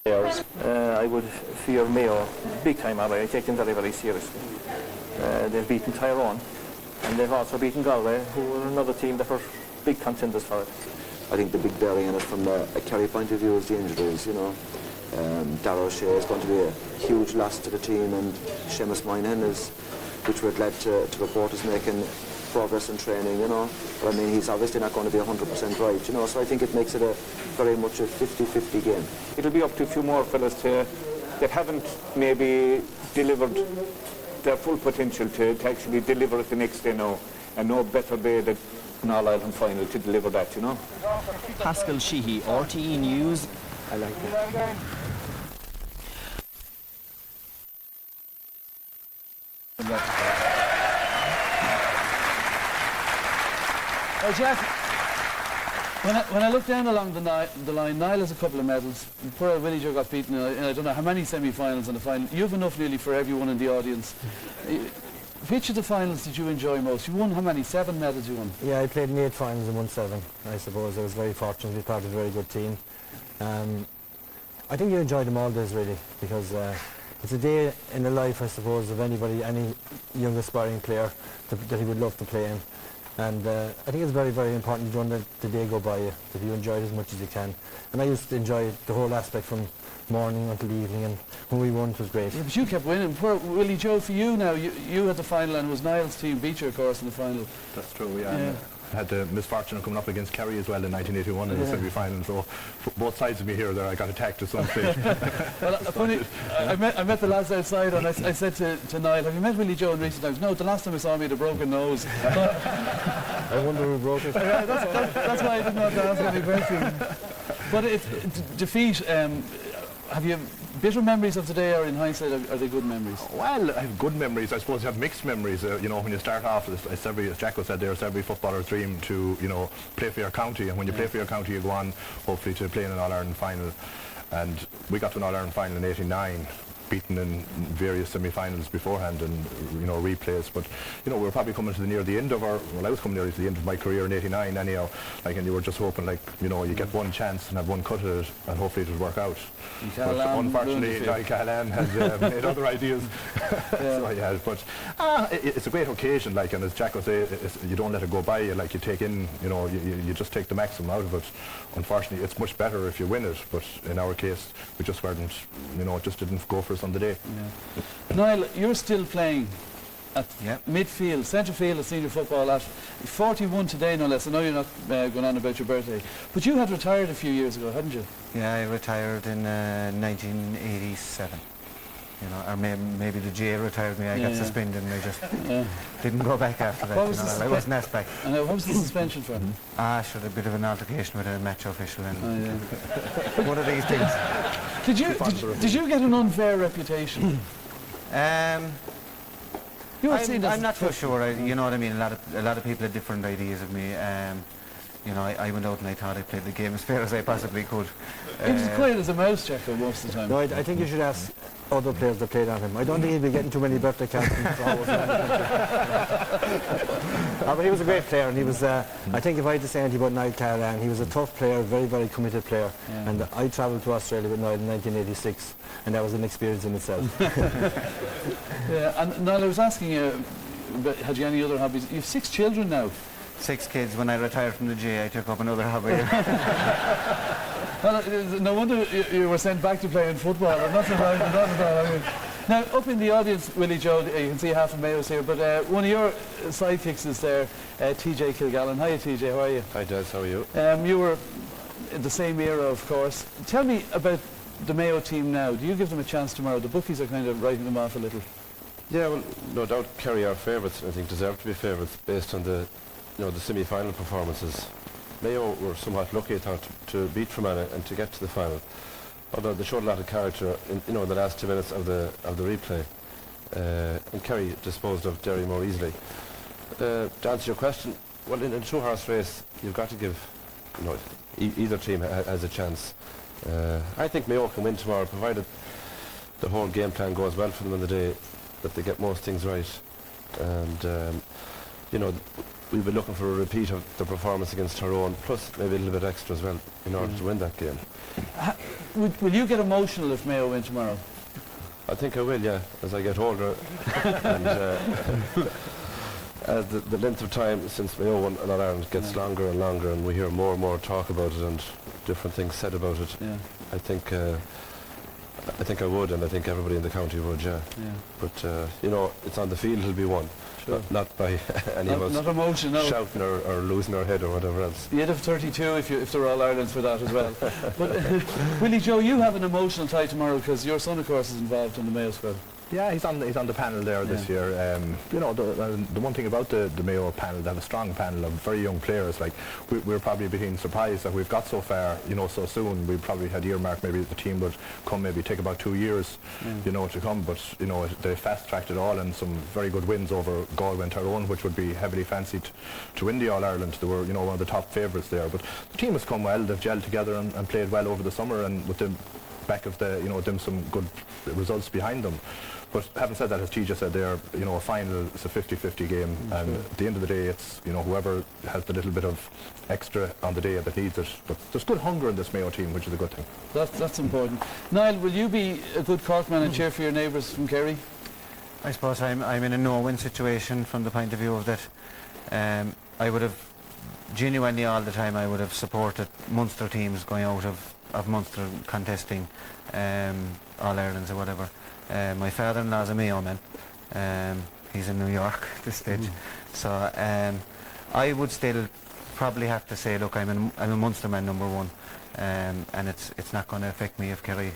I would fear Mayo big time. I take them very, very seriously. They've beaten Tyrone, and they've also beaten Galway, who are another team that are big contenders for it. I think the big bearing in it from a Kerry point of view is the injuries, you know. Darrow Shea is going to be a huge loss to the team, and Seamus Moynihan is, which we're glad to report, is making progress in training, you know. But I mean, he's obviously not going to be 100% right, you know, so I think it makes it a very much a 50-50 game. It'll be up to a few more fellas that haven't maybe delivered their full potential to actually deliver it the next day now, and no better day than an All-Ireland final to deliver that, you know. Pascal Sheehy, RTE News. I like that. Well, Jack, when I look down along the line, Niall has a couple of medals. Poor old Willie Joe got beaten in I don't know how many semi-finals and a final. You have enough nearly for everyone in the audience. Which of the finals did you enjoy most? You won how many? 7 medals you won? Yeah, I played in 8 finals and won 7, I suppose. I was very fortunate to be part of a very good team. I think you enjoy them all days, really, because it's a day in the life, I suppose, of anybody, any young aspiring player that he would love to play in. And I think it's very, very important you don't let the day go by you, that you enjoy it as much as you can. And I used to enjoy the whole aspect from morning until evening, and when we won it was great. Yeah, but you kept winning. Poor Willie Joe, for you now, you had the final and it was Niall's team beat you, of course, in the final. That's true, yeah. I had the misfortune of coming up against Kerry as well in 1981 in the semi-final, so both sides of me here there I got attacked at some stage. Well, funny, I met the lads outside and I said to Niall, have you met Willie Joe in recent times? No, the last time I saw him he had a broken nose. I wonder who broke it. That's why I didn't want to ask any questions. But defeat, have you bitter memories of today, or in hindsight are they good memories? Well, I have good memories. I suppose you have mixed memories. You know, when you start off, as Jacko said there, it's every footballer's dream to, you know, play for your county, and when you play for your county you go on hopefully to play in an All-Ireland final. And we got to an All-Ireland final in '89, beaten in various semi-finals beforehand and, you know, replays. But, you know, we were probably coming to near the end of our, well, I was coming near to the end of my career in '89 anyhow, like, and you were just hoping, like, you know, you get one chance and have one cut at it and hopefully it would work out. But unfortunately, Callahan has made other ideas. So he has, but it's a great occasion, like, and as Jack would say, you don't let it go by you, like, you take in, you know, you just take the maximum out of it. Unfortunately, it's much better if you win it, but in our case, we just weren't, you know, it just didn't go for us on the day. Yeah. Niall, you're still playing at midfield, centre field of senior football at 41 today, no less. I know you're not going on about your birthday, but you had retired a few years ago, hadn't you? Yeah, I retired in 1987. You know, or maybe the GA retired me. I got suspended and I just didn't go back after that. You know, I wasn't asked back. And what was the suspension for? Sure, a bit of an altercation with a match official and one of these things. Did you get an unfair reputation? I'm not too sure. You know what I mean. A lot of people had different ideas of me. You know, I went out and I thought I played the game as fair as I possibly could. He was quiet as a mouse, Checker, most of the time. No, I think you should ask other players that played on him. I don't think he'd be getting too many birthday cards. But he was a great player, and he was, I think if I had to say anything about Niall Callahan, he was a tough player, very, very committed player. And I travelled to Australia with Niall in 1986, and that was an experience in itself. And Niall, I was asking you, had you any other hobbies? You have 6 children now. 6 kids. When I retired from the GA, I took up another hobby. Well, no wonder you were sent back to playing football. I'm not surprised at all. I mean, now, up in the audience, Willie Joe, you can see half of Mayo's here, but one of your sidekicks is there, TJ Kilgallen. Hiya, TJ, how are you? Hi, Des, how are you? You were in the same era, of course. Tell me about the Mayo team now. Do you give them a chance tomorrow? The bookies are kind of writing them off a little. Yeah, well, no doubt Kerry are favourites, I think deserve to be favourites based on the, you know, the semi-final performances. Mayo were somewhat lucky, I thought, to beat Fermanagh and to get to the final. Although they showed a lot of character in, you know, the last 2 minutes of the replay. And Kerry disposed of Derry more easily. To answer your question, well, in a 2-horse race, you've got to give, you know, either team has a chance. I think Mayo can win tomorrow, provided the whole game plan goes well for them on the day, that they get most things right. And, you know, we'll be looking for a repeat of the performance against Tyrone, plus maybe a little bit extra as well, in order to win that game. Will you get emotional if Mayo win tomorrow? I think I will, yeah, as I get older. And as the length of time since Mayo won in Ireland gets longer and longer, and we hear more and more talk about it and different things said about it, I think I would, and I think everybody in the county would, yeah. But, you know, it's on the field it'll be won. Sure. Not by any of us not emotion, no. shouting or losing our head or whatever else. You'd have 32 if they're all Ireland for that as well. But Willie Joe, you have an emotional tie tomorrow because your son, of course, is involved in the Mayo squad. Yeah, he's on the panel there this year. You know, the one thing about the Mayo panel, they have a strong panel of very young players. Like we're probably being surprised that we've got so far, you know, so soon. We probably had earmarked maybe the team would come, maybe take about 2 years, you know, to come. But you know, they fast-tracked it all, and some very good wins over Galway and Tyrone, which would be heavily fancied to win the All Ireland. They were, you know, one of the top favourites there. But the team has come well. They've gelled together and played well over the summer, and with the back of the, you know, them some good results behind them. But having said that, as T just said there, you know, a final is a 50-50 game, and at the end of the day, it's, you know, whoever has the little bit of extra on the day that needs it. But there's good hunger in this Mayo team, which is a good thing. That's important. Niall, will you be a good Cork man and cheer for your neighbours from Kerry? I suppose I'm in a no-win situation from the point of view of that. I would have genuinely all the time I would have supported Munster teams going out of Munster contesting All-Irelands or whatever. My father-in-law's a Mayo man. He's in New York at this stage. So I would still probably have to say, look, I'm a Munster man, number one. And it's not going to affect me if Kerry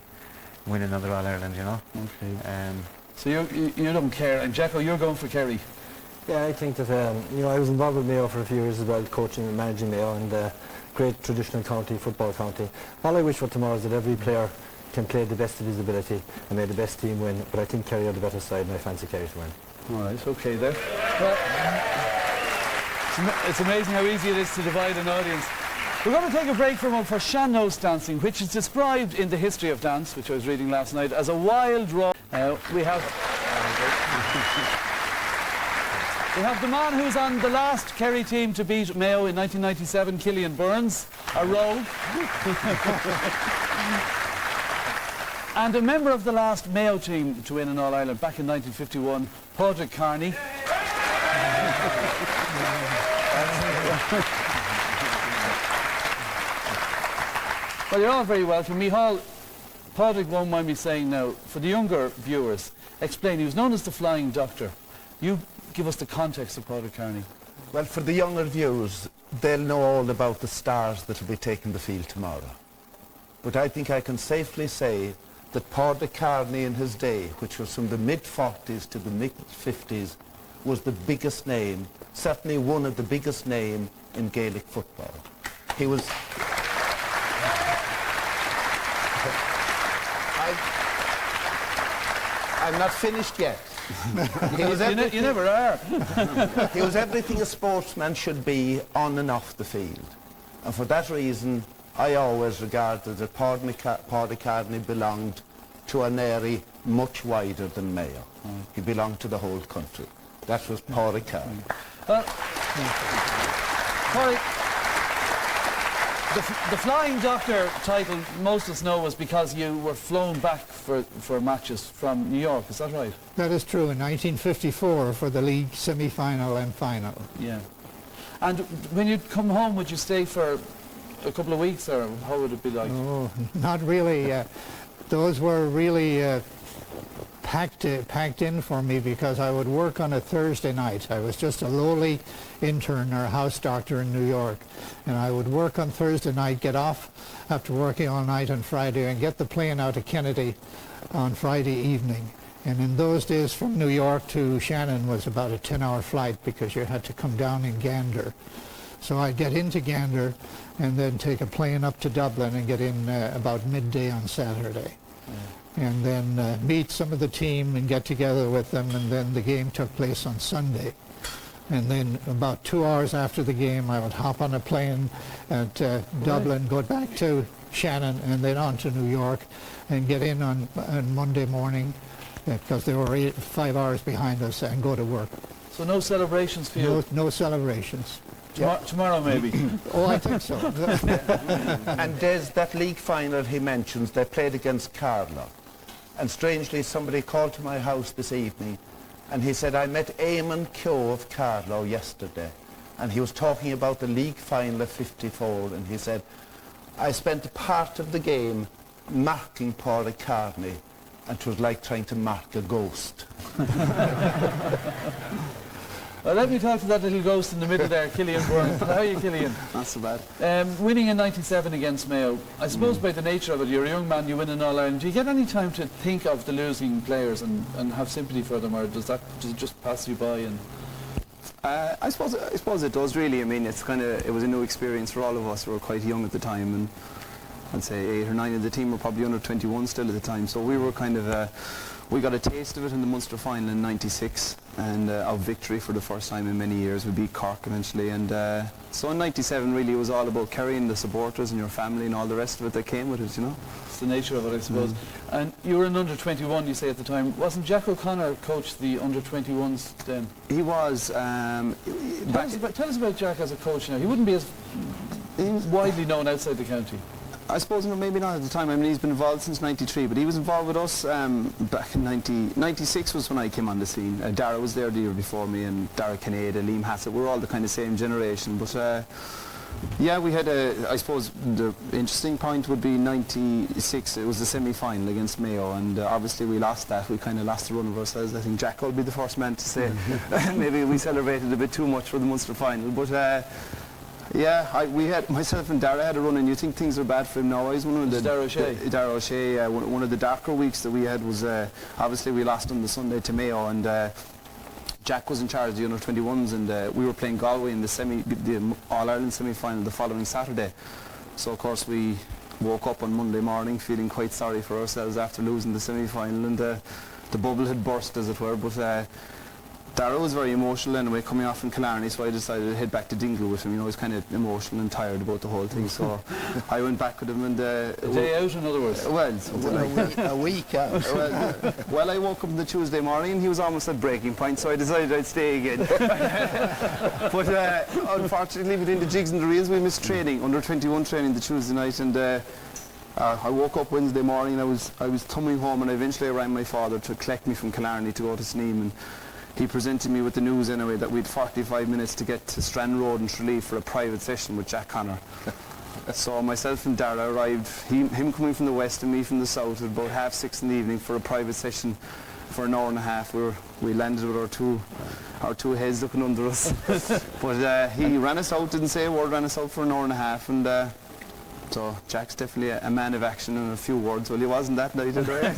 win another All-Ireland, you know. Okay. So you don't care. And Jacko, you're going for Kerry? Yeah, I think that, you know, I was involved with Mayo for a few years as well, coaching and managing Mayo, and great traditional county, football county. All I wish for tomorrow is that every player can play the best of his ability and may the best team win, but I think Kerry are the better side and I fancy Kerry to win. All right, okay there. Well, it's amazing how easy it is to divide an audience. We're going to take a break for a moment for Sean-Nós dancing, which is described in the history of dance, which I was reading last night, as a wild raw. We have the man who's on the last Kerry team to beat Mayo in 1997, Killian Burns, a row. And a member of the last Mayo team to win an All-Ireland back in 1951, Pádraig Carney. Well, you're all very welcome. Micheál, Pádraig won't mind me saying now, for the younger viewers, explain, he was known as the Flying Doctor. You give us the context of Pádraig Carney. Well, for the younger viewers, they'll know all about the stars that will be taking the field tomorrow. But I think I can safely say that Pádraig Carney in his day, which was from the mid-40s to the mid-50s, was the biggest name, certainly one of the biggest names in Gaelic football. He was... I'm not finished yet. You never are. He was everything a sportsman should be on and off the field. And for that reason, I always regarded that Pádraig Carney belonged to an area much wider than Mayo. He belonged to the whole country. That was Pádraig Carney. Pádraig, the Flying Doctor title, most of us know, was because you were flown back for matches from New York, is that right? That is true, in 1954 for the league semi-final and final. Yeah. And when you'd come home, would you stay for a couple of weeks, or how would it be like? Oh, not really. Those were really packed in for me because I would work on a Thursday night. I was just a lowly intern or a house doctor in New York, and I would work on Thursday night, get off after working all night on Friday, and get the plane out of Kennedy on Friday evening. And in those days from New York to Shannon was about a 10-hour flight because you had to come down in Gander. So I'd get into Gander and then take a plane up to Dublin and get in about midday on Saturday. And then meet some of the team and get together with them, and then the game took place on Sunday. And then about 2 hours after the game, I would hop on a plane at Dublin, go back to Shannon, and then on to New York, and get in on Monday morning, because they were 5 hours behind us, and go to work. So no celebrations for you? No celebrations. Tomorrow maybe. Oh, I think so. And there's that league final he mentions, they played against Carlow. And strangely, somebody called to my house this evening and he said, I met Eamon Keogh of Carlow yesterday. And he was talking about the league final of 54 and he said, I spent a part of the game marking Paul Carney and it was like trying to mark a ghost. Well, let me talk to that little ghost in the middle there, Killian Byrne. How are you, Killian? Not so bad. Winning in '97 against Mayo, I suppose by the nature of it, you're a young man, you win in All-Ireland. Do you get any time to think of the losing players and have sympathy for them, or does it just pass you by? And I suppose it does really. I mean, it was a new experience for all of us. We were quite young at the time, and I'd say 8 or 9 of the team were probably under 21 still at the time. So we were kind of we got a taste of it in the Munster final in '96, and of victory for the first time in many years. We beat Cork eventually, and so in '97 really it was all about Kerry and the supporters and your family and all the rest of it that came with it, you know. It's the nature of it, I suppose. And you were an under 21, you say at the time. Wasn't Jack O'Connor coached the under 21s then? He was. Tell us about Jack as a coach now. He wouldn't be as widely known outside the county. I suppose maybe not at the time. I mean, he's been involved since '93, but he was involved with us back in '96 was when I came on the scene. Dara was there the year before me, and Dara Kinnaid, Liam Hassett, we're all the kind of same generation. But yeah, we had I suppose the interesting point would be '96. It was the semi-final against Mayo, and obviously we lost that. We kind of lost the run of ourselves. I think Jack will be the first man to say maybe we celebrated a bit too much for the Munster final. But yeah, we had, myself and Dara had a run, and you think things are bad for him now. I was one of the Dara O'Shea. One of the darker weeks that we had was obviously we lost on the Sunday to Mayo, and Jack was in charge of the under 21s, and we were playing Galway in the All-Ireland semi-final the following Saturday. So of course we woke up on Monday morning feeling quite sorry for ourselves after losing the semi-final, and the bubble had burst, as it were. But Dara was very emotional anyway, coming off from Killarney, so I decided to head back to Dingle with him. You know, he was kind of emotional and tired about the whole thing, so I went back with him. And a day out, in other words? Well, something like that. A week out. Well, I woke up on the Tuesday morning and he was almost at breaking point, so I decided I'd stay again. But unfortunately, between the jigs and the reels, we missed training, under 21 training the Tuesday night, and I woke up Wednesday morning and I was tumbling home, and eventually I rang my father to collect me from Killarney to go to Sneem, and he presented me with the news anyway that we'd 45 minutes to get to Strand Road in Tralee for a private session with Jack Connor. So myself and Dara arrived, him coming from the west and me from the south, at about 6:30 in the evening for a private session for an hour and a half. We landed with our two heads looking under us. But he ran us out, didn't say a word, ran us out for an hour and a half, and so Jack's definitely a man of action and a few words. Well, he wasn't that night, right?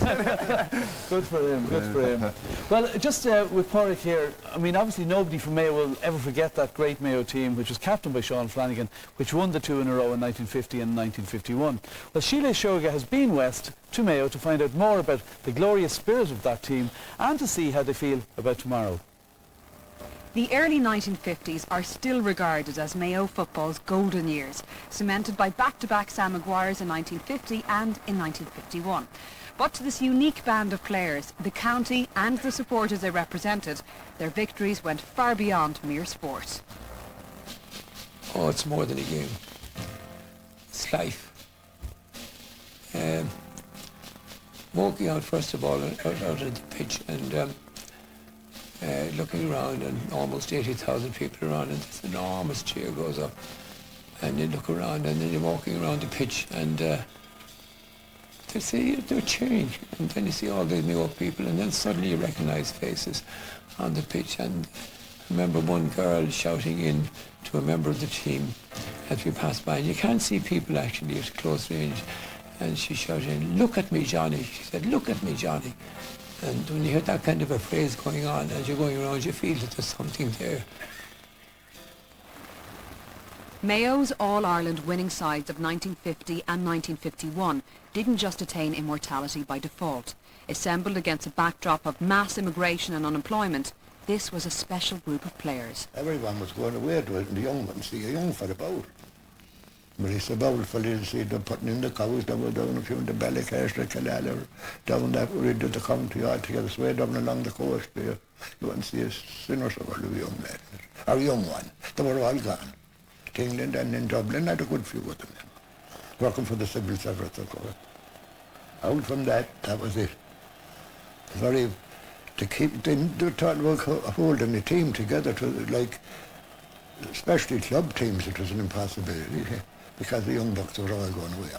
Good for him, good for him. Well, just with Pádraig here, I mean, obviously nobody from Mayo will ever forget that great Mayo team, which was captained by Sean Flanagan, which won the 2 in a row in 1950 and 1951. Well, Sheila Shoga has been west to Mayo to find out more about the glorious spirit of that team and to see how they feel about tomorrow. The early 1950s are still regarded as Mayo football's golden years, cemented by back-to-back Sam Maguires in 1950 and in 1951. But to this unique band of players, the county and the supporters they represented, their victories went far beyond mere sport. Oh, it's more than a game. It's life. Walking out, first of all, out of the pitch and looking around, and almost 80,000 people around, and this enormous cheer goes up, and you look around, and then you're walking around the pitch, and they say they're cheering, and then you see all the Mayo people, and then suddenly you recognise faces on the pitch. And I remember one girl shouting in to a member of the team as we passed by, and you can't see people actually at close range, and she shouted, "Look at me, Johnny." She said, "Look at me, Johnny." And when you hear that kind of a phrase going on as you're going around, you feel that there's something there. Mayo's All-Ireland winning sides of 1950 and 1951 didn't just attain immortality by default. Assembled against a backdrop of mass immigration and unemployment, this was a special group of players. Everyone was going away to it, and the young ones, the young for about. But it's about for you see them putting in the cows, they were down a few in the Ballycast, the Killala, down that rid of the county altogether, so way down along the coast there. You wouldn't see a sinner of all the young lads, or young one. They were all gone. to England, and in Dublin I had a good few of them, working for the civil service, of course. Out from that was it. Very, to keep, they talking about holding a team together, to like, especially club teams, it was an impossibility, because the young bucks were all going away.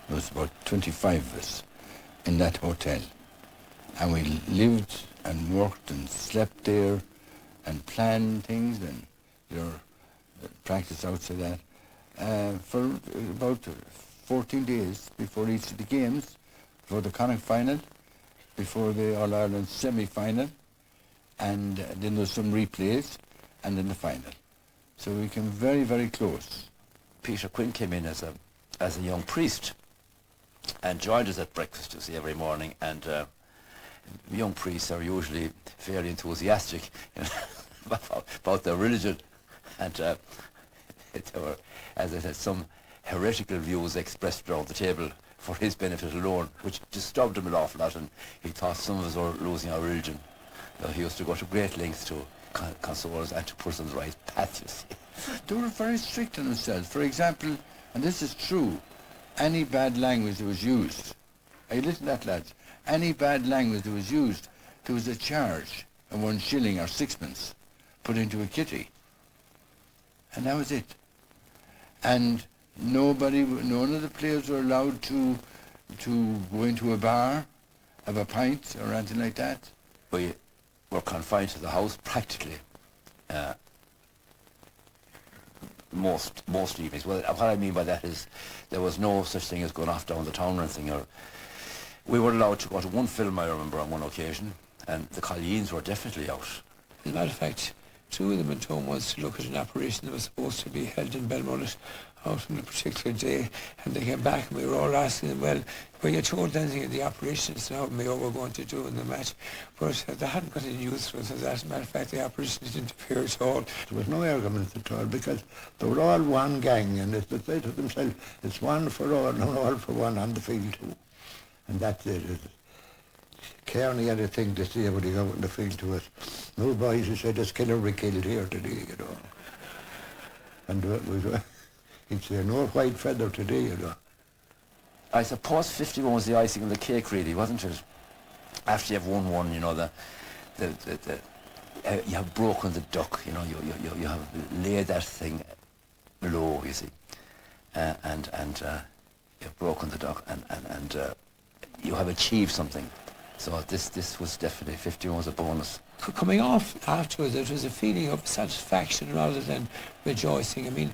There was about 25 of us in that hotel, and we lived and worked and slept there and planned things and practice outside that for about 14 days before each of the games, before the Connacht final, before the All-Ireland semi-final, and then there's some replays, and then the final. So we came very, very close. Peter Quinn came in as a young priest and joined us at breakfast, you see, every morning, and young priests are usually fairly enthusiastic about their religion, and there were, as I said, some heretical views expressed around the table for his benefit alone, which disturbed him an awful lot, and he thought some of us were losing our religion. He used to go to great lengths to console us and to put us on the right path, you see. They were very strict on themselves. For example, and this is true, any bad language that was used, are you listening to that, lads? Any bad language that was used, there was a charge of 1 shilling or 6pence put into a kitty. And that was it. And none of the players were allowed to go into a bar, have a pint or anything like that. We were confined to the house practically most evenings. Well, what I mean by that is there was no such thing as going off down the town or anything. We were allowed to go to one film, I remember, on one occasion, and the Colleens were definitely out. As a matter of fact, 2 of them went home once to look at an apparition that was supposed to be held in Belmullet out on a particular day, and they came back and we were all asking them, well, were you told anything of the apparitions now Mayo were going to do in the match? But they hadn't got any news for us. As a matter of fact, the apparitions didn't appear at all. There was no arguments at all, because they were all one gang, and as they say to themselves, it's one for all and all for one on the field too. And that's it. Kerry had a thing to say when he got out in the field to us. No boys, he said, there's killer we killed here today, you know. And he'd say, no white feather today, you know. I suppose 51 was the icing on the cake, really, wasn't it? After you have won, you know, you have broken the duck, you know, you have laid that thing low, you see, and you've broken the duck, and you have achieved something. So this was definitely, 51 was a bonus. Coming off afterwards, it was a feeling of satisfaction rather than rejoicing. I mean,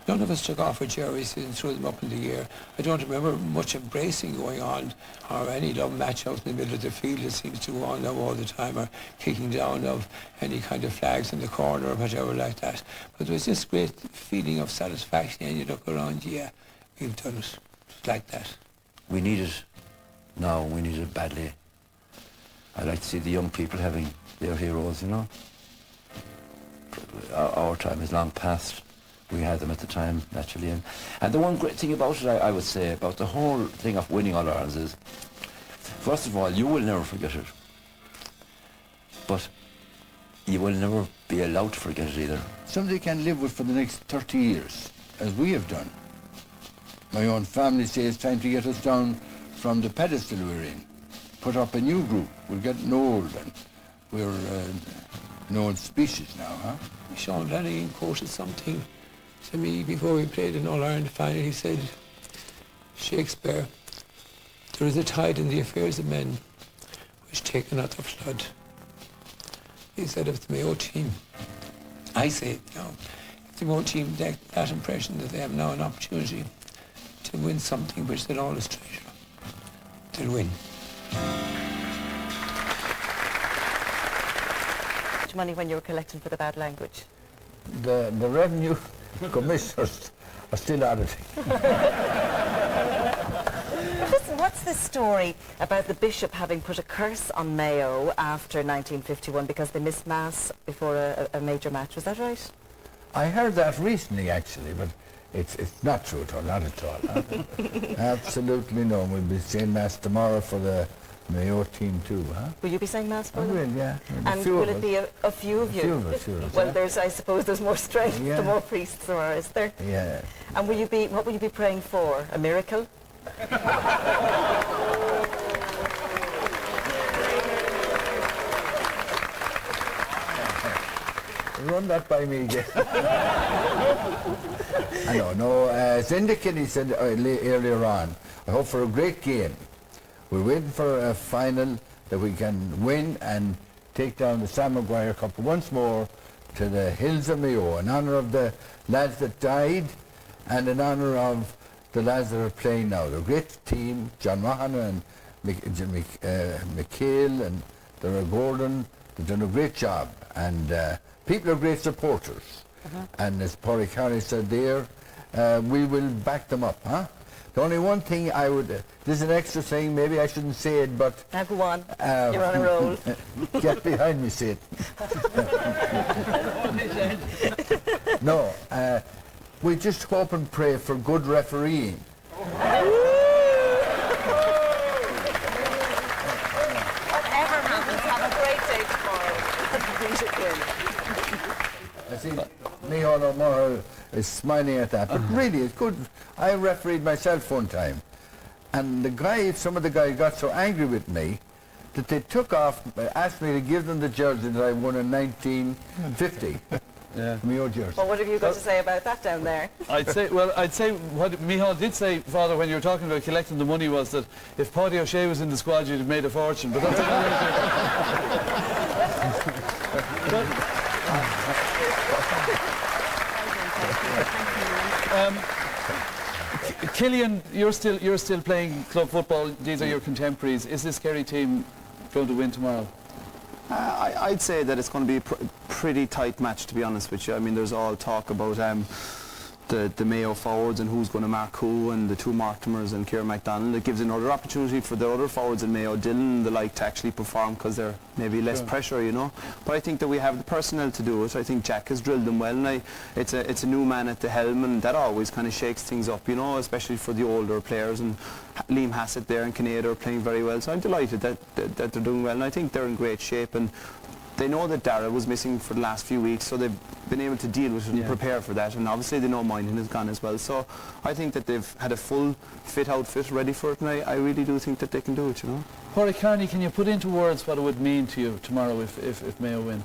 none of us took off our jerseys and threw them up in the air. I don't remember much embracing going on, or any love match out in the middle of the field that seems to go on now all the time, or kicking down of any kind of flags in the corner or whatever like that. But there was this great feeling of satisfaction, and you look around, yeah, we've done it. It's like that. We need it now, we need it badly. I like to see the young people having their heroes, you know. Our time is long past. We had them at the time, naturally. And the one great thing about it, I would say, about the whole thing of winning All-Irelands is, first of all, you will never forget it. But you will never be allowed to forget it either. Something you can live with for the next 30 years, as we have done. My own family say it's time to get us down from the pedestal we're in. Put up a new group. We're getting old and we're known species now, huh? Sean Lennon quoted something to me before we played in All-Ireland final. He said, Shakespeare, there is a tide in the affairs of men which take not the flood. He said of the Mayo team, I say, you know, if the Mayo team get that impression that they have now an opportunity to win something which they'll always treasure, they'll win. Money when you were collecting for the bad language? The revenue commissioners are still auditing. Listen, what's the story about the bishop having put a curse on Mayo after 1951 because they missed Mass before a major match? Was that right? I heard that recently, actually, but it's not true at all, not at all. Huh? Absolutely no. We'll be saying Mass tomorrow for the Mayo team too, huh? Will you be saying Mass for I them? will, yeah. And will it be a few of you? A few of us, sure. Well, I suppose there's more strength the more priests there are, is there? Yeah. And what will you be praying for? A miracle? Run that by me again. I know, no, as Enda Kinney said earlier on, I hope for a great game. We're waiting for a final that we can win and take down the Sam Maguire Cup once more to the hills of Mayo in honour of the lads that died and in honour of the lads that are playing now. They're a great team, John Mahana and McHale and Dara Gordon. They've done a great job, and people are great supporters. And as Paddy Carney said there, we will back them up, huh? The only one thing I would, this is an extra thing, maybe I shouldn't say it, but... Now go on, you're on a roll. Get behind me, say it. No, we just hope and pray for good refereeing. Whatever happens, have a great day tomorrow. I see Micheál O'Mara is smiling at that, but really it's good. I refereed myself one time, and some of the guys got so angry with me that they took off, asked me to give them the jersey that I won in 1950. Mayo jersey. Well, what have you got to say about that down there? I'd say what Micheál did say, Father, when you were talking about collecting the money, was that if Paddy O'Shea was in the squad, you'd have made a fortune. But that's Killian, you're still playing club football. These are your contemporaries. Is this Kerry team going to win tomorrow? I'd say that it's going to be a pretty tight match, to be honest with you. I mean, there's all talk about the Mayo forwards and who's going to mark who, and the two Mortimers and Kieran MacDonald. It gives another opportunity for the other forwards in Mayo, Dylan and the like, to actually perform, because they're maybe less pressure, you know. But I think that we have the personnel to do it. I think Jack has drilled them well, and it's a new man at the helm, and that always kind of shakes things up, you know, especially for the older players. And Liam Hassett there and Kinnear are playing very well, so I'm delighted that they're doing well, and I think they're in great shape. And they know that Dara was missing for the last few weeks, so they've been able to deal with it and prepare for that, and obviously they know Moynihan is gone as well, so I think that they've had a full fit outfit ready for it, and I really do think that they can do it, you know. Paddy Carney, can you put into words what it would mean to you tomorrow if Mayo win?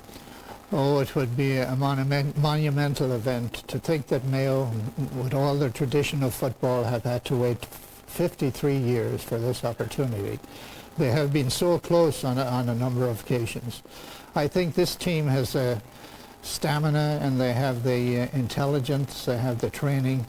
Oh, it would be a monumental event. To think that Mayo, with all their tradition of football, have had to wait 53 years for this opportunity. They have been so close on a number of occasions. I think this team has stamina, and they have the intelligence, they have the training,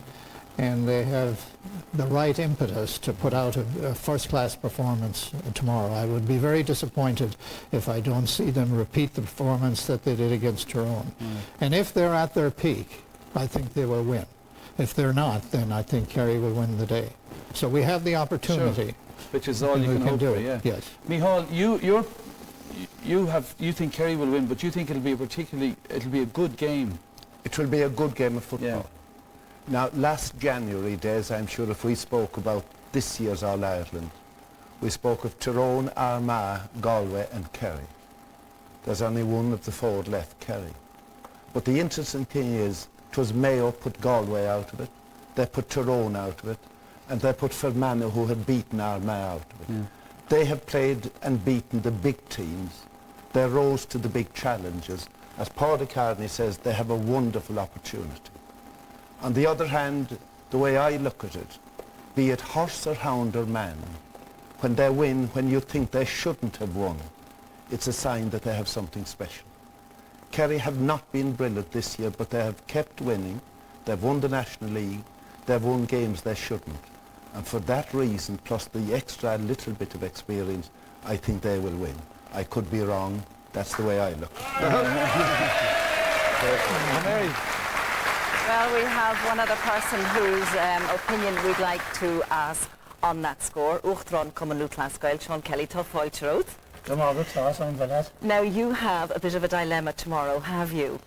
and they have the right impetus to put out a first-class performance tomorrow. I would be very disappointed if I don't see them repeat the performance that they did against Tyrone. And if they're at their peak, I think they will win. If they're not, then I think Kerry will win the day. So we have the opportunity. Sure. Which is all you can hope for, yeah. Yes. Micheál, you think Kerry will win, but you think it'll be a good game. It will be a good game of football. Yeah. Now, last January, Des, I'm sure if we spoke about this year's All-Ireland, we spoke of Tyrone, Armagh, Galway and Kerry. There's only one of the four left, Kerry. But the interesting thing is, 'twas Mayo put Galway out of it, they put Tyrone out of it, and they put Fermanagh, who had beaten Armagh, out of it. Yeah. They have played and beaten the big teams. They rose to the big challenges. As Paddy Carney says, they have a wonderful opportunity. On the other hand, the way I look at it, be it horse or hound or man, when they win, when you think they shouldn't have won, it's a sign that they have something special. Kerry have not been brilliant this year, but they have kept winning. They've won the National League. They've won games they shouldn't. And for that reason, plus the extra little bit of experience, I think they will win. I could be wrong. That's the way I look at it. Well, we have one other person whose opinion we'd like to ask on that score. Uchtron Cumann Lutlascoil, Sean Kelly, Tuffhoil Chirot. Now, you have a bit of a dilemma tomorrow, have you?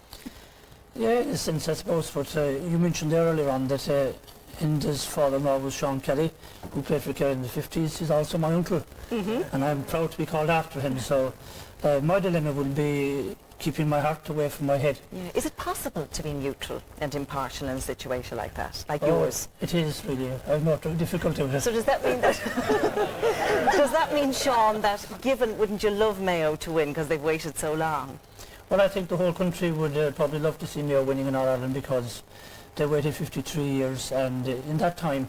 Yeah, in a sense, I suppose, but you mentioned earlier on that and his father-in-law was Sean Kelly, who played for Kerry in the 50s. He's also my uncle, and I'm proud to be called after him. So my dilemma would be keeping my heart away from my head. Yeah. Is it possible to be neutral and impartial in a situation like that, like yours? It is really. I've no difficulty with it. So does that mean that? Does that mean, Sean, that given, wouldn't you love Mayo to win because they've waited so long? Well, I think the whole country would probably love to see Mayo winning in All-Ireland because they waited 53 years, and in that time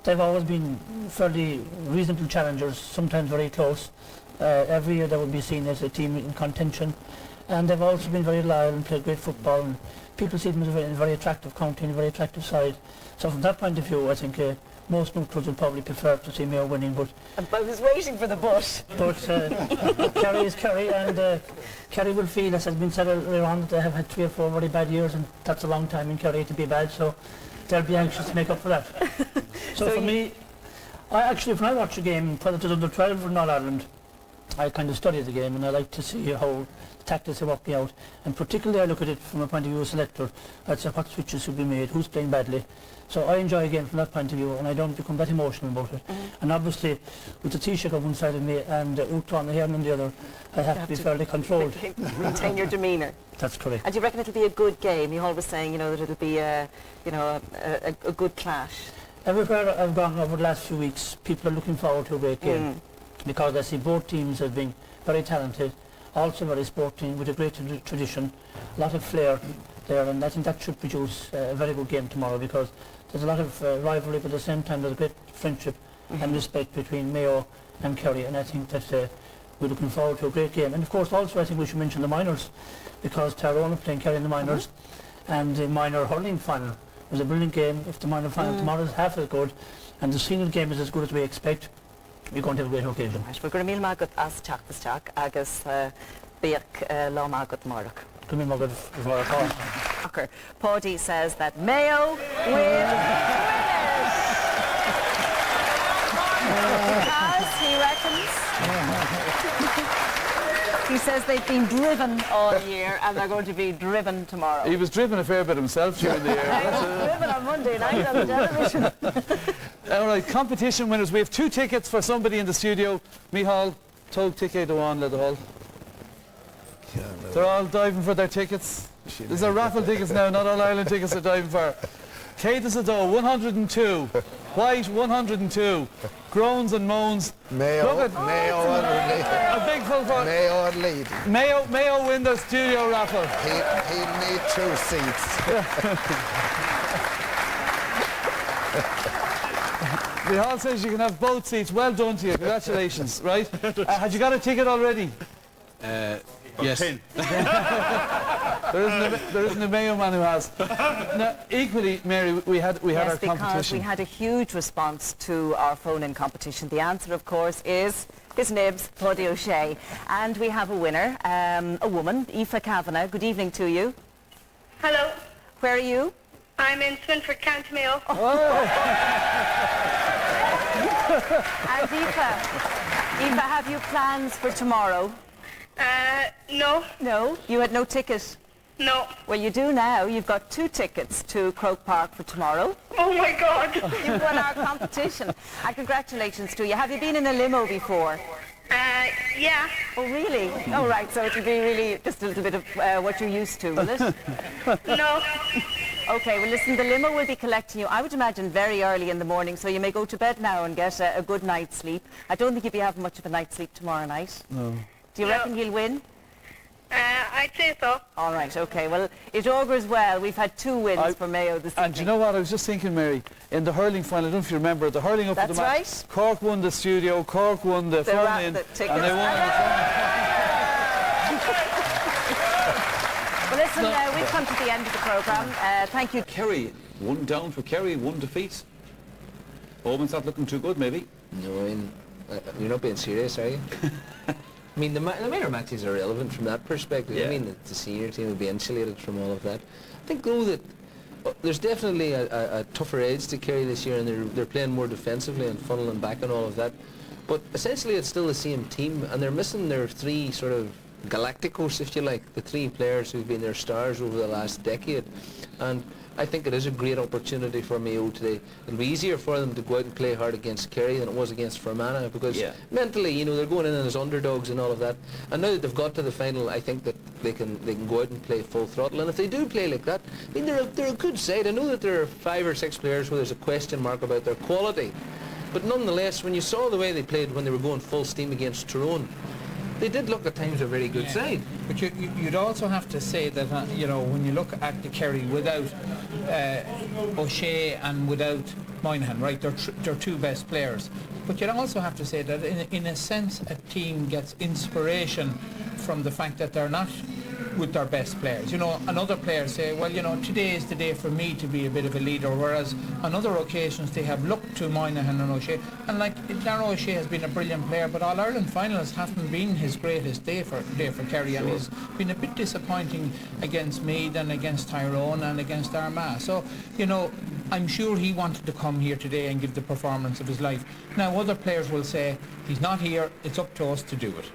they've always been fairly reasonable challengers, sometimes very close. Every year they would be seen as a team in contention, and they've also been very loyal and played great football, and people see them as a very attractive county and a very attractive side. So from that point of view, I think most neutrals would probably prefer to see Mayo winning, but I was waiting for the but. But Kerry is Kerry, and Kerry will feel, as has been said earlier on, that they have had 3 or 4 very bad years, and that's a long time in Kerry to be bad, so they'll be anxious to make up for that. So for me, I actually, when I watch a game, whether it is under 12 or not Ireland, I kind of study the game, and I like to see how the tactics are working out, and particularly I look at it from a point of view of a selector. I'd say what switches should be made, who's playing badly. So I enjoy a game from that point of view, and I don't become that emotional about it. And obviously, with the Taoiseach on one side of me and Uachtaráin here on the other, I have to be fairly controlled. Maintain your demeanour. That's correct. And do you reckon it'll be a good game? You're always saying, that it'll be a good clash. Everywhere I've gone over the last few weeks, people are looking forward to a great game because I see both teams as being very talented, also very sporting, with a great tradition, a lot of flair there, and I think that should produce a very good game tomorrow because there's a lot of rivalry, but at the same time there's a great friendship and respect between Mayo and Kerry, and I think that we're looking forward to a great game. And of course also I think we should mention the minors, because Tyrone are playing Kerry in the minors, and the minor hurling final was a brilliant game. If the minor final tomorrow is half as good, and the senior game is as good as we expect, we're going to have a great occasion. Right, we're going to meet as teach agus Birk Lom agat Mark. Paddy says that Mayo will win it. Because he reckons. He says they've been driven all year and they're going to be driven tomorrow. He was driven a fair bit himself during the year. He was driven on Monday night on the television. All right, competition winners. We have 2 tickets for somebody in the studio. Michal, tug ticket to one, let the hall. They're all diving for their tickets. These are raffle tickets now, not all Ireland tickets are diving for. Kate is a dough, 102. White, 102. Groans and moans. Mayo and lead. A big full for Mayo and lead. Mayo win the studio raffle. He'll need 2 seats. The hall says you can have both seats. Well done to you. Congratulations. Right? Had you got a ticket already? Yes. There isn't a Mayo man who has. Now, equally, Mary, we had our competition. Because we had a huge response to our phone-in competition. The answer, of course, is his nibs, Paddy O'Shea. And we have a winner, a woman, Aoife Kavanagh. Good evening to you. Hello. Where are you? I'm in Swinford, County Mayo. Oh. And Aoife, have you plans for tomorrow? No. No? You had no ticket? No. Well, you do now. You've got 2 tickets to Croke Park for tomorrow. Oh my God. You've won our competition. And congratulations to you. Have you been in a limo before? Yeah. Oh, really? Oh, right. So it'll be really just a little bit of what you're used to, will it? No. Okay, well listen, the limo will be collecting you, I would imagine, very early in the morning, so you may go to bed now and get a good night's sleep. I don't think you'll be having much of a night's sleep tomorrow night. No. Do you reckon you'll win? I'd say so. All right, okay. Well, it augurs well. We've had 2 wins for Mayo this evening. And you know what? I was just thinking, Mary, in the hurling final, I don't know if you remember, the hurling up at the match. That's right. Cork won the studio, Cork won the phone-in, and they won the Well, listen, we've come to the end of the programme. Thank you. Kerry, 1 down for Kerry, 1 defeat. Bowman's not looking too good, maybe. No, you're not being serious, are you? I mean, the minor matches are irrelevant from that perspective. Yeah. I mean, the senior team will be insulated from all of that. I think, though, that there's definitely a tougher edge to Kerry this year, and they're playing more defensively and funneling back and all of that. But essentially, it's still the same team, and they're missing their 3 sort of Galacticos, if you like, the 3 players who've been their stars over the last decade. And I think it is a great opportunity for Mayo today. It'll be easier for them to go out and play hard against Kerry than it was against Fermanagh, because mentally, you know, they're going in as underdogs and all of that. And now that they've got to the final, I think that they can go out and play full throttle. And if they do play like that, I mean, they're a good side. I know that there are 5 or 6 players where there's a question mark about their quality, but nonetheless, when you saw the way they played when they were going full steam against Tyrone, they did look at times a very good side. But you'd also have to say that, you know, when you look at the Kerry without O'Shea and without Moynihan, right, they're 2 best players. But you'd also have to say that in a sense a team gets inspiration from the fact that they're not with their best players. You know, and other players say, well, you know, today is the day for me to be a bit of a leader, whereas on other occasions they have looked to Moynihan and O'Shea. And like, Darragh O'Shea has been a brilliant player, but All-Ireland finals haven't been his greatest day for Kerry, and he's been a bit disappointing against Meath and against Tyrone and against Armagh. So, you know, I'm sure he wanted to come here today and give the performance of his life. Now, other players will say, he's not here, it's up to us to do it.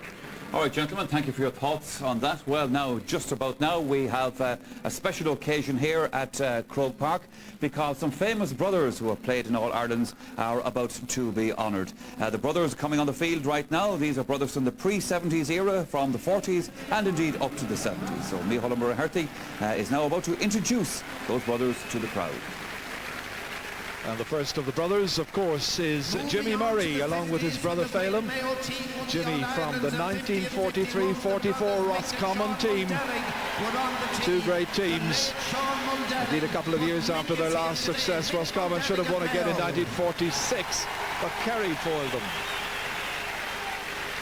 All right, gentlemen, thank you for your thoughts on that. Well, now, just about now, we have a special occasion here at Croke Park, because some famous brothers who have played in All-Irelands are about to be honoured. The brothers coming on the field right now, these are brothers from the pre-70s era, from the 40s, and indeed up to the 70s. So Micheál Murray is now about to introduce those brothers to the crowd. And the first of the brothers, of course, is Jimmy Murray, along with his brother Phelim. Jimmy from the 1943-44 Roscommon team. 2 great teams. Indeed, a couple of years after their last success, Roscommon should have won again in 1946, but Kerry foiled them.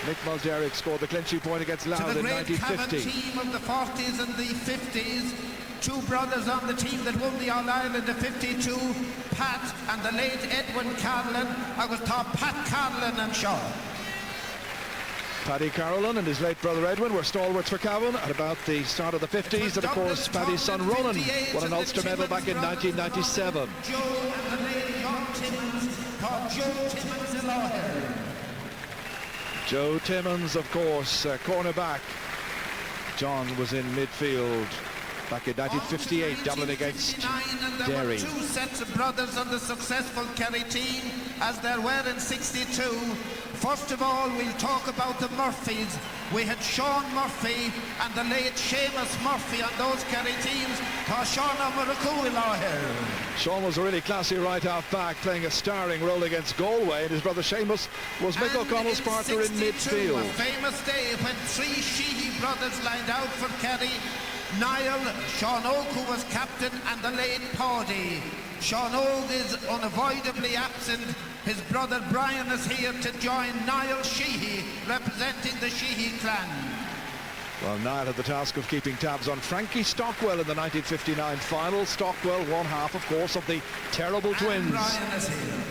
Mick Mulderrick scored the clinching point against Louth in 1950. Team of the 40s and the 50s. 2 brothers on the team that won the All-Ireland in 52, Pat and the late Edwin Carlin. I was taught Pat Carlin and Shaw. Paddy Carolan and his late brother Edwin were stalwarts for Cavan at about the start of the 50s, and of course Paddy's son Ronan won an Ulster medal back in 1997. Joe and the late John Timmins, called Joe Timmins in Lawhill. Joe Timmins, of course, cornerback. John was in midfield back in 1958, Dublin against Derry. There were 2 sets of brothers on the successful Kerry team, as there were in 62. First of all, we'll talk about the Murphys. We had Sean Murphy and the late Seamus Murphy on those Kerry teams. Sean was a really classy right-half back, playing a starring role against Galway, and his brother Seamus was Mick O'Connell's partner in midfield. A famous day when 3 Sheehy brothers lined out for Kerry. Niall, Sean Oak, who was captain, and the late Paddy. Sean Oak is unavoidably absent. His brother Brian is here to join Niall Sheehy, representing the Sheehy clan. Well, Niall had the task of keeping tabs on Frankie Stockwell in the 1959 final. Stockwell, one half, of course, of the terrible twins. Brian is here.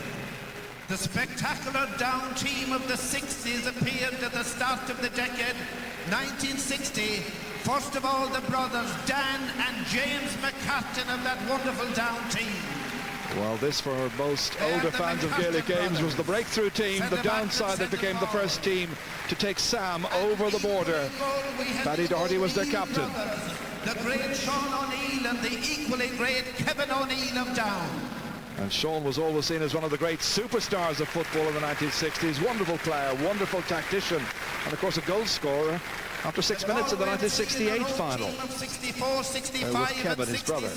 The spectacular down team of the 60s appeared at the start of the decade, 1960. First of all, the brothers Dan and James McCartan of that wonderful down team. Well, this for most older fans of Gaelic games was the breakthrough team, the downside that became the first team to take Sam over the border. Paddy Doherty was their captain. The great Sean O'Neill and the equally great Kevin O'Neill of Down. And Sean was always seen as one of the great superstars of football in the 1960s. Wonderful player, wonderful tactician, and of course a goal scorer after 6 minutes of the 1968 final. 64, 65, with Kevin, his brother.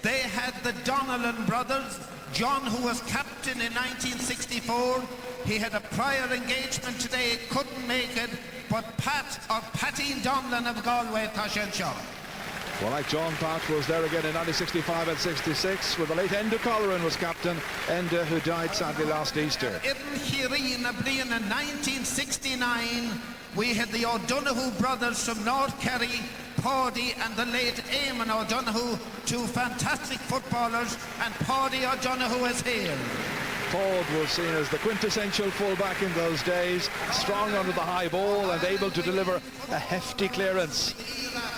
They had the Donnellan brothers. John, who was captain in 1964, he had a prior engagement today, couldn't make it, but Patty Donnellan of Galway, Tashan Shaw. Well, like John, Pat was there again in 1965 and 66, with the late Enda Colleran was captain, Enda, who died sadly last Easter. In 1969, we had the O'Donoghue brothers from North Kerry, Paddy and the late Eamon O'Donoghue, 2 fantastic footballers, and Paddy O'Donoghue is here. Paud was seen as the quintessential fullback in those days, strong under the high ball and able to deliver a hefty clearance.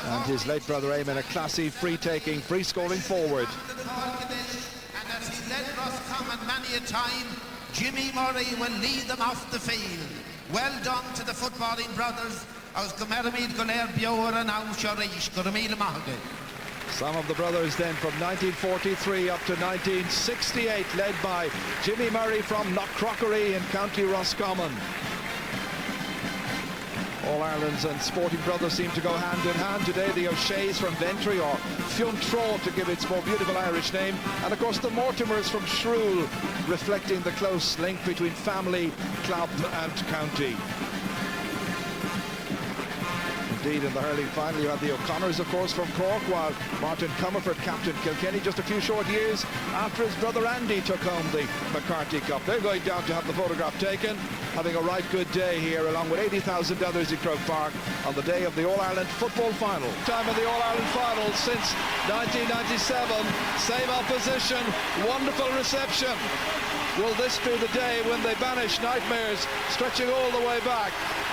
And his late brother Eamon, a classy, free-taking, free-scoring forward. And as he led Roscommon many a time, Jimmy Murray will lead them off the field. Well done to the footballing brothers. I was Gomeramid Goler Biower and Ausharish, Goramil Mahagay. Some of the brothers then from 1943 up to 1968, led by Jimmy Murray from Knockcrockery in County Roscommon. All Ireland's and Sporting Brothers seem to go hand in hand today. The O'Sheas from Ventry, or Fiontraw to give its more beautiful Irish name, and of course the Mortimers from Shrule, reflecting the close link between family, club and county. Indeed, in the hurling final you had the O'Connors, of course, from Cork, while Martin Comerford captained Kilkenny just a few short years after his brother Andy took home the McCarthy Cup. They're going down to have the photograph taken, having a right good day here, along with 80,000 others in Croke Park on the day of the All-Ireland football final. Time in the All-Ireland final since 1997. Same opposition, wonderful reception. Will this be the day when they banish nightmares stretching all the way back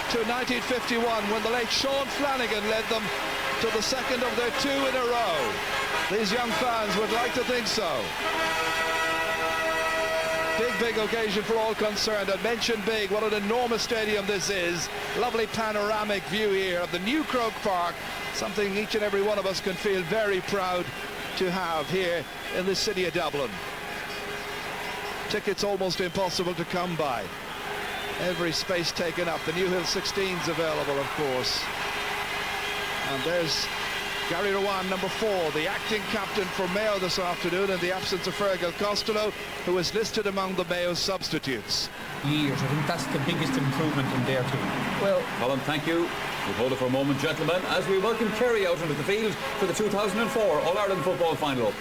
to 1951, when the late Sean Flanagan led them to the second of their two in a row? These young fans would like to think so. Big occasion for all concerned, and mention big what an enormous stadium this is. Lovely panoramic view here of the new Croke Park, something each and every one of us can feel very proud to have here in the city of Dublin. Tickets almost impossible to come by. Every space taken up. The New Hill 16's available, of course. And there's Gary Rowan, number 4, the acting captain for Mayo this afternoon, in the absence of Fergal Costello, who is listed among the Mayo substitutes. Years, I think that's the biggest improvement in their team. Well, Colin, thank you. We'll hold it for a moment, gentlemen, as we welcome Kerry out onto the field for the 2004 All-Ireland football final.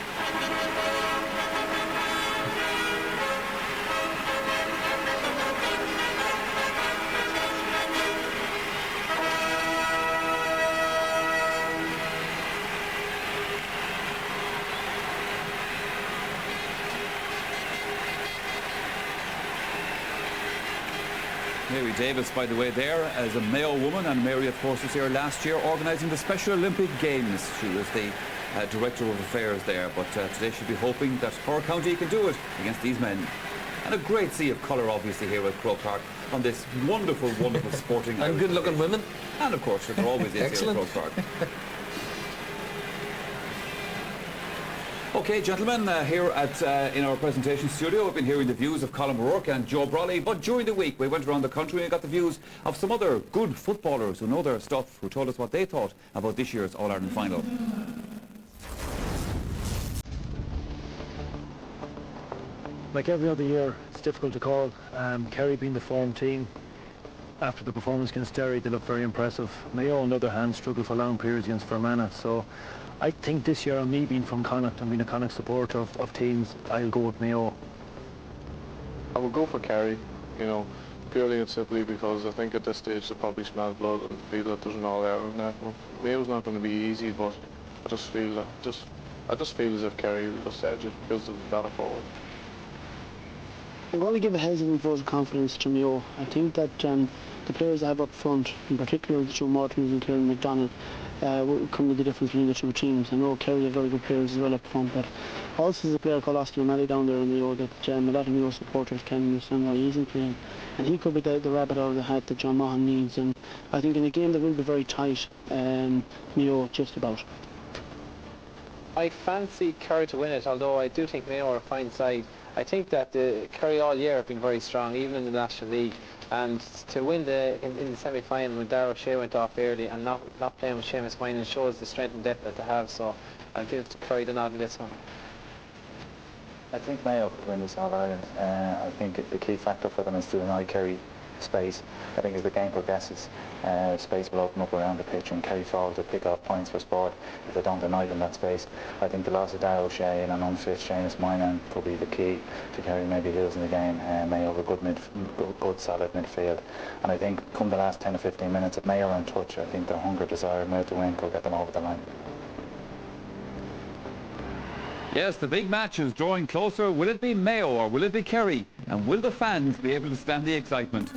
Mary Davis, by the way, there as a Mayo woman, and Mary, of course, was here last year organising the Special Olympic Games. She was the Director of Affairs there, but today she'll be hoping that her county can do it against these men. And a great sea of colour, obviously, here at Croke Park on this wonderful, wonderful sporting... And good-looking women. And, of course, there always is here at Croke Park. Okay, gentlemen, here at in our presentation studio, we've been hearing the views of Colin O'Rourke and Joe Brawley, but during the week we went around the country and got the views of some other good footballers who know their stuff, who told us what they thought about this year's All-Ireland final. Like every other year, it's difficult to call. Kerry being the form team, after the performance against Derry, they look very impressive. Mayo, on the other hand, struggled for long periods against Fermanagh, so I think this year, me being from Connacht and being a Connacht supporter of teams, I'll go with Mayo. I would go for Kerry, you know, purely and simply because I think at this stage they probably smell blood and feel that there's an All-Ireland now. Mayo's not going to be easy, but I just feel as if Kerry will just edge it because of the better forward. I'm going to give a hesitant vote of confidence to Mayo. I think that the players I have up front, in particular the two Mortimers and Kieran McDonald, will come with the difference between the two teams. I know Kerry have very good players as well up front, but also there's a player called Oscar O'Malley down there in Mayo that a lot of Mayo supporters can understand why he isn't playing. And he could be the rabbit out of the hat that John Maughan needs. And I think in a game that will be very tight, Mayo just about. I fancy Kerry to win it, although I do think Mayo are a fine side. I think that Kerry all year have been very strong, even in the National League. And to win in the semi-final when Darragh O'Shea went off early and not playing with Seamus Moynihan shows the strength and depth that they have. So I'll give Kerry the nod in this one. I think Mayo could win this All-Ireland. I think the key factor for them is to deny Kerry space. I think as the game progresses, space will open up around the pitch and Kerry fall to pick up points for sport if they don't deny them that space. I think the loss of Darragh O'Shea and an unfit Seamus Moynihan could be the key to Kerry maybe losing the game. Mayo have a good solid midfield, and I think come the last 10 or 15 minutes, if Mayo are in touch, I think their hunger, desire, mood to win could get them over the line. Yes, the big match is drawing closer. Will it be Mayo or will it be Kerry? And will the fans be able to stand the excitement?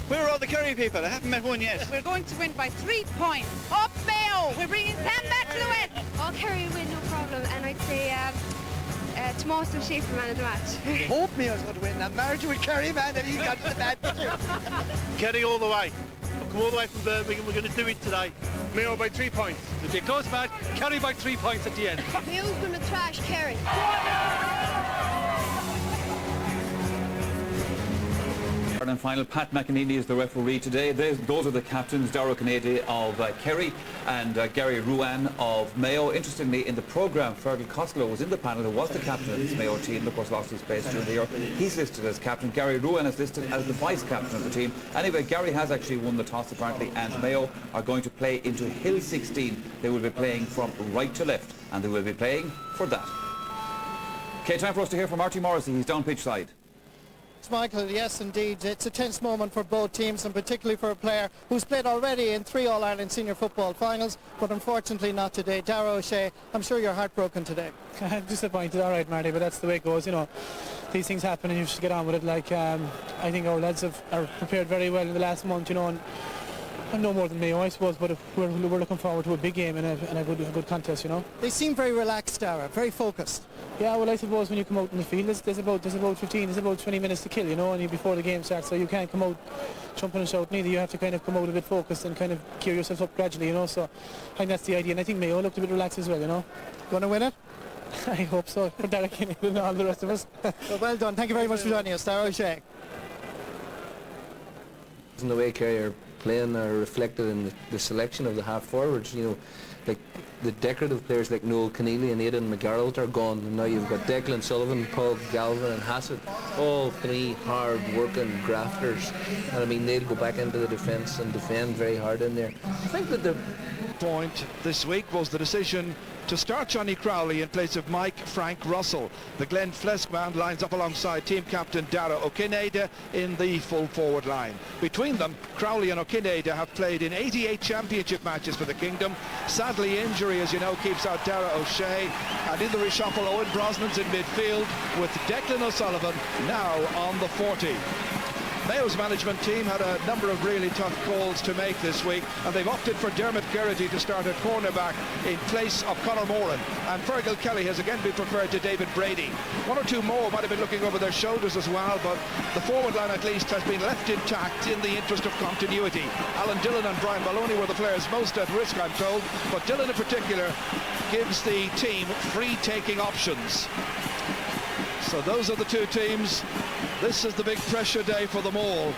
Where are all the Kerry people? I haven't met one yet. We're going to win by 3 points. Up Mayo! We're bringing Sam back to the win. Oh, Kerry will win, no problem. And I'd say Tomas will shape the man of the match. Hope Mayo's going to win. I'm married with Kerry, man, and he's got the bad. Kerry all the way. Come come all the way from Birmingham. We're going to do it today. Mayo by 3 points. It'll be a close match. Kerry by 3 points at the end. Mayo's going to thrash Kerry. And final, Pat McEnany is the referee today. Those are the captains, Dara Kennedy of Kerry and Gary Ruan of Mayo. Interestingly, in the programme, Fergal Costello was in the panel, who was the captain of this Mayo team, of course lost his place during the year. He's listed as captain. Gary Ruan is listed as the vice captain of the team. Anyway, Gary has actually won the toss apparently, and Mayo are going to play into Hill 16. They will be playing from right to left, and they will be playing for that. Okay, time for us to hear from Archie Morrissey. He's down pitch side. Michael, yes indeed, it's a tense moment for both teams, and particularly for a player who's played already in 3 All-Ireland senior football finals, but unfortunately not today. Dara O'Shea, I'm sure you're heartbroken today. Disappointed, all right, Marty, but that's the way it goes, you know. These things happen and you just get on with it. Like, I think our lads are prepared very well in the last month, you know, and no more than Mayo, I suppose, but we're looking forward to a big game and a good contest, you know. They seem very relaxed, Dara, very focused. Yeah, well, I suppose when you come out in the field, there's about 20 minutes to kill, you know, and before the game starts, so you can't come out jumping and shouting either. You have to kind of come out a bit focused and kind of gear yourself up gradually, you know, so I think that's the idea, and I think Mayo looked a bit relaxed as well, you know. Going to win it? I hope so, for Derek Kennedy and all the rest of us. Well done, thank you very much for joining us, Dara O'Shea. The way Kerry are playing are reflected in the selection of the half forwards, you know, like the decorative players like Noel Keneally and Aidan McGarrett are gone, and now you've got Declan Sullivan, Paul Galvin and Hassett, all 3 hard working grafters, and I mean they'll go back into the defence and defend very hard in there. I think that the point this week was the decision to start Johnny Crowley in place of Mike Frank Russell. The Glen Flesk band lines up alongside team captain Dara O'Kineda in the full forward line. Between them, Crowley and O'Kineda have played in 88 championship matches for the Kingdom. Sadly, injury, as you know, keeps out Dara O'Shea, and in the reshuffle, Owen Brosnan's in midfield with Declan O'Sullivan now on the 40. Mayo's management team had a number of really tough calls to make this week, and they've opted for Dermot Geraghty to start at cornerback in place of Conor Moran, and Fergal Kelly has again been preferred to David Brady. 1 or 2 more might have been looking over their shoulders as well, but the forward line at least has been left intact in the interest of continuity. Alan Dillon and Brian Maloney were the players most at risk, I'm told, but Dillon in particular gives the team free taking options. So those are the 2 teams. This is the big pressure day for them all.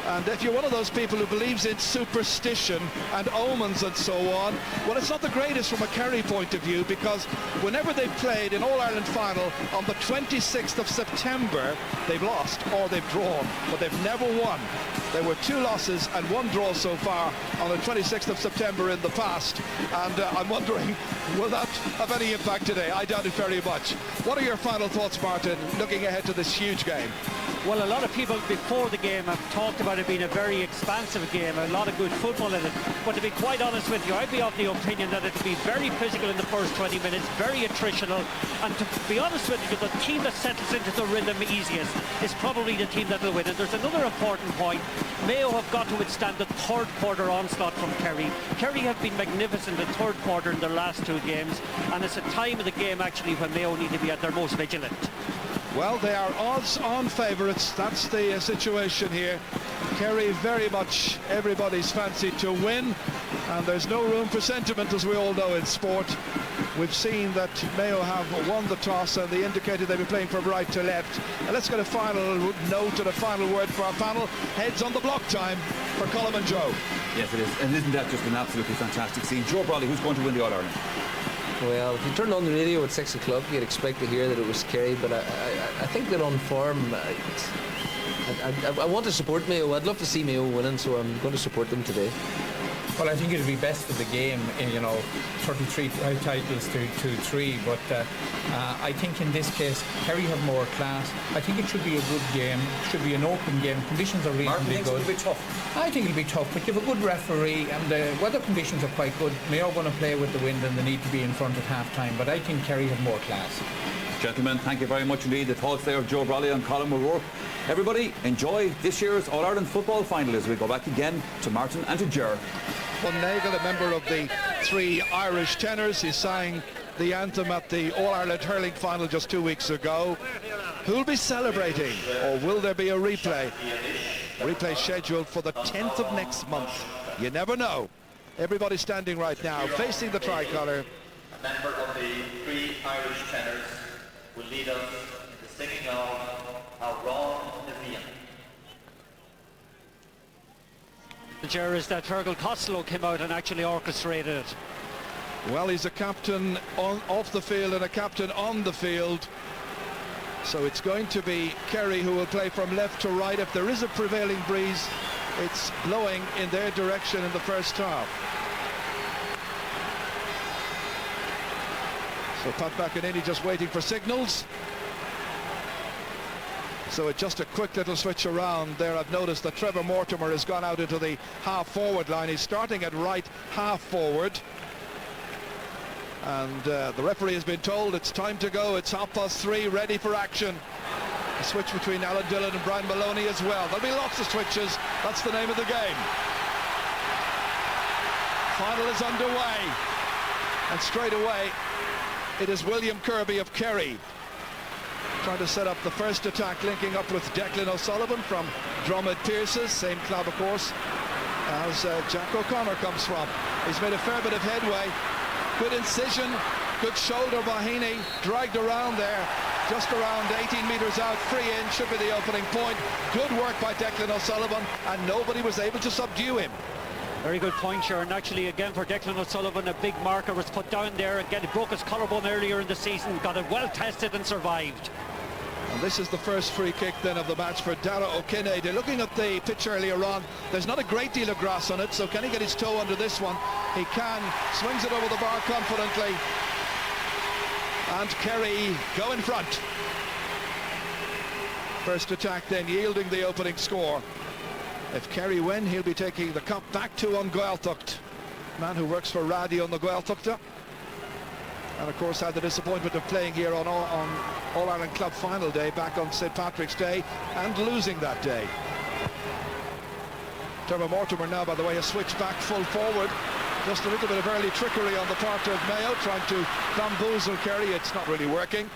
And if you're one of those people who believes in superstition and omens and so on, well, it's not the greatest from a Kerry point of view, because whenever they've played an All-Ireland final on the 26th of September, they've lost or they've drawn, but they've never won. There were 2 losses and 1 draw so far on the 26th of September in the past, and I'm wondering, will that have any impact today? I doubt it very much. What are your final thoughts, Martin, looking ahead to this huge game? Well, a lot of people before the game have talked about it being a very expansive game, a lot of good football in it. But to be quite honest with you, I'd be of the opinion that it'll be very physical in the first 20 minutes, very attritional. And to be honest with you, the team that settles into the rhythm easiest is probably the team that will win. And there's another important point. Mayo have got to withstand the third quarter onslaught from Kerry. Kerry have been magnificent in the third quarter in their last 2 games, and it's a time of the game actually when Mayo need to be at their most vigilant. Well, they are odds-on favourites. That's the situation here. Kerry very much everybody's fancy to win, and there's no room for sentiment, as we all know in sport. We've seen that Mayo have won the toss, and they indicated they've been playing from right to left. And let's get a final note and a final word for our panel. Heads on the block time for Colm and Joe. Yes, it is. And isn't that just an absolutely fantastic scene? Joe Brawley, who's going to win the All-Ireland? Well, if you turned on the radio at 6 o'clock, you'd expect to hear that it was Kerry, but I think that on form, I want to support Mayo. I'd love to see Mayo winning, so I'm going to support them today. Well, I think it'll be best for the game, you know, 33 titles to 3, but I think in this case, Kerry have more class. I think it should be a good game, it should be an open game. Conditions are reasonably good. It'll be tough. I think it'll be tough, but you have a good referee, and the weather conditions are quite good. Mayo are going to play with the wind, and they need to be in front at half-time, but I think Kerry have more class. Gentlemen, thank you very much indeed. The thoughts there of Joe Brawley and Colm O'Rourke. Everybody, enjoy this year's All-Ireland football final as we go back again to Martin and to Ger. Nagel, a member of the 3 Irish tenors, he sang the anthem at the All-Ireland hurling final just 2 weeks ago. Who'll be celebrating, or will there be a replay? Replay scheduled for the 10th of next month. You never know. Everybody standing right now, facing the tricolour. A member of the 3 Irish tenors will lead us in the singing of How Wrong the Vian. The chair is that Fergal Costello came out and actually orchestrated it. Well, he's a captain off the field and a captain on the field. So it's going to be Kerry who will play from left to right. If there is a prevailing breeze, it's blowing in their direction in the first half. So Pat McEnany just waiting for signals. So it's just a quick little switch around there. I've noticed that Trevor Mortimer has gone out into the half-forward line. He's starting at right half-forward. And the referee has been told it's time to go. It's 3:30, ready for action. A switch between Alan Dillon and Brian Maloney as well. There'll be lots of switches. That's the name of the game. Final is underway. And straight away, it is William Kirby of Kerry trying to set up the first attack, linking up with Declan O'Sullivan from Drummond Pearses, same club of course as Jack O'Connor comes from. He's made a fair bit of headway. Good incision, good shoulder by Heaney, dragged around there, just around 18 metres out, free in, should be the opening point. Good work by Declan O'Sullivan, and nobody was able to subdue him. Very good point, Sharon. Actually, again, for Declan O'Sullivan, a big marker was put down there. Again, he broke his collarbone earlier in the season, got it well tested and survived. And this is the first free kick then of the match for Dara O'Kinney. Looking at the pitch earlier on, there's not a great deal of grass on it, so can he get his toe under this one? He can, swings it over the bar confidently. And Kerry go in front. First attack then yielding the opening score. If Kerry win, he'll be taking the cup back to An Gaeltacht, man who works for Radio on the Gaeltachta. And of course had the disappointment of playing here on All-Ireland Club final day back on St. Patrick's Day and losing that day. Trevor Mortimer now, by the way, has switched back full forward. Just a little bit of early trickery on the part of Mayo, trying to bamboozle Kerry. It's not really working.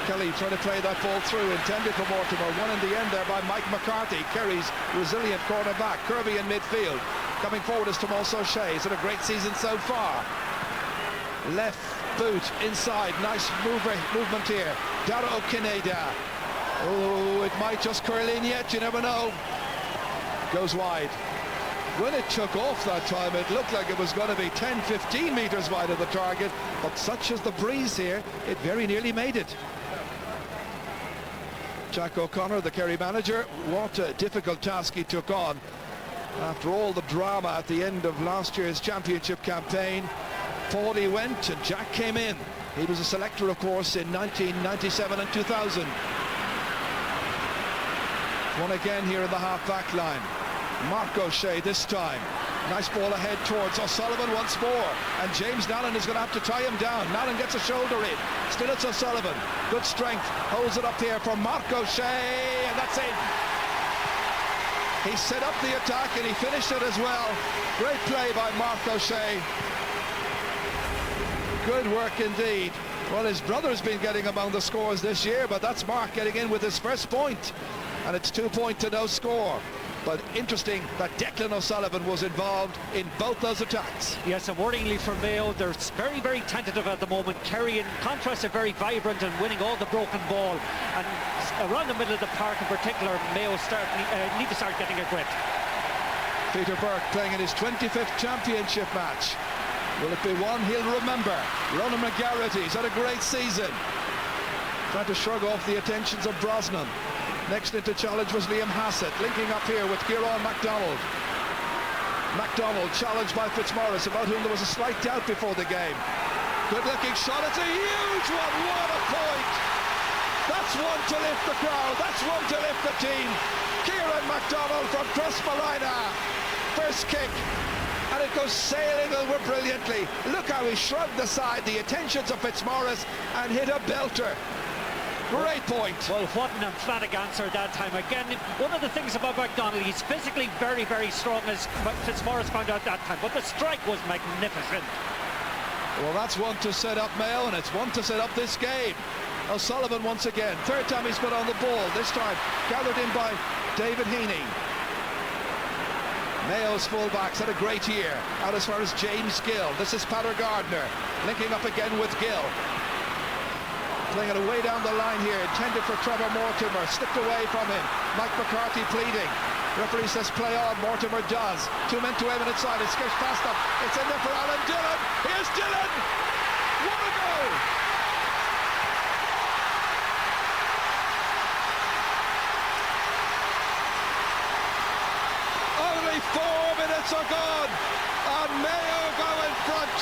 Kelly trying to play that ball through, intended for Mortimer. One in the end there by Mike McCarthy. Kerry's resilient corner back. Kirby in midfield. Coming forward is Tomas O'Shea. He's had a great season so far. Left boot inside. Nice movement here. Dara O'Kinney. Oh, it might just curl in yet. You never know. Goes wide. When it took off that time, it looked like it was going to be 10-15 metres wide of the target, but such is the breeze here, it very nearly made it. Jack O'Connor, the Kerry manager, what a difficult task he took on after all the drama at the end of last year's championship campaign. Paulie went and Jack came in. He was a selector, of course, in 1997 and 2000. One again here in the half-back line. Mark O'Shea this time. Nice ball ahead towards O'Sullivan once more. And James Nallen is going to have to tie him down. Nallen gets a shoulder in. Still it's O'Sullivan. Good strength. Holds it up here for Mark O'Shea. And that's it. He set up the attack and he finished it as well. Great play by Mark O'Shea. Good work indeed. Well, his brother's been getting among the scores this year, but that's Mark getting in with his first point. And it's 2 point to no score. But interesting that Declan O'Sullivan was involved in both those attacks. Yes, and worryingly for Mayo, they're very, very tentative at the moment. Kerry, in contrast, are very vibrant and winning all the broken ball. And around the middle of the park in particular, Mayo need to start getting a grip. Peter Burke playing in his 25th championship match. Will it be one he'll remember? Ronan McGarrity, he's had a great season. Trying to shrug off the attentions of Brosnan. Next into challenge was Liam Hassett, linking up here with Kieran MacDonald. MacDonald challenged by Fitzmaurice, about whom there was a slight doubt before the game. Good looking shot, it's a huge one, what a point! That's one to lift the crowd, that's one to lift the team. Kieran MacDonald from Crossmalina. First kick, and it goes sailing over brilliantly. Look how he shrugged aside the attentions of Fitzmaurice and hit a belter. Great point. Well, what an emphatic answer that time. Again, one of the things about MacDonald, he's physically very, very strong, as Fitzmaurice found out that time, but the strike was magnificent. Well, that's one to set up Mayo, and it's one to set up this game. O'Sullivan once again, third time he's put on the ball, this time gathered in by David Heaney. Mayo's fullbacks had a great year. Out as far as James Gill. This is Patter Gardner linking up again with Gill. Playing it away down the line here, intended for Trevor Mortimer, slipped away from him. Mike McCarthy pleading. Referee says play on, Mortimer does. 2 men to aim inside, it skips past them. It's in there for Alan Dillon. Here's Dillon! What a goal! Only 4 minutes are gone, and Mayo go in front.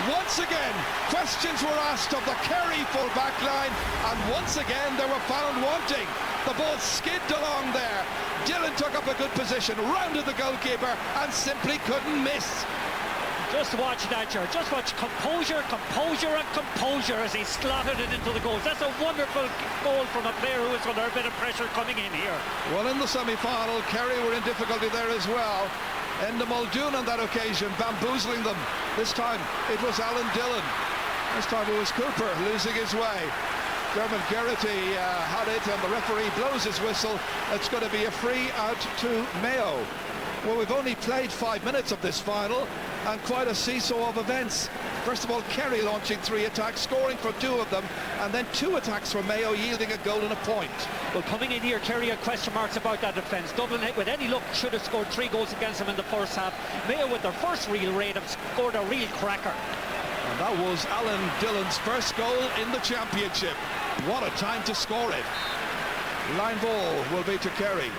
Once again, questions were asked of the Kerry full-back line, and once again they were found wanting. The ball skidded along there. Dillon took up a good position, rounded the goalkeeper, and simply couldn't miss. Just watch that, George. Just watch composure, composure, and composure as he slotted it into the goals. That's a wonderful goal from a player who is under a bit of pressure coming in here. Well, in the semi-final, Kerry were in difficulty there as well. Enda Muldoon on that occasion, bamboozling them. This time it was Alan Dillon. This time it was Cooper losing his way. Dermot Geraghty had it, and the referee blows his whistle. It's going to be a free out to Mayo. Well, we've only played 5 minutes of this final, and quite a seesaw of events. First of all, Kerry launching 3 attacks, scoring for 2 of them, and then 2 attacks for Mayo, yielding a goal and a point. Well, coming in here, Kerry had question marks about that defence. Dublin, with any luck, should have scored 3 goals against them in the first half. Mayo, with their first real raid, have scored a real cracker. And that was Alan Dillon's first goal in the championship. What a time to score it. Line ball will be to Kerry.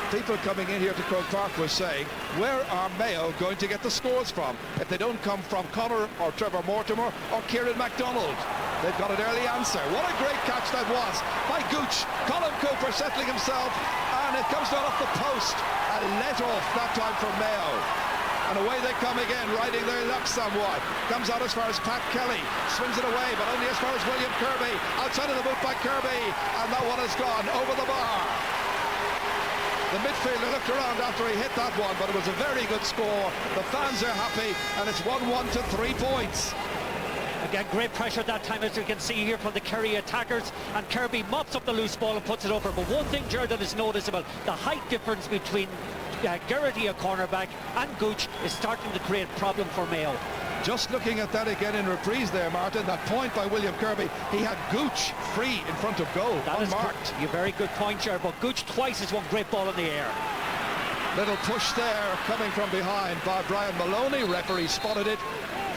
People coming in here to Croke Park were saying, where are Mayo going to get the scores from if they don't come from Connor or Trevor Mortimer or Kieran MacDonald? They've got an early answer. What a great catch that was by Gooch. Colin Cooper settling himself, and it comes down off the post and let off that time for Mayo. And away they come again, riding their luck somewhat. Comes out as far as Pat Kelly, swings it away, but only as far as William Kirby. Outside of the boot by Kirby, and that one has gone over the bar. The midfielder looked around after he hit that one, but it was a very good score. The fans are happy, and it's 1-1 to 3 points. Again, great pressure that time, as you can see here from the Kerry attackers, and Kirby mops up the loose ball and puts it over. But one thing, Jared, that is noticeable, the height difference between Geraghty, a cornerback, and Gooch is starting to create a problem for Mayo. Just looking at that again in reprise there, Martin, that point by William Kirby, he had Gooch free in front of goal, unmarked. A very good point, Jared, but Gooch twice has one great ball in the air. Little push there coming from behind by Brian Maloney. Referee spotted it.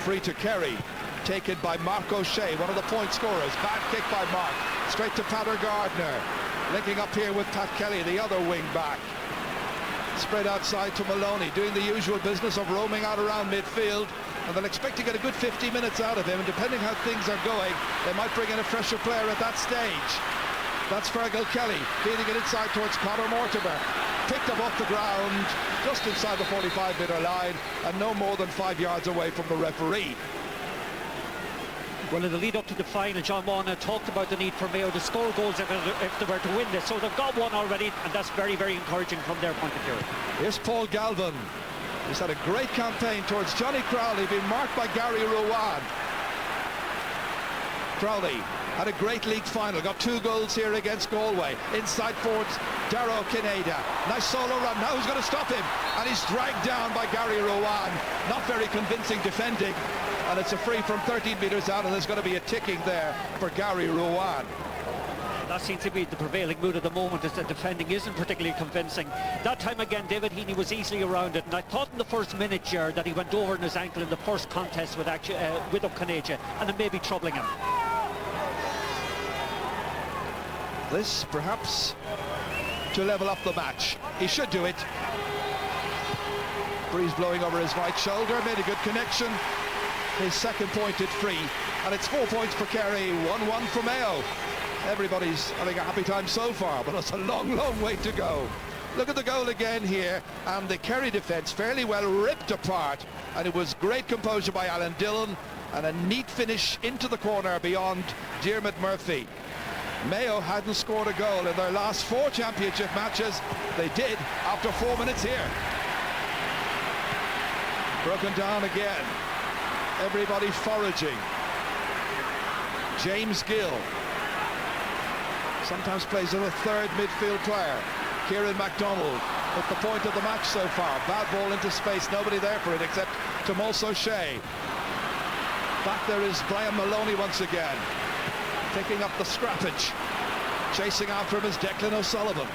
Free to Kerry. Taken by Mark O'Shea, one of the point scorers. Bad kick by Mark. Straight to Patter Gardner. Linking up here with Pat Kelly, the other wing back. Spread outside to Maloney, doing the usual business of roaming out around midfield. And they'll expect to get a good 50 minutes out of him. And depending how things are going, they might bring in a fresher player at that stage. That's Fergal Kelly, feeding it inside towards Conor Mortimer. Picked up off the ground, just inside the 45-metre line, and no more than 5 yards away from the referee. Well, in the lead up to the final, John Mohan talked about the need for Mayo to score goals if they were to win this. So they've got one already, and that's very, very encouraging from their point of view. Here's Paul Galvin. He's had a great campaign towards Johnny Crowley, being marked by Gary Rowan. Crowley had a great league final, got 2 goals here against Galway. Inside forwards, Darrow Kineda. Nice solo run, now who's going to stop him? And he's dragged down by Gary Rowan. Not very convincing defending. And it's a free from 13 metres out, and there's going to be a ticking there for Gary Rowan. That seems to be the prevailing mood at the moment, is that defending isn't particularly convincing. That time again, David Heaney was easily around it, and I thought in the first minute, Jared, that he went over on his ankle in the first contest with O'Conaja, and it may be troubling him. This perhaps to level up the match. He should do it. Breeze blowing over his right shoulder, made a good connection. His second pointed free, and it's 4 points for Kerry, 1-1 for Mayo. Everybody's having a happy time so far, but it's a long, long way to go. Look at the goal again here, and the Kerry defence fairly well ripped apart, and it was great composure by Alan Dillon, and a neat finish into the corner beyond Diarmuid Murphy. Mayo hadn't scored a goal in their last 4 championship matches. They did after 4 minutes here. Broken down again. Everybody foraging. James Gill sometimes plays as a third midfield player. Kieran MacDonald at the point of the match so far. Bad ball into space, nobody there for it except Tomas O'Shea. Back there is Brian Maloney once again, picking up the scrappage. Chasing after him is Declan O'Sullivan.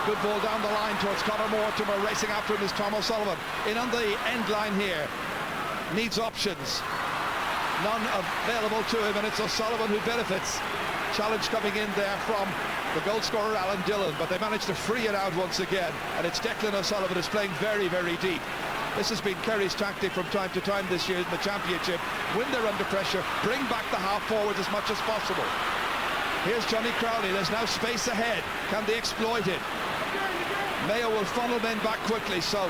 Good ball down the line towards Conor Mortimer. Racing after him is Tom O'Sullivan. In on the end line here. Needs options. None available to him, and it's O'Sullivan who benefits. Challenge coming in there from the goal scorer Alan Dillon, but they managed to free it out once again, and it's Declan O'Sullivan who's playing very, very deep. This has been Kerry's tactic from time to time this year in the championship. When they're under pressure, bring back the half forward as much as possible. Here's Johnny Crowley. There's now space ahead. Can they exploit it? Mayo will funnel men back quickly, so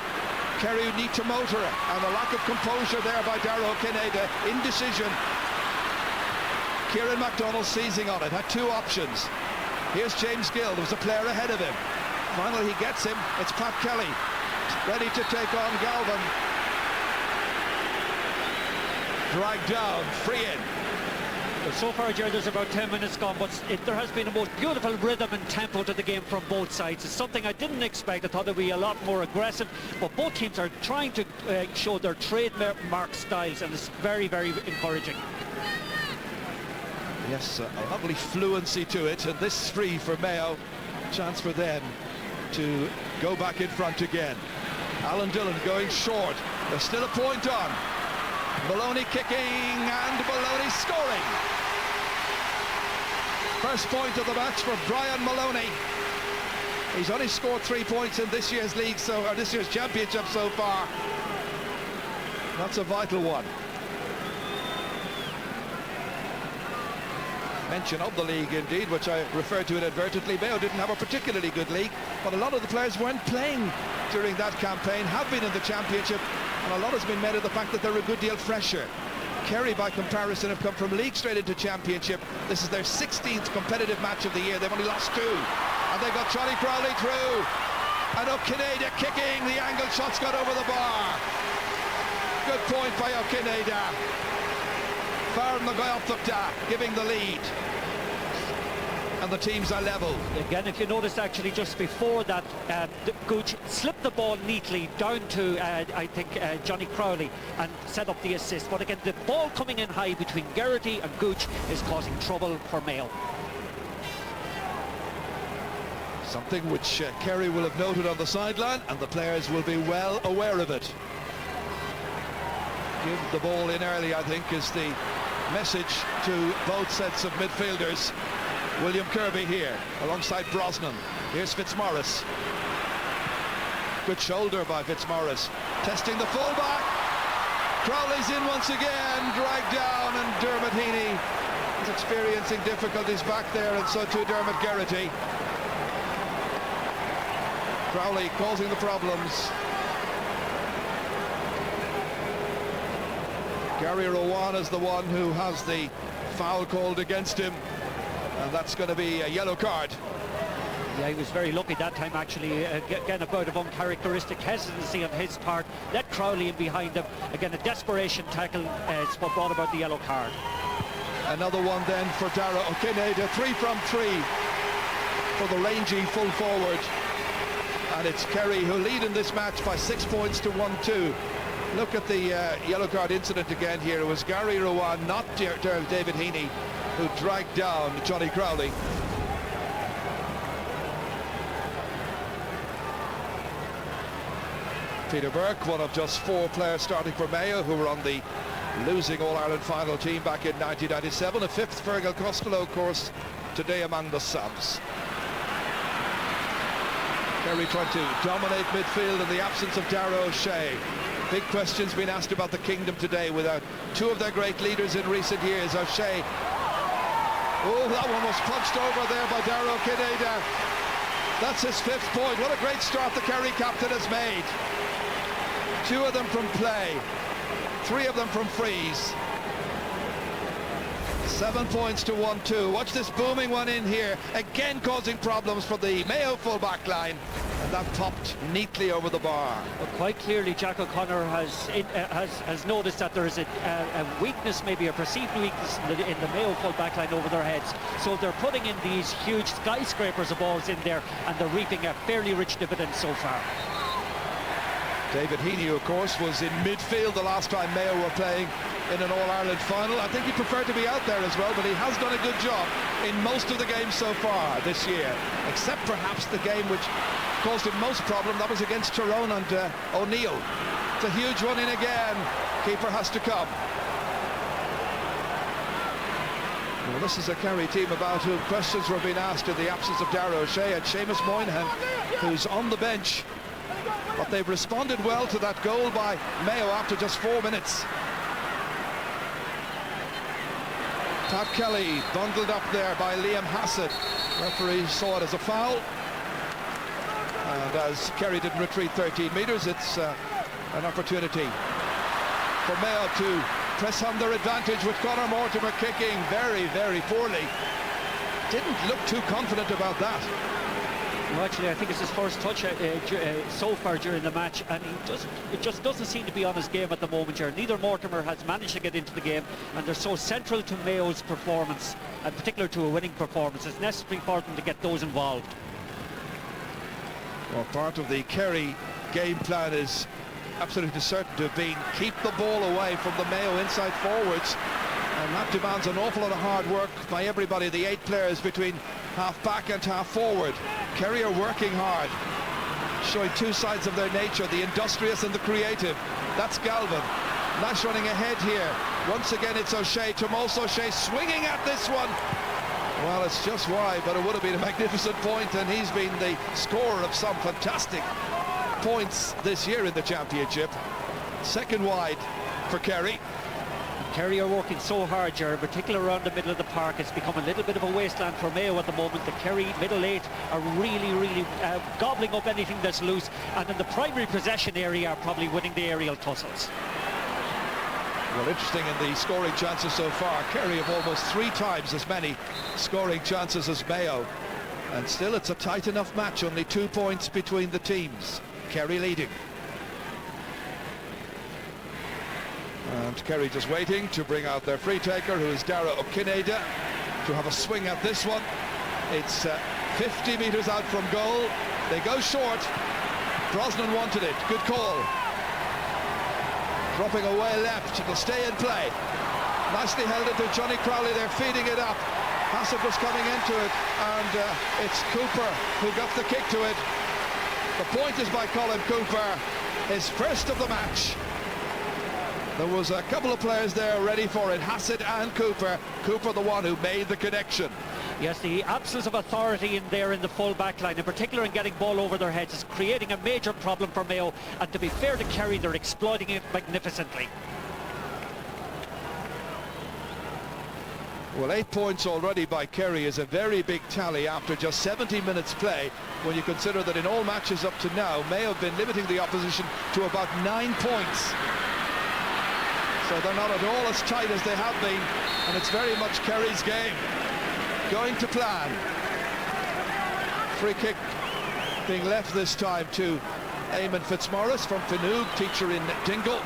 Kerry need to motor it, and a lack of composure there by Darragh Kineda. Indecision. Kieran MacDonald seizing on it, had two options. Here's James Gill. There was a player ahead of him. Finally he gets him. It's Pat Kelly ready to take on Galvin. Dragged down, free in. So far, Jerry, there's about 10 minutes gone, but there has been a most beautiful rhythm and tempo to the game from both sides. It's something I didn't expect. I thought it'd be a lot more aggressive, but both teams are trying to show their trademark styles, and it's very, very encouraging. Yes, a lovely fluency to it, and this free for Mayo. Chance for them to go back in front again. Alan Dillon going short. There's still a point on. Maloney kicking, and Maloney scoring. First point of the match for Brian Maloney. He's only scored 3 points in this year's league, or this year's championship so far. That's a vital one. Mention of the league indeed, which I referred to inadvertently. Mayo didn't have a particularly good league, but a lot of the players weren't playing during that campaign, have been in the championship, and a lot has been made of the fact that they're a good deal fresher. Kerry, by comparison, have come from league straight into championship. This is their 16th competitive match of the year. They've only lost 2, and they've got Johnny Crowley through, and O'Kineda kicking. The angled shot's got over the bar. Good point by O'Kineda. Farm Nagoyalthukta giving the lead, and the teams are level. Again, if you noticed, actually just before that, Gooch slipped the ball neatly down to I think Johnny Crowley and set up the assist, but again the ball coming in high between Geraghty and Gooch is causing trouble for Mayo. Something which Kerry will have noted on the sideline, and the players will be well aware of it. Give the ball in early, I think, is the message to both sets of midfielders. William Kirby here alongside Brosnan. Here's Fitzmaurice. Good shoulder by Fitzmaurice. Testing the fullback. Crowley's in once again, dragged down, and Dermot Heaney is experiencing difficulties back there, and so too Dermot Geraghty. Crowley causing the problems. Gary Rowan is the one who has the foul called against him, and that's going to be a yellow card. Yeah, he was very lucky that time, actually. Again, a bout of uncharacteristic hesitancy on his part. Let Crowley in behind him. Again, a desperation tackle is what brought about the yellow card. Another one then for Darragh O'Kineda. 3 from 3 for the rangy full forward. And it's Kerry who lead in this match by 6 points to 1-2. Look at the yellow card incident again here. It was Gary Rowan, not David Heaney, who dragged down Johnny Crowley. Peter Burke, one of just 4 players starting for Mayo, who were on the losing All-Ireland final team back in 1997. A 5th Fergal Costello, of course, today among the subs. Kerry trying to dominate midfield in the absence of Darragh O'Shea. Big questions being asked about the Kingdom today without 2 of their great leaders in recent years. O'Shea. Oh, that one was punched over there by Darragh Kineda. That's his 5th point. What a great start the Kerry captain has made. 2 of them from play, 3 of them from frees. 7 points to 1-2. Watch this booming one in here, again causing problems for the Mayo full-back line. that popped neatly over the bar. But quite clearly, Jack O'Connor has noticed that there is a weakness, maybe a perceived weakness in the Mayo full back line over their heads. So they're putting in these huge skyscrapers of balls in there, and they're reaping a fairly rich dividend so far. David Heaney, of course, was in midfield the last time Mayo were playing in an All-Ireland final. I think he preferred to be out there as well, but he has done a good job in most of the games so far this year, except perhaps the game which caused him most problem. That was against Tyrone and O'Neill. It's a huge run in again. Keeper has to come. Well, this is a Kerry team about whom questions were being asked in the absence of Darragh O'Shea and Seamus Moynihan, who's on the bench. But they've responded well to that goal by Mayo after just 4 minutes. Pat Kelly bundled up there by Liam Hassett. Referee saw it as a foul. And as Kerry didn't retreat 13 metres, it's an opportunity for Mayo to press on their advantage with Conor Mortimer kicking very, very poorly. Didn't look too confident about that. Well, actually, I think it's his first touch so far during the match, and it just doesn't seem to be on his game at the moment here. Neither Mortimer has managed to get into the game, and they're so central to Mayo's performance, and particularly to a winning performance. It's necessary for them to get those involved. Well, part of the Kerry game plan is absolutely certain to have been keep the ball away from the Mayo inside forwards, and that demands an awful lot of hard work by everybody, the 8 players between half back and half forward. Kerry are working hard, showing two sides of their nature, the industrious and the creative. That's Galvin. Nice running ahead here. Once again it's O'Shea. Tomás O'Shea swinging at this one. Well, it's just wide, but it would have been a magnificent point, and he's been the scorer of some fantastic points this year in the championship. Second wide for Kerry. Kerry are working so hard, Gerard, particularly around the middle of the park. It's become a little bit of a wasteland for Mayo at the moment. The Kerry middle 8 are really gobbling up anything that's loose, and in the primary possession area are probably winning the aerial tussles. Well, interesting in the scoring chances so far. Kerry have almost 3 times as many scoring chances as Mayo, and still it's a tight enough match, only 2 points between the teams. Kerry leading. And Kerry just waiting to bring out their free taker, who is Darragh O'Kineda, to have a swing at this one. It's 50 metres out from goal. They go short. Brosnan wanted it. Good call. Dropping away left. It'll stay in play. Nicely held into Johnny Crowley. They're feeding it up. Hassett was coming into it, and it's Cooper who got the kick to it. The point is by Colin Cooper, his first of the match. There was a couple of players there ready for it, Hassett and Cooper. Cooper the one who made the connection. Yes, the absence of authority in there in the full back line, in particular in getting ball over their heads, is creating a major problem for Mayo, and to be fair to Kerry, they're exploiting it magnificently. Well, 8 points already by Kerry is a very big tally after just 70 minutes play, when you consider that in all matches up to now, Mayo have been limiting the opposition to about 9 points. So they're not at all as tight as they have been, and it's very much Kerry's game. Going to plan. Free kick being left this time to Eamon Fitzmaurice from Finuge, teacher in Dingle.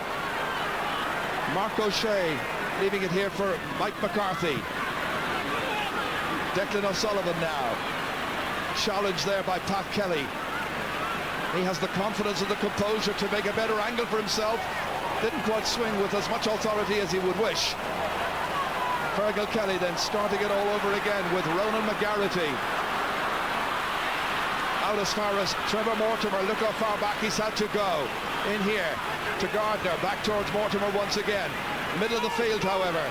Mark O'Shea leaving it here for Mike McCarthy. Declan O'Sullivan now. Challenge there by Pat Kelly. He has the confidence and the composure to make a better angle for himself. Didn't quite swing with as much authority as he would wish. Fergal Kelly then starting it all over again with Ronan McGarity. Out as far as Trevor Mortimer. Look how far back he's had to go. In here to Gardner. Back towards Mortimer once again. Middle of the field, however.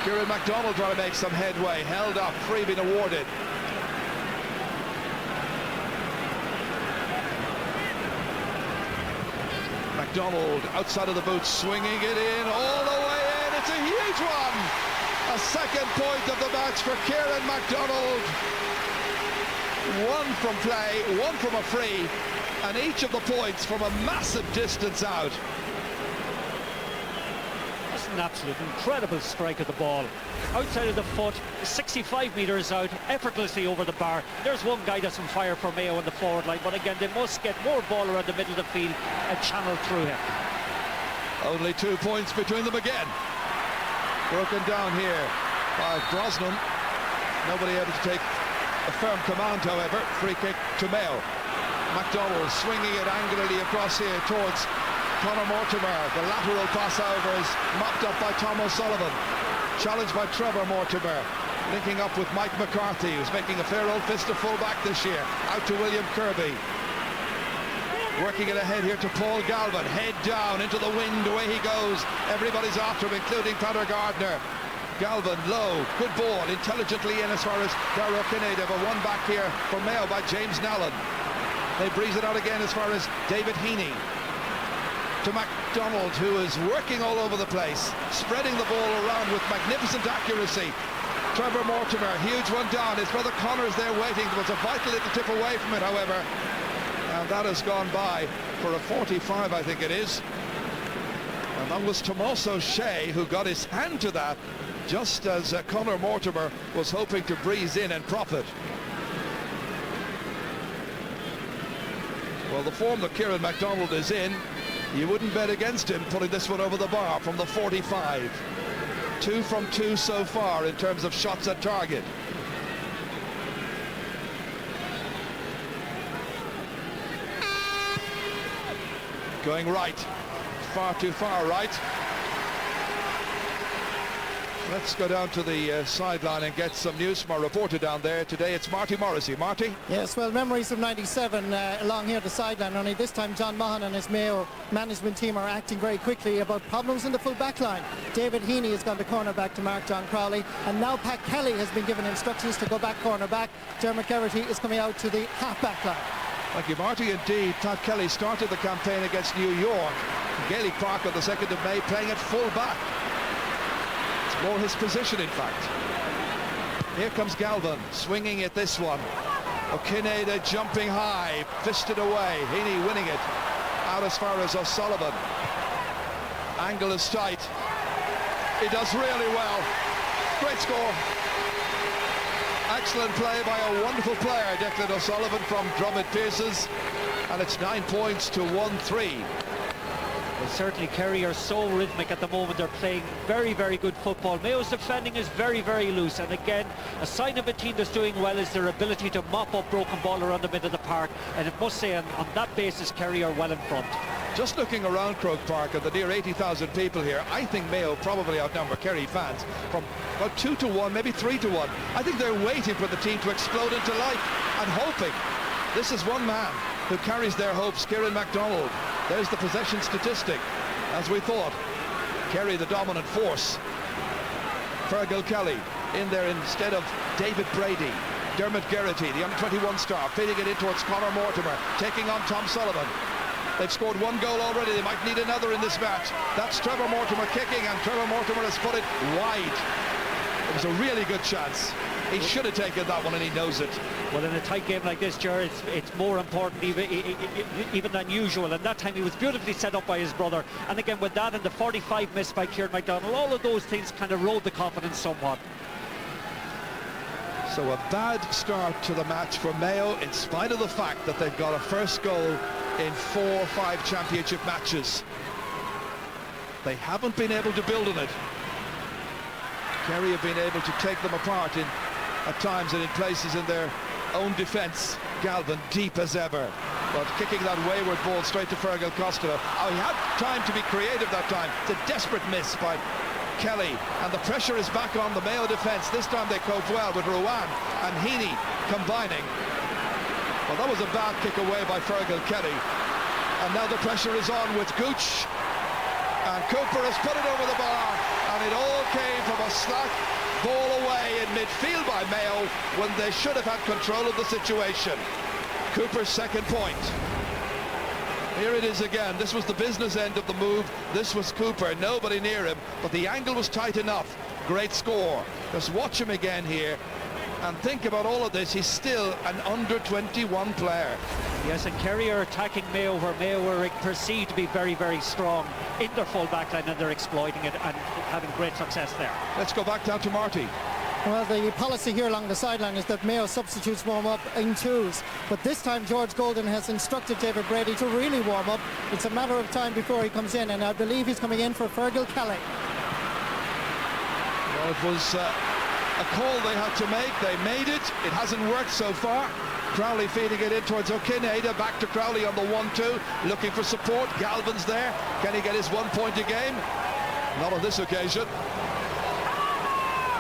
Kieran MacDonald trying to make some headway. Held up. Free being awarded. MacDonald outside of the boot, swinging it in all the way in. It's a huge one. A second point of the match for Kieran MacDonald. One from play, one from a free, and each of the points from a massive distance out. an absolute incredible strike of the ball. Outside of the foot, 65 metres out, effortlessly over the bar. There's one guy that's on fire for Mayo on the forward line, but again, they must get more ball around the middle of the field and channel through him. Only 2 points between them again. Broken down here by Brosnan. Nobody able to take a firm command, however. Free kick to Mayo. MacDonald swinging it angularly across here towards Conor Mortimer. The lateral pass over is mopped up by Tom O'Sullivan. Challenged by Trevor Mortimer. Linking up with Mike McCarthy, who's making a fair old fist of full-back this year. Out to William Kirby. Working it ahead here to Paul Galvin. Head down into the wind. Away he goes. Everybody's after him, including Peter Gardner. Galvin low. Good ball. Intelligently in as far as Darragh Kinnaid. But one back here for Mayo by James Nallen. They breeze it out again as far as David Heaney. To MacDonald, who is working all over the place. Spreading the ball around with magnificent accuracy. Trevor Mortimer, huge one down. His brother Connor's there waiting. There was a vital little tip away from it, however. And that has gone by for a 45, I think it is. And that was Tommaso Shea who got his hand to that just as Conor Mortimer was hoping to breeze in and prop it. Well, the form that Kieran MacDonald is in, you wouldn't bet against him putting this one over the bar from the 45. 2 from 2 so far in terms of shots at target. Going right, far too far right. Let's go down to the sideline and get some news from our reporter down there. Today it's Marty Morrissey. Marty? Yes, well, memories of 97 along here at the sideline. Only this time John Mahan and his Mayo management team are acting very quickly about problems in the full back line. David Heaney has gone to cornerback to Mark John Crowley, and now Pat Kelly has been given instructions to go back cornerback. Dermot Geraghty is coming out to the half-back line. Thank you, Marty. Indeed, Pat Kelly started the campaign against New York. Gaelic Park on the 2nd of May, playing at full back. It's more his position, in fact. Here comes Galvin, swinging it this one. O'Kinnaid jumping high, fisted away. Heaney winning it out as far as O'Sullivan. Angle is tight. He does really well. Great score. Excellent play by a wonderful player, Declan O'Sullivan from Drummond Pierces, and it's 9 points to 1-3. Well, certainly Kerry are so rhythmic at the moment. They're playing very, very good football. Mayo's defending is very, very loose, and again, a sign of a team that's doing well is their ability to mop up broken ball around the middle of the park, and I must say on that basis Kerry are well in front. Just looking around Croke Park and the near 80,000 people here, I think Mayo probably outnumber Kerry fans from about 2 to 1, maybe 3 to 1. I think they're waiting for the team to explode into life and hoping. This is one man who carries their hopes, Kieran MacDonald. There's the possession statistic, as we thought. Kerry the dominant force. Fergal Kelly in there instead of David Brady. Dermot Geraghty, the under-21 star, feeding it in towards Conor Mortimer, taking on Tom Sullivan. They've scored 1 goal already. They might need another in this match. That's Trevor Mortimer kicking, and Trevor Mortimer has put it wide. It was a really good chance. He should have taken that one, and he knows it. Well, in a tight game like this, Ger, it's more important even than usual. And that time he was beautifully set up by his brother. And again, with that and the 45 missed by Kieran MacDonald, all of those things kind of rode the confidence somewhat. So a bad start to the match for Mayo, in spite of the fact that they've got a first goal in 4 or 5 championship matches. They haven't been able to build on it. Kerry have been able to take them apart at times and in places in their own defence. Galvin deep as ever, but kicking that wayward ball straight to Fergal Costello. Oh, he had time to be creative that time. It's a desperate miss by Kelly, and the pressure is back on the Mayo defence. This time they cope well with Ruan and Heaney combining. Well, that was a bad kick away by Fergal Kelly, and now the pressure is on with Gooch, and Cooper has put it over the bar, and it all came from a slack ball away in midfield by Mayo when they should have had control of the situation. Cooper's second point. Here it is again. This was the business end of the move. This was Cooper, nobody near him, but the angle was tight enough. Great score. Just watch him again here. And think about all of this, he's still an under-21 player. Yes, and Kerry are attacking Mayo, where Mayo are perceived to be very, very strong in their full back line, and they're exploiting it and having great success there. Let's go back down to Marty. Well, the policy here along the sideline is that Mayo substitutes warm up in twos. But this time George Golden has instructed David Brady to really warm up. It's a matter of time before he comes in, and I believe he's coming in for Fergal Kelly. Well, it was a call they had to make. They made it. It hasn't worked so far. Crowley feeding it in towards O'Kinada. Back to Crowley on the 1-2. Looking for support. Galvin's there. Can he get his 1 point a game? Not on this occasion.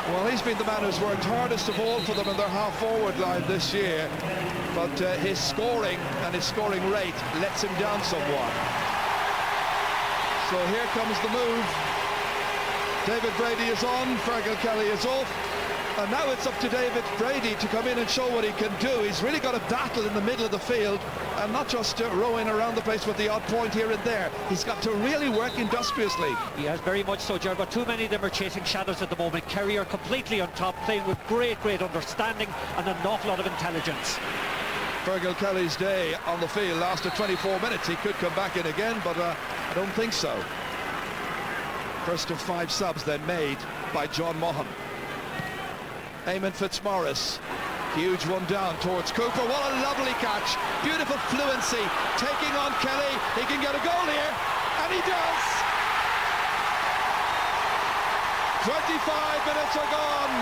Well, he's been the man who's worked hardest of all for them in their half-forward line this year. But his scoring and his scoring rate lets him down somewhat. So here comes the move. David Brady is on, Fergal Kelly is off. And now it's up to David Brady to come in and show what he can do. He's really got a battle in the middle of the field and not just rowing around the place with the odd point here and there. He's got to really work industriously. He has very much so, Gerard, but too many of them are chasing shadows at the moment. Kerry are completely on top, playing with great understanding and an awful lot of intelligence. Fergal Kelly's day on the field lasted 24 minutes. He could come back in again, but I don't think so. First of 5 subs then made by John Mohan. Eamon Fitzmaurice, huge one down towards Cooper. What a lovely catch, beautiful fluency, taking on Kelly. He can get a goal here, and he does. 25 minutes are gone.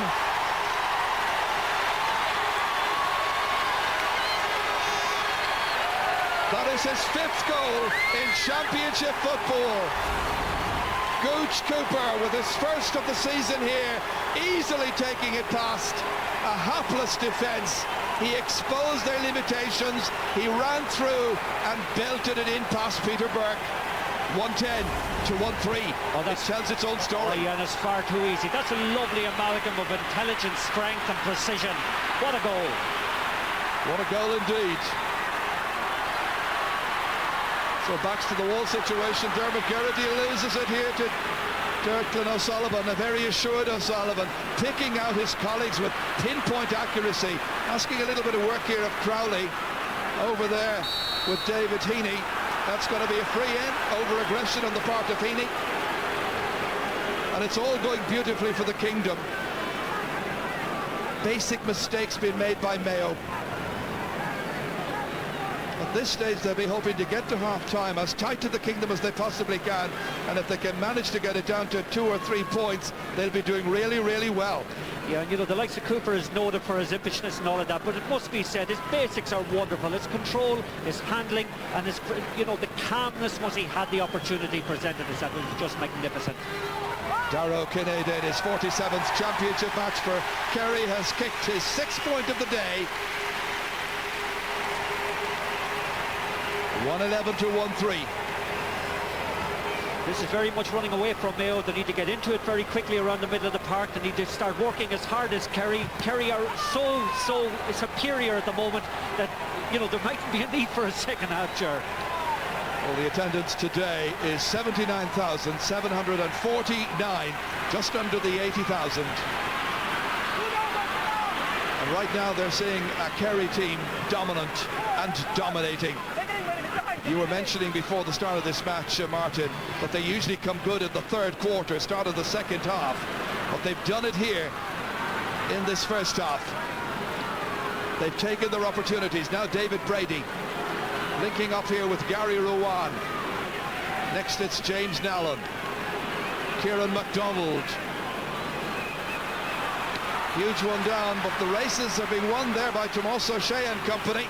That is his 5th goal in Championship football. Gooch Cooper with his first of the season here, easily taking it past a hapless defence. He exposed their limitations, he ran through and belted it in past Peter Burke. 110 to 1-3. Oh, that tells its own story. Oh, yeah, and it's far too easy. That's a lovely amalgam of intelligence, strength and precision. What a goal. What a goal indeed. So backs to the wall situation. Dermot Geraghty loses it here to Declan O'Sullivan, a very assured O'Sullivan, picking out his colleagues with pinpoint accuracy, asking a little bit of work here of Crowley over there with David Heaney. That's going to be a free in over aggression on the part of Heaney, and it's all going beautifully for the Kingdom. Basic mistakes being made by Mayo. At this stage they'll be hoping to get to half-time as tight to the Kingdom as they possibly can, and if they can manage to get it down to 2 or 3 points, they'll be doing really, really well. Yeah, and you know, the likes of Cooper is noted for his impetusness and all of that, but it must be said, his basics are wonderful. His control, his handling, and his, you know, the calmness once he had the opportunity presented itself was just magnificent. Darragh Kinnaid in his 47th championship match for Kerry has kicked his 6th point of the day. 111 to 1-3. This is very much running away from Mayo. They need to get into it very quickly around the middle of the park. They need to start working as hard as Kerry. Kerry are so superior at the moment that, you know, there might be a need for a second half, Ger. Well, the attendance today is 79,749, just under the 80,000. And right now they're seeing a Kerry team dominant and dominating. You were mentioning before the start of this match, Martin, that they usually come good in the 3rd quarter, start of the 2nd half. But they've done it here in this 1st half. They've taken their opportunities. Now David Brady linking up here with Gary Rowan. Next it's James Nallen. Kieran MacDonald. Huge one down, but the races are being won there by Tomas O'Shea and company.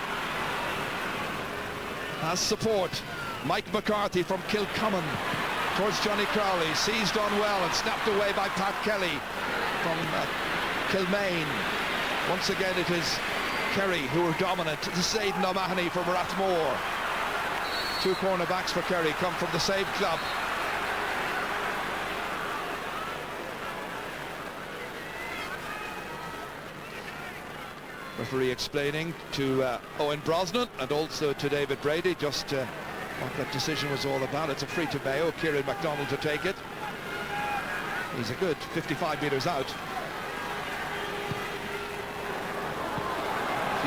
Has support. Mike McCarthy from Kilcommon towards Johnny Crowley, seized on well and snapped away by Pat Kelly from Kilmaine. Once again it is Kerry who are dominant. This is Aidan O'Mahony from Rathmore. 2 cornerbacks for Kerry come from the Save Club. Referee explaining to Owen Brosnan and also to David Brady just what that decision was all about. It's a free to Mayo. Kieran MacDonald to take it. He's a good 55 metres out.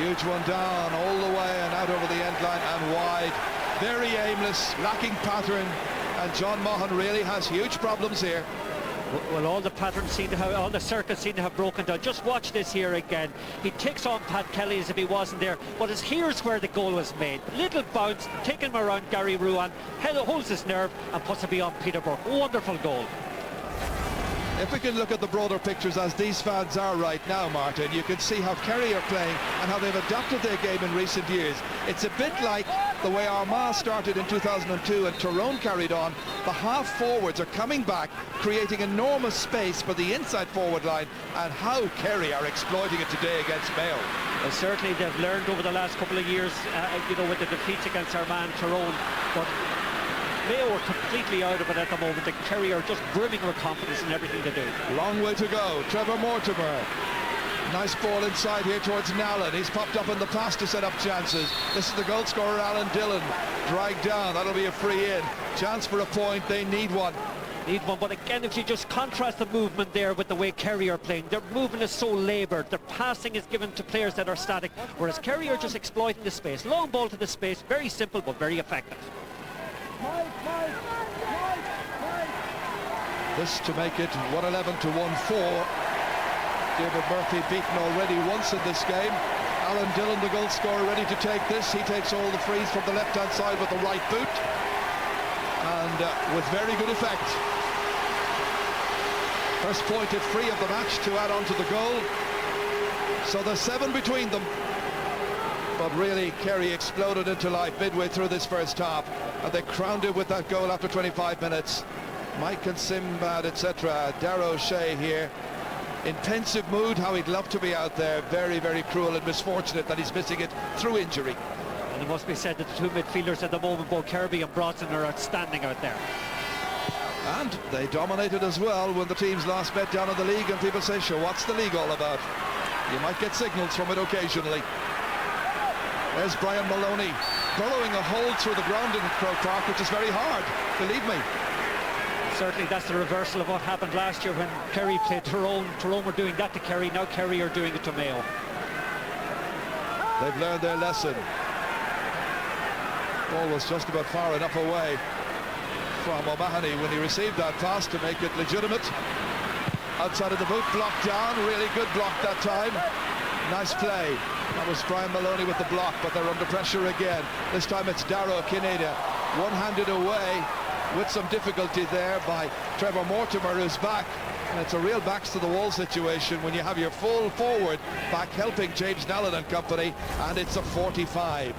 Huge one down all the way and out over the end line and wide. Very aimless, lacking pattern, and John Maughan really has huge problems here. Well, all the patterns seem to have, all the circuits seem to have broken down. Just watch this here again. He takes on Pat Kelly as if he wasn't there, but here's where the goal was made. Little bounce, taking him around Gary Ruan, holds his nerve and puts it beyond Peter Burke. Wonderful goal. If we can look at the broader pictures as these fans are right now, Martin, you can see how Kerry are playing and how they've adapted their game in recent years. It's a bit like the way Armagh started in 2002 and Tyrone carried on. The half forwards are coming back, creating enormous space for the inside forward line, and how Kerry are exploiting it today against Mayo. Well, certainly they've learned over the last couple of years, you know, with the defeats against Armagh and Tyrone, but Mayo are completely out of it at the moment. The Kerry are just brimming with confidence in everything they do. Long way to go. Trevor Mortimer. Nice ball inside here towards Nallen. He's popped up in the pass to set up chances. This is the goal scorer, Alan Dillon. Dragged down. That'll be a free in. Chance for a point. They need one. But again, if you just contrast the movement there with the way Kerry are playing, their movement is so laboured, their passing is given to players that are static, whereas Kerry are just exploiting the space. Long ball to the space, very simple but very effective. This to make it 111 to 1-4. David Murphy beaten already once in this game. Alan Dillon, the goal scorer, ready to take this. He takes all the frees from the left-hand side with the right boot. And with very good effect. First pointed free of the match to add on to the goal. So there's 7 between them. But really, Kerry exploded into life midway through this first half. And they crowned it with that goal after 25 minutes. Mike and Simbad, etc. Darragh O'Shea here. In pensive mood, how he'd love to be out there. Very, very cruel and misfortunate that he's missing it through injury. And it must be said that the two midfielders at the moment, both Kirby and Bronson, are outstanding out there. And they dominated as well when the teams last met down in the league, and people say, sure, what's the league all about? You might get signals from it occasionally. There's Brian Maloney burrowing a hole through the ground in Croke Park, which is very hard, believe me. Certainly that's the reversal of what happened last year when Kerry played Tyrone. Tyrone were doing that to Kerry, now Kerry are doing it to Mayo. They've learned their lesson. Ball was just about far enough away from O'Mahony when he received that pass to make it legitimate. Outside of the boot, blocked down, really good block that time. Nice play. That was Brian Maloney with the block, but they're under pressure again. This time it's Darragh Kineda, one-handed away with some difficulty there by Trevor Mortimer, who's back. And it's a real backs-to-the-wall situation when you have your full forward back helping James Nallen and company, and it's a 45.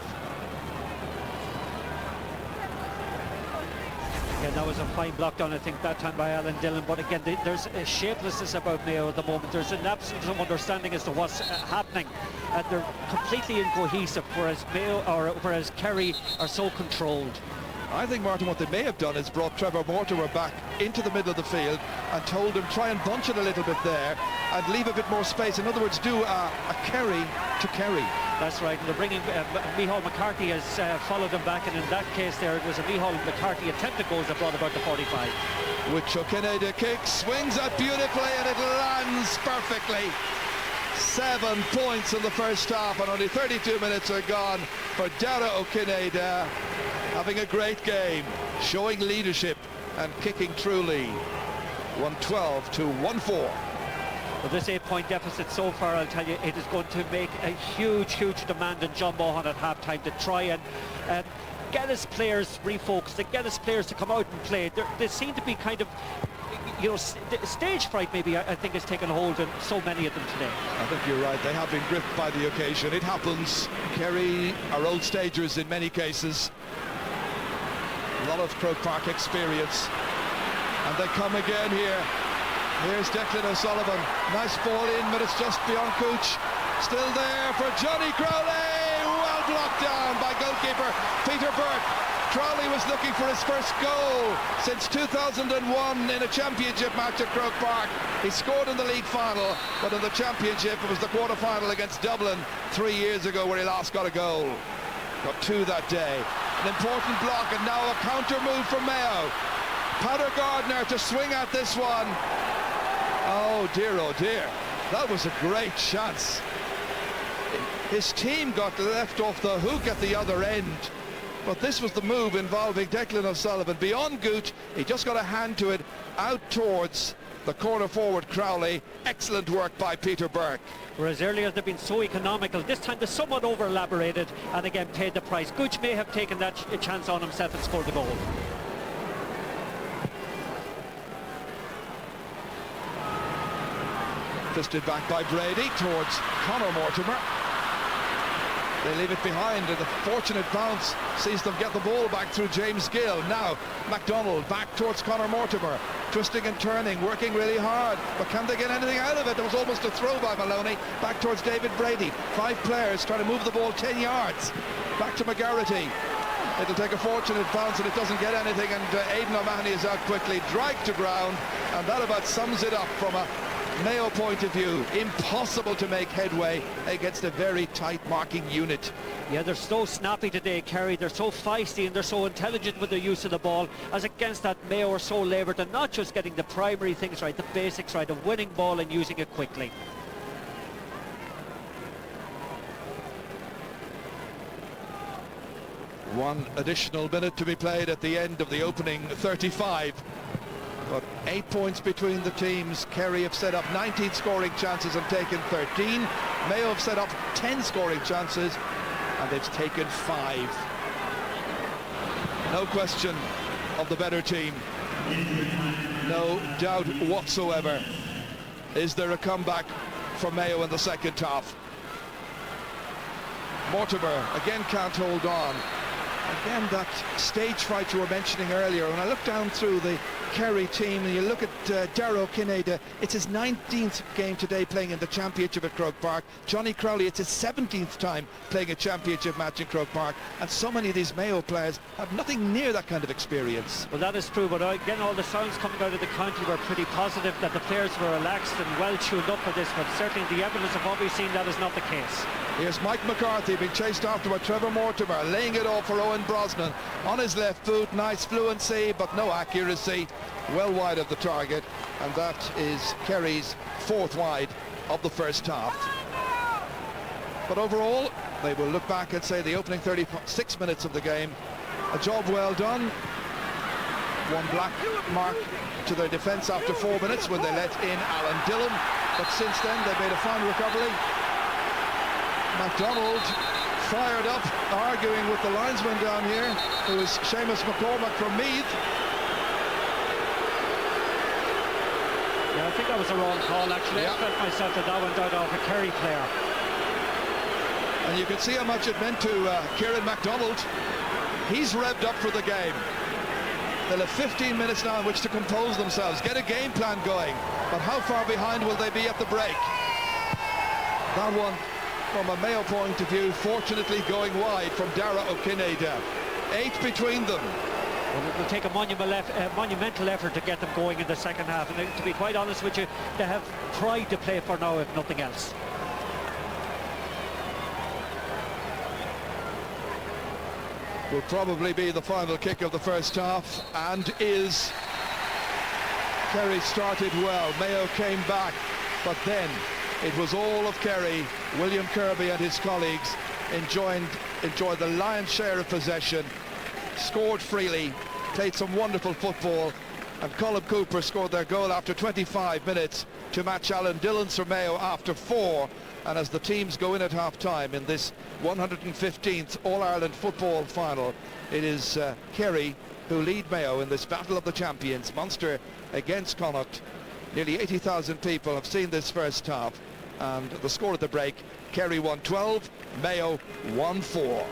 Yeah, that was a fine block down, I think, that time by Alan Dillon. But again, there's a shapelessness about Mayo at the moment. There's an absence of understanding as to what's happening. And they're completely incohesive, whereas Kerry are so controlled. I think, Martin, what they may have done is brought Trevor Mortimer back into the middle of the field and told him try and bunch it a little bit there and leave a bit more space. In other words, do a Kerry to Kerry. That's right, and they're bringing Micheál McCarthy has followed them back, and in that case there it was a Micheál McCarthy attempted goals that brought about the 45. Which O'Kineda kicks, swings that beautifully, and it lands perfectly. 7 points in the first half, and only 32 minutes are gone for Darragh O'Kineda. Having a great game, showing leadership and kicking truly. 112 to 1-4. Well, this 8-point deficit so far, I'll tell you, it is going to make a huge, huge demand on John Maughan at half-time to try and get his players refocused, to get his players to come out and play. They seem to be kind of, you know, stage fright maybe, I think, has taken hold of so many of them today. I think you're right. They have been gripped by the occasion. It happens. Kerry are old stagers in many cases. A lot of Croke Park experience. And they come again here. Here's Declan O'Sullivan. Nice ball in, but it's just beyond Cooch. Still there for Johnny Crowley. Well blocked down by goalkeeper Peter Burke. Crowley was looking for his first goal since 2001 in a championship match at Croke Park. He scored in the league final, but in the championship it was the quarter-final against Dublin 3 years ago where he last got a goal. Got 2 that day. An important block, and now a counter move from Mayo. Potter Gardner to swing at this one. Oh dear, that was a great chance. His team got left off the hook at the other end. But this was the move involving Declan O'Sullivan. Beyond Gooch, he just got a hand to it out towards the corner forward Crowley. Excellent work by Peter Burke. Whereas earlier they've been so economical, this time they somewhat over elaborated and again paid the price. Gooch may have taken that chance on himself and scored the goal. Fisted back by Brady towards Conor Mortimer. They leave it behind, and the fortunate bounce sees them get the ball back through James Gill. Now MacDonald back towards Conor Mortimer, twisting and turning, working really hard, but can they get anything out of it? There was almost a throw by Maloney. Back towards David Brady. 5 players trying to move the ball 10 yards. Back to McGarrity. It'll take a fortunate bounce and it doesn't get anything, and Aidan O'Mahony is out quickly, dragged to ground, and that about sums it up from a Mayo point of view. Impossible to make headway against a very tight marking unit. Yeah, they're so snappy today, Kerry. They're so feisty and they're so intelligent with the use of the ball, as against that Mayo are so laboured and not just getting the primary things right, the basics right, of winning ball and using it quickly. One additional minute to be played at the end of the opening 35. But 8 points between the teams. Kerry have set up 19 scoring chances and taken 13. Mayo have set up 10 scoring chances and they've taken 5. No question of the better team. No doubt whatsoever. Is there a comeback from Mayo in the second half? Mortimer again can't hold on. Again, that stage fright you were mentioning earlier. When I look down through the Kerry team and you look at Darragh Kinnaird, it's his 19th game today playing in the championship at Croke Park. Johnny Crowley, it's his 17th time playing a championship match in Croke Park, and so many of these Mayo players have nothing near that kind of experience. Well, that is true, but again, all the sounds coming out of the county were pretty positive, that the players were relaxed and well tuned up for this, but certainly the evidence of what we've seen, that is not the case. Here's Mike McCarthy being chased after by Trevor Mortimer, laying it off for Owen Brosnan on his left foot. Nice fluency, but no accuracy. Well wide of the target, and that is Kerry's 4th wide of the first half. But overall, they will look back and say the opening 36 minutes of the game, a job well done. One black mark to their defence after 4 minutes when they let in Alan Dillon, but since then they've made a fine recovery. MacDonald fired up, arguing with the linesman down here, who is Seamus McCormack from Meath. Yeah, I think that was a wrong call, actually. Yeah. I felt myself that went out off a Kerry player. And you can see how much it meant to Kieran MacDonald. He's revved up for the game. They'll have 15 minutes now in which to compose themselves, get a game plan going. But how far behind will they be at the break? That one, from a Mayo point of view, fortunately going wide from Darragh O'Kinnaird. 8 between them. Well, it will take a monumental effort to get them going in the second half, and to be quite honest with you, they have pride to play for now, if nothing else. Will probably be the final kick of the first half, and is. Kerry started well, Mayo came back, but then it was all of Kerry. William Kirby and his colleagues enjoyed the lion's share of possession, scored freely, played some wonderful football, and Colm Cooper scored their goal after 25 minutes to match Alan Dillon's for Mayo after 4. And as the teams go in at half-time in this 115th All-Ireland football final, it is Kerry who lead Mayo in this battle of the champions. Munster against Connacht. Nearly 80,000 people have seen this first half, and the score at the break, Kerry 1-12, Mayo 1-4.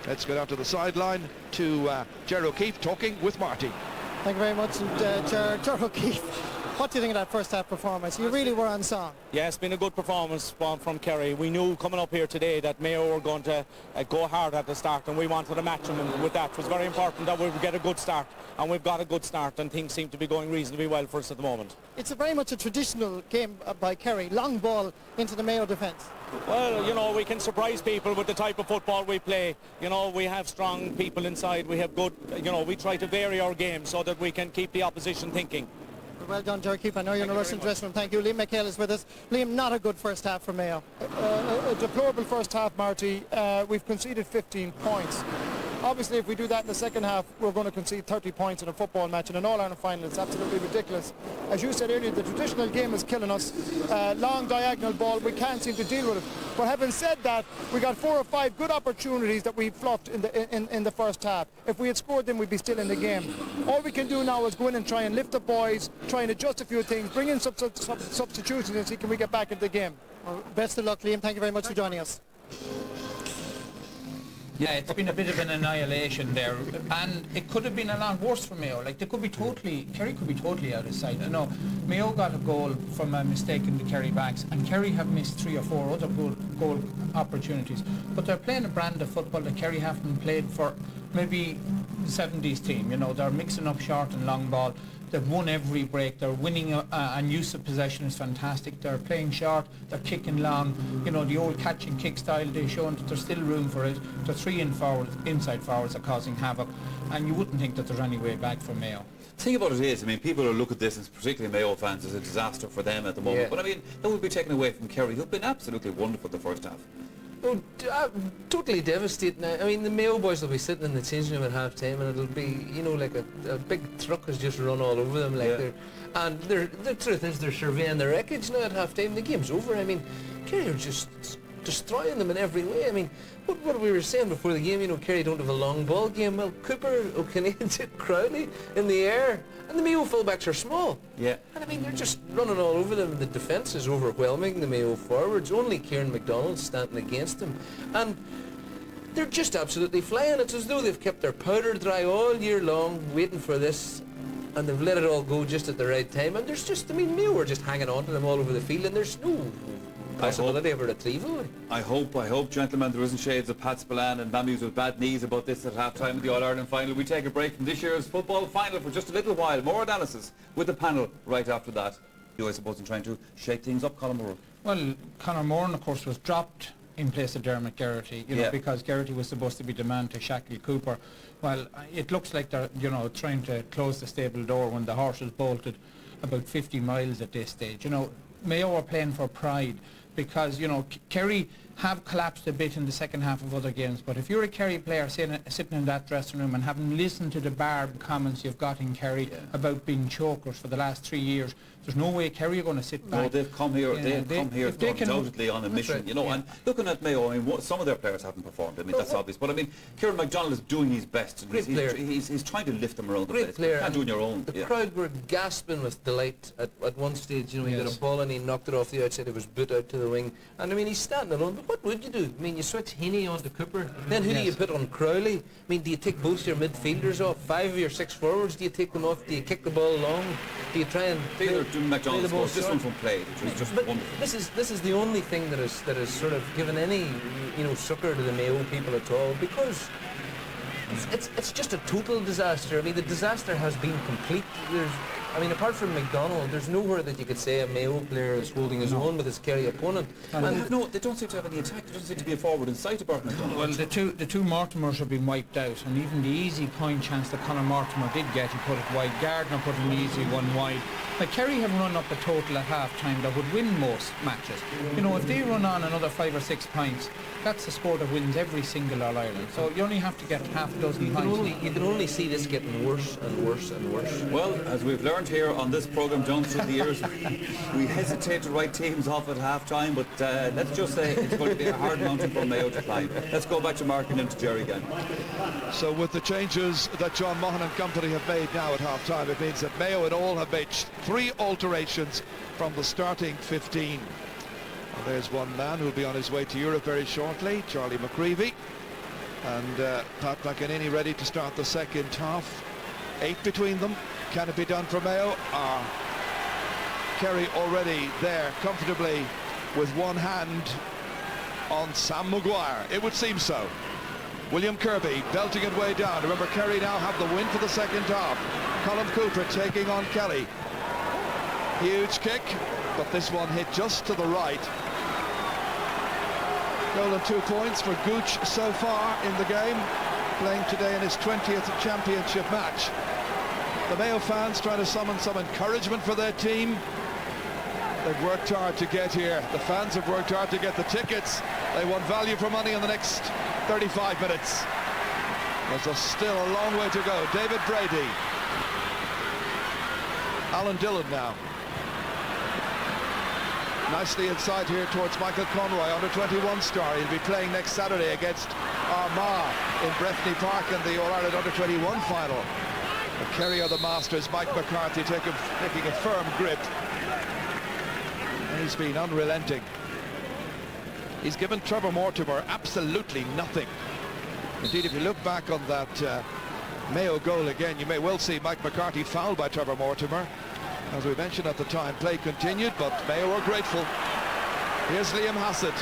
Let's go down to the sideline to Ger O'Keefe talking with Marty. Thank you very much, Ger O'Keefe. What do you think of that first half performance? You really were on song. Yeah, it's been a good performance from Kerry. We knew coming up here today that Mayo were going to go hard at the start, and we wanted to match them with that. It was very important that we would get a good start, and we've got a good start, and things seem to be going reasonably well for us at the moment. It's very much a traditional game by Kerry. Long ball into the Mayo defence. Well, you know, we can surprise people with the type of football we play. You know, we have strong people inside. We have good, you know, we try to vary our game so that we can keep the opposition thinking. Well done, Jerry. I know you're in a Russian dressing room. Thank you. Liam McHale is with us. Liam, not a good first half for Mayo. A deplorable first half, Marty. We've conceded 15 points. Obviously, if we do that in the second half, we're going to concede 30 points in a football match in an All-Ireland final. It's absolutely ridiculous. As you said earlier, the traditional game is killing us. Long diagonal ball, we can't seem to deal with it. But having said that, we got 4 or 5 good opportunities that we fluffed in the first half. If we had scored them, we'd be still in the game. All we can do now is go in and try and lift the boys, try and adjust a few things, bring in some substitutions and see can we get back into the game. Well, best of luck, Liam. Thank you very much for joining us. Yeah, it's been a bit of an annihilation there, and it could have been a lot worse for Mayo. Like, Kerry could be totally out of sight. You know, Mayo got a goal from a mistake in the Kerry backs, and Kerry have missed 3 or 4 other goal opportunities. But they're playing a brand of football that Kerry haven't played for maybe the 70s team. You know, they're mixing up short and long ball. They've won every break. They're winning, and use of possession is fantastic. They're playing short. They're kicking long. You know, the old catch and kick style. They've shown that there's still room for it. The 3 inside forwards are causing havoc, and you wouldn't think that there's any way back for Mayo. The thing about it is, I mean, people will look at this, and particularly Mayo fans, as a disaster for them at the moment. Yeah. But I mean, that would be taken away from Kerry, who've been absolutely wonderful the first half. Oh, totally devastating. I mean, the Mayo boys will be sitting in the changing room at half time, and it'll be, you know, like a big truck has just run all over them. Like the truth is they're surveying the wreckage now at half time. The game's over. I mean, Kerry are just destroying them in every way. I mean, what we were saying before the game, you know, Kerry don't have a long ball game. Well, Cooper, O'Kane, Crowley in the air, and the Mayo fullbacks are small. Yeah. And I mean, they're just running all over them. The defence is overwhelming the Mayo forwards. Only Kieran McDonald's standing against them. And they're just absolutely flying. It's as though they've kept their powder dry all year long, waiting for this, and they've let it all go just at the right time. And there's just, I mean, Mayo are just hanging on to them all over the field, and there's no possibility of a retrieval. I hope, gentlemen, there isn't shades of Pat Spillane and Mammies with bad knees about this at half-time of the All-Ireland final. We take a break from this year's football final for just a little while. More analysis with the panel right after that. You, I suppose, in trying to shake things up, Colin Moore. Well, Conor Moran, of course, was dropped in place of Dermot Geraghty, you know, because Geraghty was supposed to be the man to shackle Cooper. Well, it looks like they're, you know, trying to close the stable door when the horse is bolted about 50 miles at this stage. You know, Mayo are playing for pride, because, you know, Kerry have collapsed a bit in the second half of other games, but if you're a Kerry player sitting in that dressing room and having listened to the barbed comments you've got in Kerry about being chokers for the last 3 years, there's no way Kerry are going to sit back. No, they've come here, undoubtedly on a mission, right, you know, and looking at Mayo, I mean, some of their players haven't performed, I mean, that's obvious, but I mean, Kieran McDonald is doing his best, and he's trying to lift them around the place. Player. You can't do it on your own. The crowd were gasping with delight at one stage, you know, he got a ball and he knocked it off the outside, it was boot out to the wing, and I mean, he's standing alone, but what would you do? I mean, you switch Heaney onto Cooper, then who do you put on Crowley? I mean, do you take both your midfielders off, 5 or 6 forwards, do you take them off, do you kick the ball long, do you try and play the ball this one from play, which was just wonderful. This is the only thing that is sort of given any, you know, succour to the Mayo people at all, because it's just a total disaster. I mean, the disaster has been complete. I mean, apart from McDonald, there's nowhere that you could say a Mayo player is holding his own with his Kerry opponent. And they don't seem to have any attack. There doesn't seem to be a forward in sight apart from McDonald. Well, the two Mortimers have been wiped out, and even the easy point chance that Conor Mortimer did get, he put it wide. Gardner put an easy one wide. Like, Kerry have run up a total at half-time that would win most matches. You know, if they run on another 5 or 6 points, that's the score that wins every single All-Ireland. So you only have to get half a dozen points. You can only see this getting worse and worse and worse. Well, as we've learned here on this programme, John, through the years, we hesitate to write teams off at half-time, but let's just say it's going to be a hard mountain for Mayo to climb. Let's go back to Mark and then to Jerry again. So with the changes that John Maughan and company have made now at half-time, it means that Mayo in all have made 3 alterations from the starting 15. And there's one man who'll be on his way to Europe very shortly, Charlie McCreevy, and Pat McEnany ready to start the second half. 8 between them. Can it be done for Mayo? Kerry already there comfortably with one hand on Sam Maguire. It would seem so. William Kirby belting it way down. Remember, Kerry now have the win for the second half. Colin Cooper taking on Kelly. Huge kick, but this one hit just to the right. Goal and 2 points for Gooch so far in the game, playing today in his 20th championship match. The Mayo fans trying to summon some encouragement for their team. They've worked hard to get here. The fans have worked hard to get the tickets. They want value for money in the next 35 minutes. There's still a long way to go. David Brady. Alan Dillon now. Nicely inside here towards Michael Conroy, under 21 star. He'll be playing next Saturday against Armagh in Breffni Park in the All-Ireland under 21 final. The Kerry are the masters. Mike McCarthy taking a firm grip. He's been unrelenting. He's given Trevor Mortimer absolutely nothing. Indeed, if you look back on that Mayo goal again, you may well see Mike McCarthy fouled by Trevor Mortimer. As we mentioned at the time, play continued, but Mayo were grateful. Here's Liam Hassett.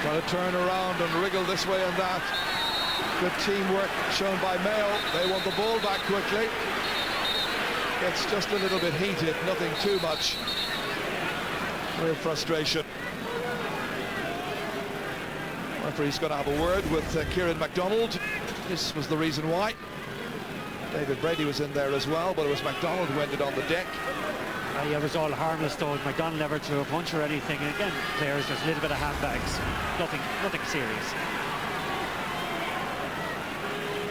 Trying to turn around and wriggle this way and that. Good teamwork shown by Mayo. They want the ball back quickly. It's just a little bit heated, nothing too much. Real frustration. Referee's going to have a word with Kieran MacDonald. This was the reason why. David Brady was in there as well, but it was MacDonald who ended on the deck. Yeah, it was all harmless though. MacDonald never threw a punch or anything. And again, players, just a little bit of handbags. Nothing serious.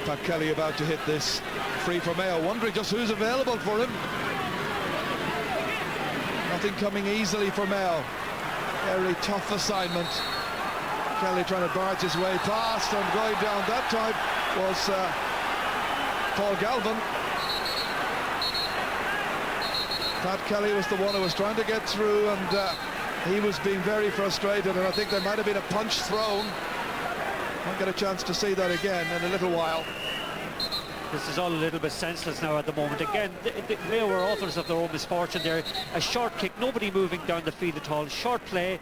Pat Kelly about to hit this free for Mayo, wondering just who's available for him. Nothing coming easily for Mayo. Very tough assignment. Kelly trying to barge his way past, and going down that time was Paul Galvin. Pat Kelly was the one who was trying to get through, and he was being very frustrated, and I think there might have been a punch thrown. Might get a chance to see that again in a little while. This is all a little bit senseless now at the moment. Again, the Mayo were authors of their own misfortune there. A short kick, nobody moving down the field at all. Short play,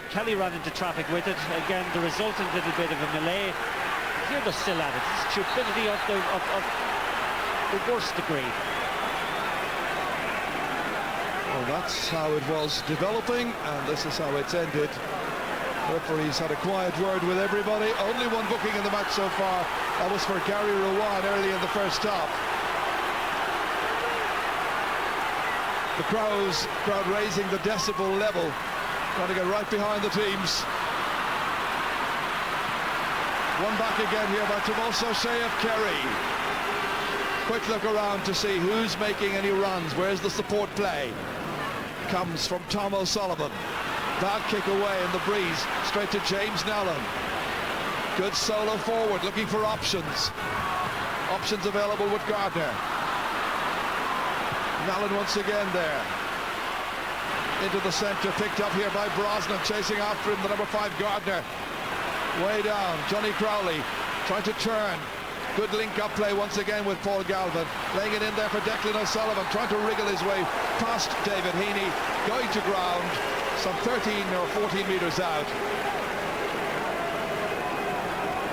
Kelly ran into traffic with it. Again, the resultant little bit of a melee. Here they're still at it. Stupidity of the worst degree. Well, that's how it was developing, and this is how it's ended. Referees had a quiet word with everybody. Only one booking in the match so far. That was for Gary Rowan early in the first half. The crowd raising the decibel level, trying to get right behind the teams. One back again here by Tomas O'Shea of Kerry. Quick look around to see who's making any runs. Where's the support play? Comes from Tom O'Sullivan. Bad kick away in the breeze, straight to James Nallen. Good solo forward, looking for options. Options available with Gardner. Nallen once again there. Into the centre, picked up here by Brosnan, chasing after him, the number 5 Gardner. Way down, Johnny Crowley trying to turn. Good link-up play once again with Paul Galvin. Laying it in there for Declan O'Sullivan, trying to wriggle his way past David Heaney, going to ground. Some 13 or 14 metres out.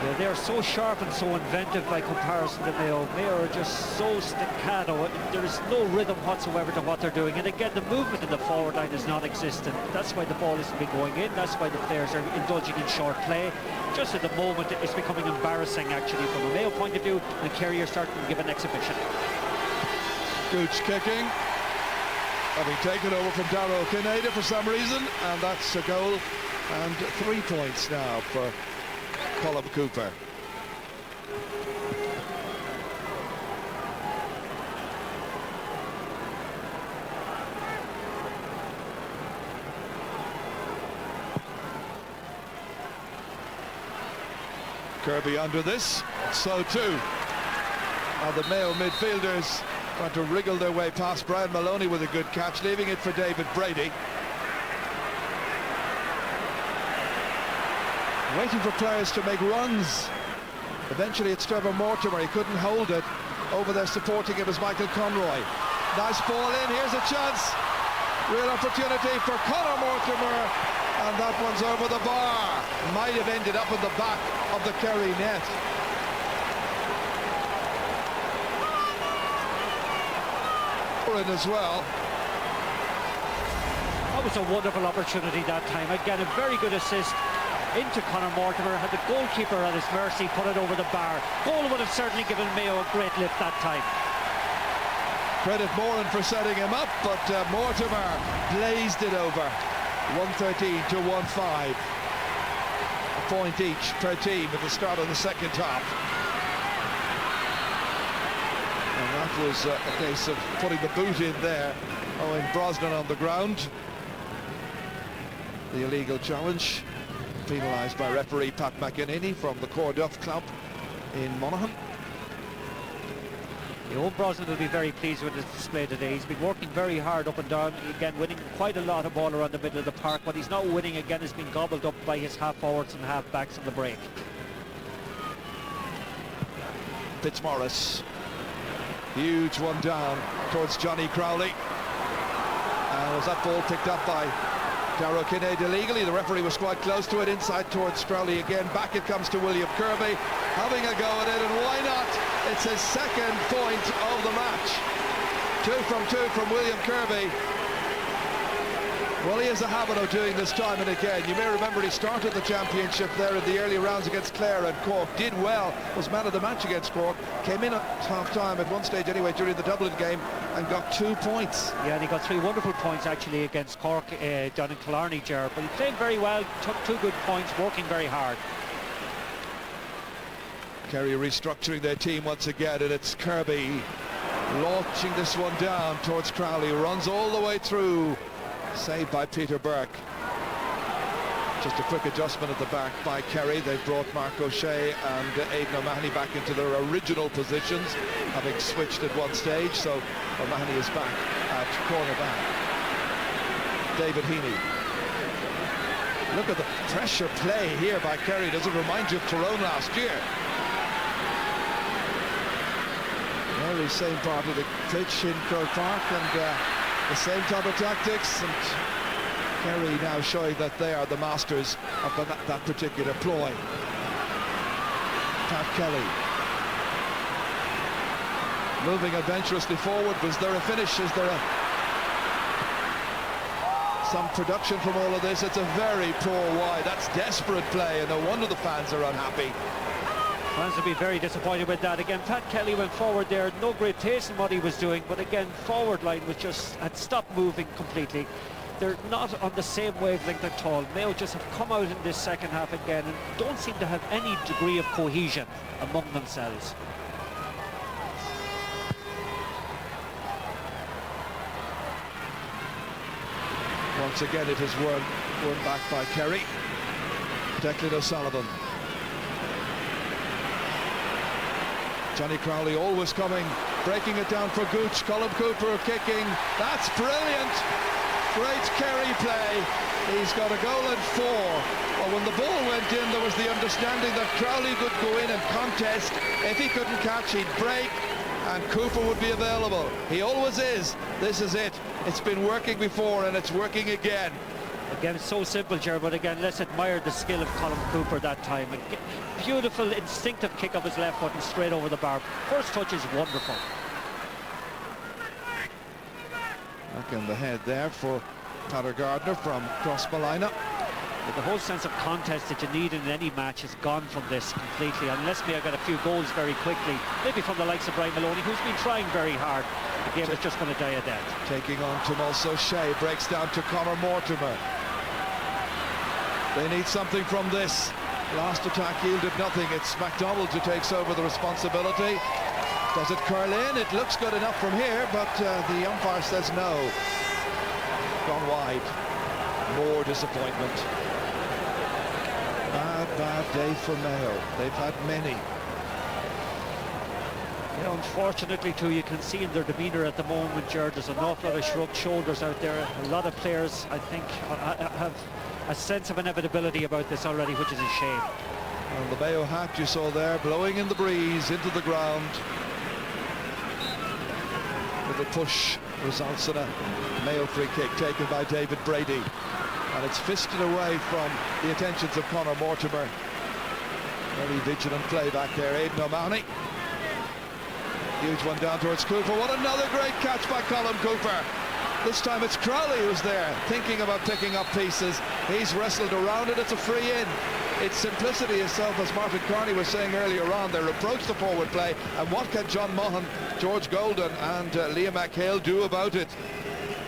Yeah, they're so sharp and so inventive by comparison to Mayo. Mayo are just so staccato. There is no rhythm whatsoever to what they're doing. And again, the movement in the forward line is non-existent. That's why the ball isn't been going in. That's why the players are indulging in short play. Just at the moment, it's becoming embarrassing, actually, from a Mayo point of view. And Kerry are starting to give an exhibition. Gooch kicking. Having taken over from Darrow Kineda for some reason, and that's a goal and 3 points now for Colm Cooper. Kirby under this, so too are the Mayo midfielders, trying to wriggle their way past Brian Maloney with a good catch, leaving it for David Brady. Waiting for players to make runs. Eventually it's Trevor Mortimer, he couldn't hold it. Over there supporting it was Michael Conroy. Nice ball in, here's a chance. Real opportunity for Conor Mortimer, and that one's over the bar. Might have ended up in the back of the Kerry net. As well. That was a wonderful opportunity that time. Again, a very good assist. into Conor Mortimer, had the goalkeeper at his mercy, put it over the bar. Goal would have certainly given Mayo a great lift that time. Credit Moran for setting him up, but Mortimer blazed it over. 113 to 1-5. A point each per team at the start of the second half. And that was a case of putting the boot in there. Owen Brosnan on the ground. The illegal challenge, penalised by referee Pat McEnany from the Corduff club in Monaghan. Owen Brosnan will be very pleased with his display today. He's been working very hard up and down, again winning quite a lot of ball around the middle of the park. What he's not winning again has been gobbled up by his half-forwards and half-backs on the break. Fitzmaurice, huge one down towards Johnny Crowley. Was that ball picked up by Darrow Kinnaid illegally? The referee was quite close to it. Inside towards Crowley again. Back it comes to William Kirby, having a go at it, and why not? It's his second point of the match. 2 from William Kirby. Well, he has a habit of doing this time and again. You may remember he started the championship there in the early rounds against Clare, and Cork did well, was man of the match against Cork, came in at half-time at one stage anyway during the Dublin game and got 2 points. Yeah, and he got 3 wonderful points actually against Cork down in Killarney, Ger, but he played very well, took 2 good points, working very hard. Kerry restructuring their team once again, and it's Kirby launching this one down towards Crowley, runs all the way through. Saved by Peter Burke. Just a quick adjustment at the back by Kerry. They've brought Mark O'Shea and Aidan O'Mahony back into their original positions, having switched at one stage, so O'Mahony is back at cornerback. David Heaney. Look at the pressure play here by Kerry. Does it remind you of Tyrone last year? Very same part of the pitch in Croke Park, and the same type of tactics, and Kerry now showing that they are the masters of that particular ploy. Pat Kelly moving adventurously forward. Was there a finish? Is there some production from all of this? It's a very poor wide. That's desperate play, and no wonder the fans are unhappy. Fans will be very disappointed with that. Again, Pat Kelly went forward there, no great taste in what he was doing, but again, forward line was had stopped moving completely. They're not on the same wavelength at all. Mayo just have come out in this second half again and don't seem to have any degree of cohesion among themselves. Once again, it is won back by Kerry. Declan O'Sullivan. Johnny Crowley always coming, breaking it down for Gooch. Colin Cooper kicking. That's brilliant. Great Kerry play. He's got a goal and 4. Well, when the ball went in, there was the understanding that Crowley could go in and contest. If he couldn't catch, he'd break, and Cooper would be available. He always is. This is it. It's been working before, and it's working again. Again, it's so simple, Ger, but again, let's admire the skill of Colin Cooper that time. A beautiful, instinctive kick of his left foot and straight over the bar. First touch is wonderful. Back in the head there for Peter Gardner from Crossmalina. But the whole sense of contest that you need in any match has gone from this completely, unless Mayo get a few goals very quickly, maybe from the likes of Brian Maloney, who's been trying very hard. The game is just going to die a death. Taking on Tomas O'Shea, breaks down to Conor Mortimer. They need something from this. Last attack yielded nothing. It's MacDonald who takes over the responsibility. Does it curl in? It looks good enough from here, but the umpire says no. Gone wide. More disappointment. Bad day for Mayo. They've had many. Yeah, unfortunately too, you can see in their demeanour at the moment, Ger, there's an awful lot of shrugged shoulders out there. A lot of players, I think, have a sense of inevitability about this already, which is a shame. And the Mayo hat you saw there, blowing in the breeze into the ground. With a push, results in a Mayo free kick taken by David Brady. And it's fisted away from the attentions of Conor Mortimer. Very vigilant play back there, Aidan O'Mahony. Huge one down towards Cooper. What another great catch by Colin Cooper. This time it's Crowley who's there, thinking about picking up pieces. He's wrestled around it, it's a free in. It's simplicity itself, as Martin Carney was saying earlier on, their approach to forward play, and what can John Maughan, George Golden and Liam McHale do about it?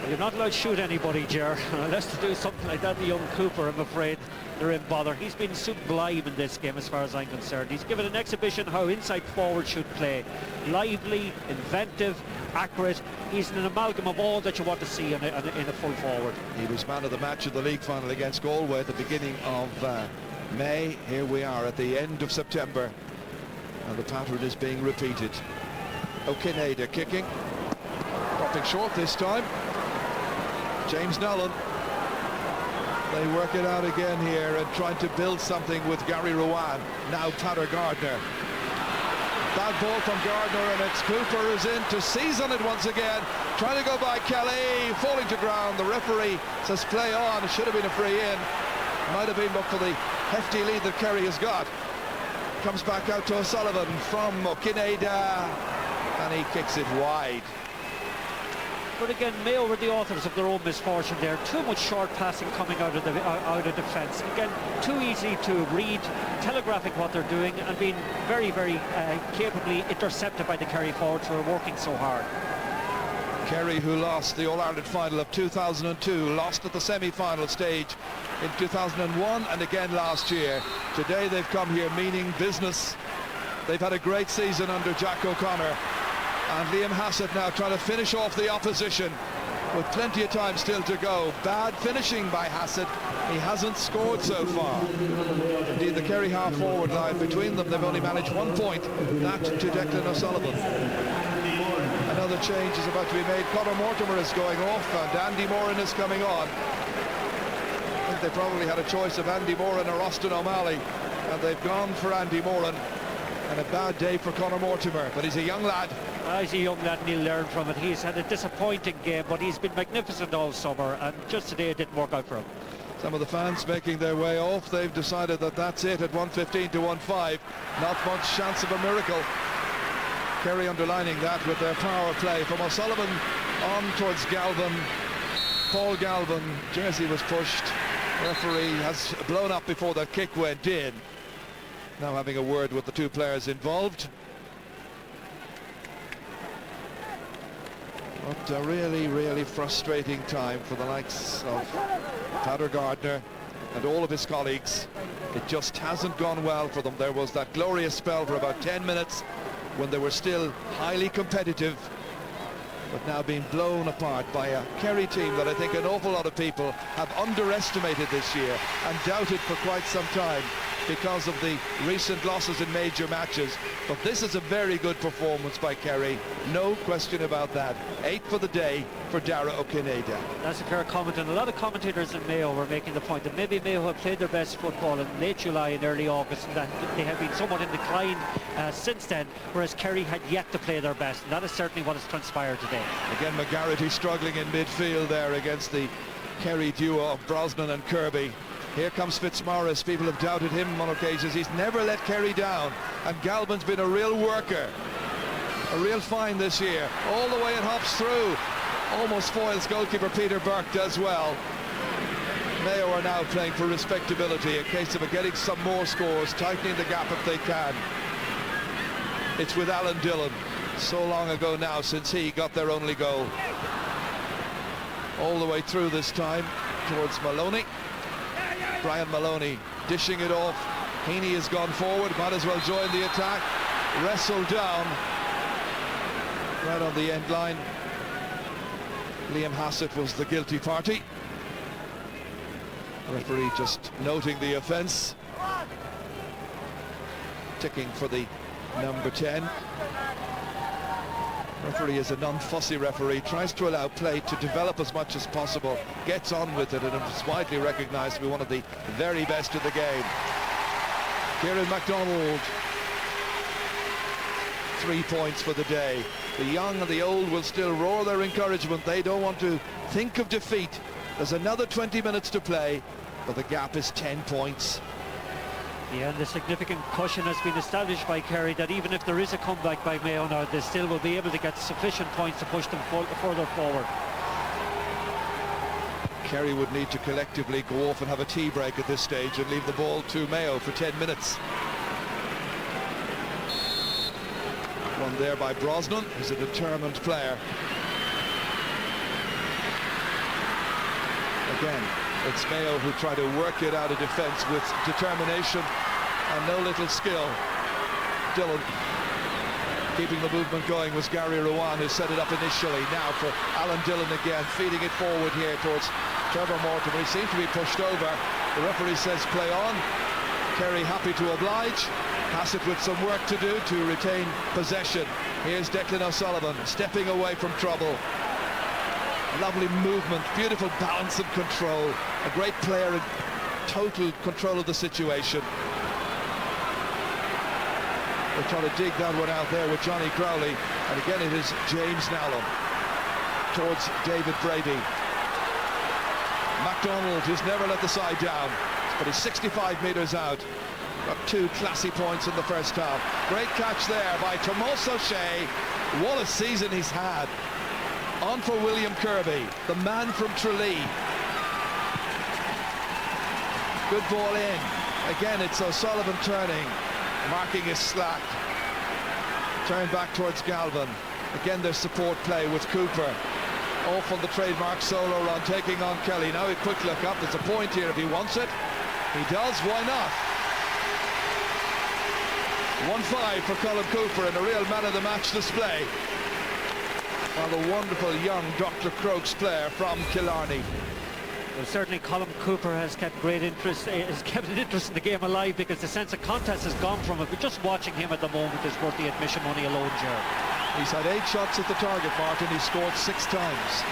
Well, you're not allowed to shoot anybody, Ger. Unless to do something like that, the young Cooper, I'm afraid they're in bother. He's been sublime in this game as far as I'm concerned. He's given an exhibition how inside forward should play. Lively, inventive, accurate. He's an amalgam of all that you want to see in a full forward. He was man of the match in the league final against Galway at the beginning of May. Here we are at the end of September, and the pattern is being repeated. O'Kineda kicking, dropping short this time. James Nolan. They work it out again here and trying to build something with Gary Rowan. Now Patter Gardner. Bad ball from Gardner, and it's Cooper who's in to seize on it once again. Trying to go by Kelly, falling to ground. The referee says play on. It should have been a free in. Might have been, but for the hefty lead that Kerry has got. Comes back out to O'Sullivan from O'Kineda, and he kicks it wide. But again, Mayo were the authors of their own misfortune there. Too much short passing coming out of defence. Again, too easy to read, telegraphing what they're doing, and being very, very capably intercepted by the Kerry forwards who are working so hard. Kerry, who lost the All-Ireland final of 2002, lost at the semi-final stage in 2001 and again last year. Today they've come here meaning business. They've had a great season under Jack O'Connor. And Liam Hassett now trying to finish off the opposition with plenty of time still to go. Bad finishing by Hassett. He hasn't scored so far. Indeed, the Kerry half-forward line, between them, they've only managed 1 point, that to Declan O'Sullivan. Another change is about to be made. Conor Mortimer is going off, and Andy Moran is coming on. I think they probably had a choice of Andy Moran or Austin O'Malley, and they've gone for Andy Moran. And a bad day for Conor Mortimer, but he's a young lad. He's a young lad and he'll learn from it. He's had a disappointing game, but he's been magnificent all summer, and just today it didn't work out for him. Some of the fans making their way off. They've decided that that's it at 1:15 to 1:5. Not much chance of a miracle. Kerry underlining that with their power play from O'Sullivan on towards Galvin. Paul Galvin, jersey was pushed. Referee has blown up before that kick went in. Now having a word with the two players involved. But a really, really frustrating time for the likes of Patter Gardner and all of his colleagues. It just hasn't gone well for them. There was that glorious spell for about 10 minutes when they were still highly competitive, but now being blown apart by a Kerry team that I think an awful lot of people have underestimated this year and doubted for quite some time because of the recent losses in major matches. But this is a very good performance by Kerry, no question about that. 8 for the day for Dara O'Kineda. That's a fair comment, and a lot of commentators in Mayo were making the point that maybe Mayo have played their best football in late July and early August, and that they have been somewhat in decline since then, whereas Kerry had yet to play their best, and that is certainly what has transpired today. Again, McGarrity struggling in midfield there against the Kerry duo of Brosnan and Kirby. Here comes Fitzmaurice. People have doubted him on occasions. He's never let Kerry down, and Galvin's been a real worker, a real find this year. All the way it hops through, almost foils goalkeeper Peter Burke does well. Mayo are now playing for respectability, a case of getting some more scores, tightening the gap if they can. It's with Alan Dillon, so long ago now since he got their only goal. All the way through this time towards Maloney. Brian Maloney dishing it off. Heaney has gone forward, might as well join the attack. Wrestled down right on the end line. Liam Hassett was the guilty party. Referee just noting the offence. Ticking for the number 10. Referee is a non-fussy referee, tries to allow play to develop as much as possible, gets on with it, and is widely recognised to be one of the very best in the game. Kieran MacDonald, 3 points for the day. The young and the old will still roar their encouragement. They don't want to think of defeat. There's another 20 minutes to play, but the gap is 10 points. Yeah, and the significant cushion has been established by Kerry that even if there is a comeback by Mayo now, they still will be able to get sufficient points to push them further forward. Kerry would need to collectively go off and have a tea break at this stage and leave the ball to Mayo for 10 minutes. One there by Brosnan, who's a determined player. Again, it's Mayo who try to work it out of defence with determination and no little skill. Dillon keeping the movement going was Gary Rowan, who set it up initially. Now for Alan Dillon again, feeding it forward here towards Trevor Morton, but he seems to be pushed over. The referee says play on. Kerry happy to oblige. Hassett with some work to do to retain possession. Here's Declan O'Sullivan stepping away from trouble. Lovely movement, beautiful balance and control. A great player in total control of the situation. They're trying to dig that one out there with Johnny Crowley. And again it is James Nowlan towards David Brady. MacDonald, who's never let the side down, but he's 65 metres out. Got 2 classy points in the first half. Great catch there by Tomas O'Shea. What a season he's had. On for William Kirby, the man from Tralee. Good ball in. Again, it's O'Sullivan turning, marking his slack. Turn back towards Galvin. Again, there's support play with Cooper. Off on the trademark solo run, taking on Kelly. Now a quick look up. There's a point here if he wants it. He does, why not? 1-5 for Colin Cooper in a real man-of-the-match display. While the wonderful young Dr. Croke's player from Killarney. Well, certainly Colin Cooper has kept great interest, has kept an interest in the game alive, because the sense of contest has gone from it. But just watching him at the moment is worth the admission money alone, Gerard. He's had 8 shots at the target, Martin. He scored 6 times.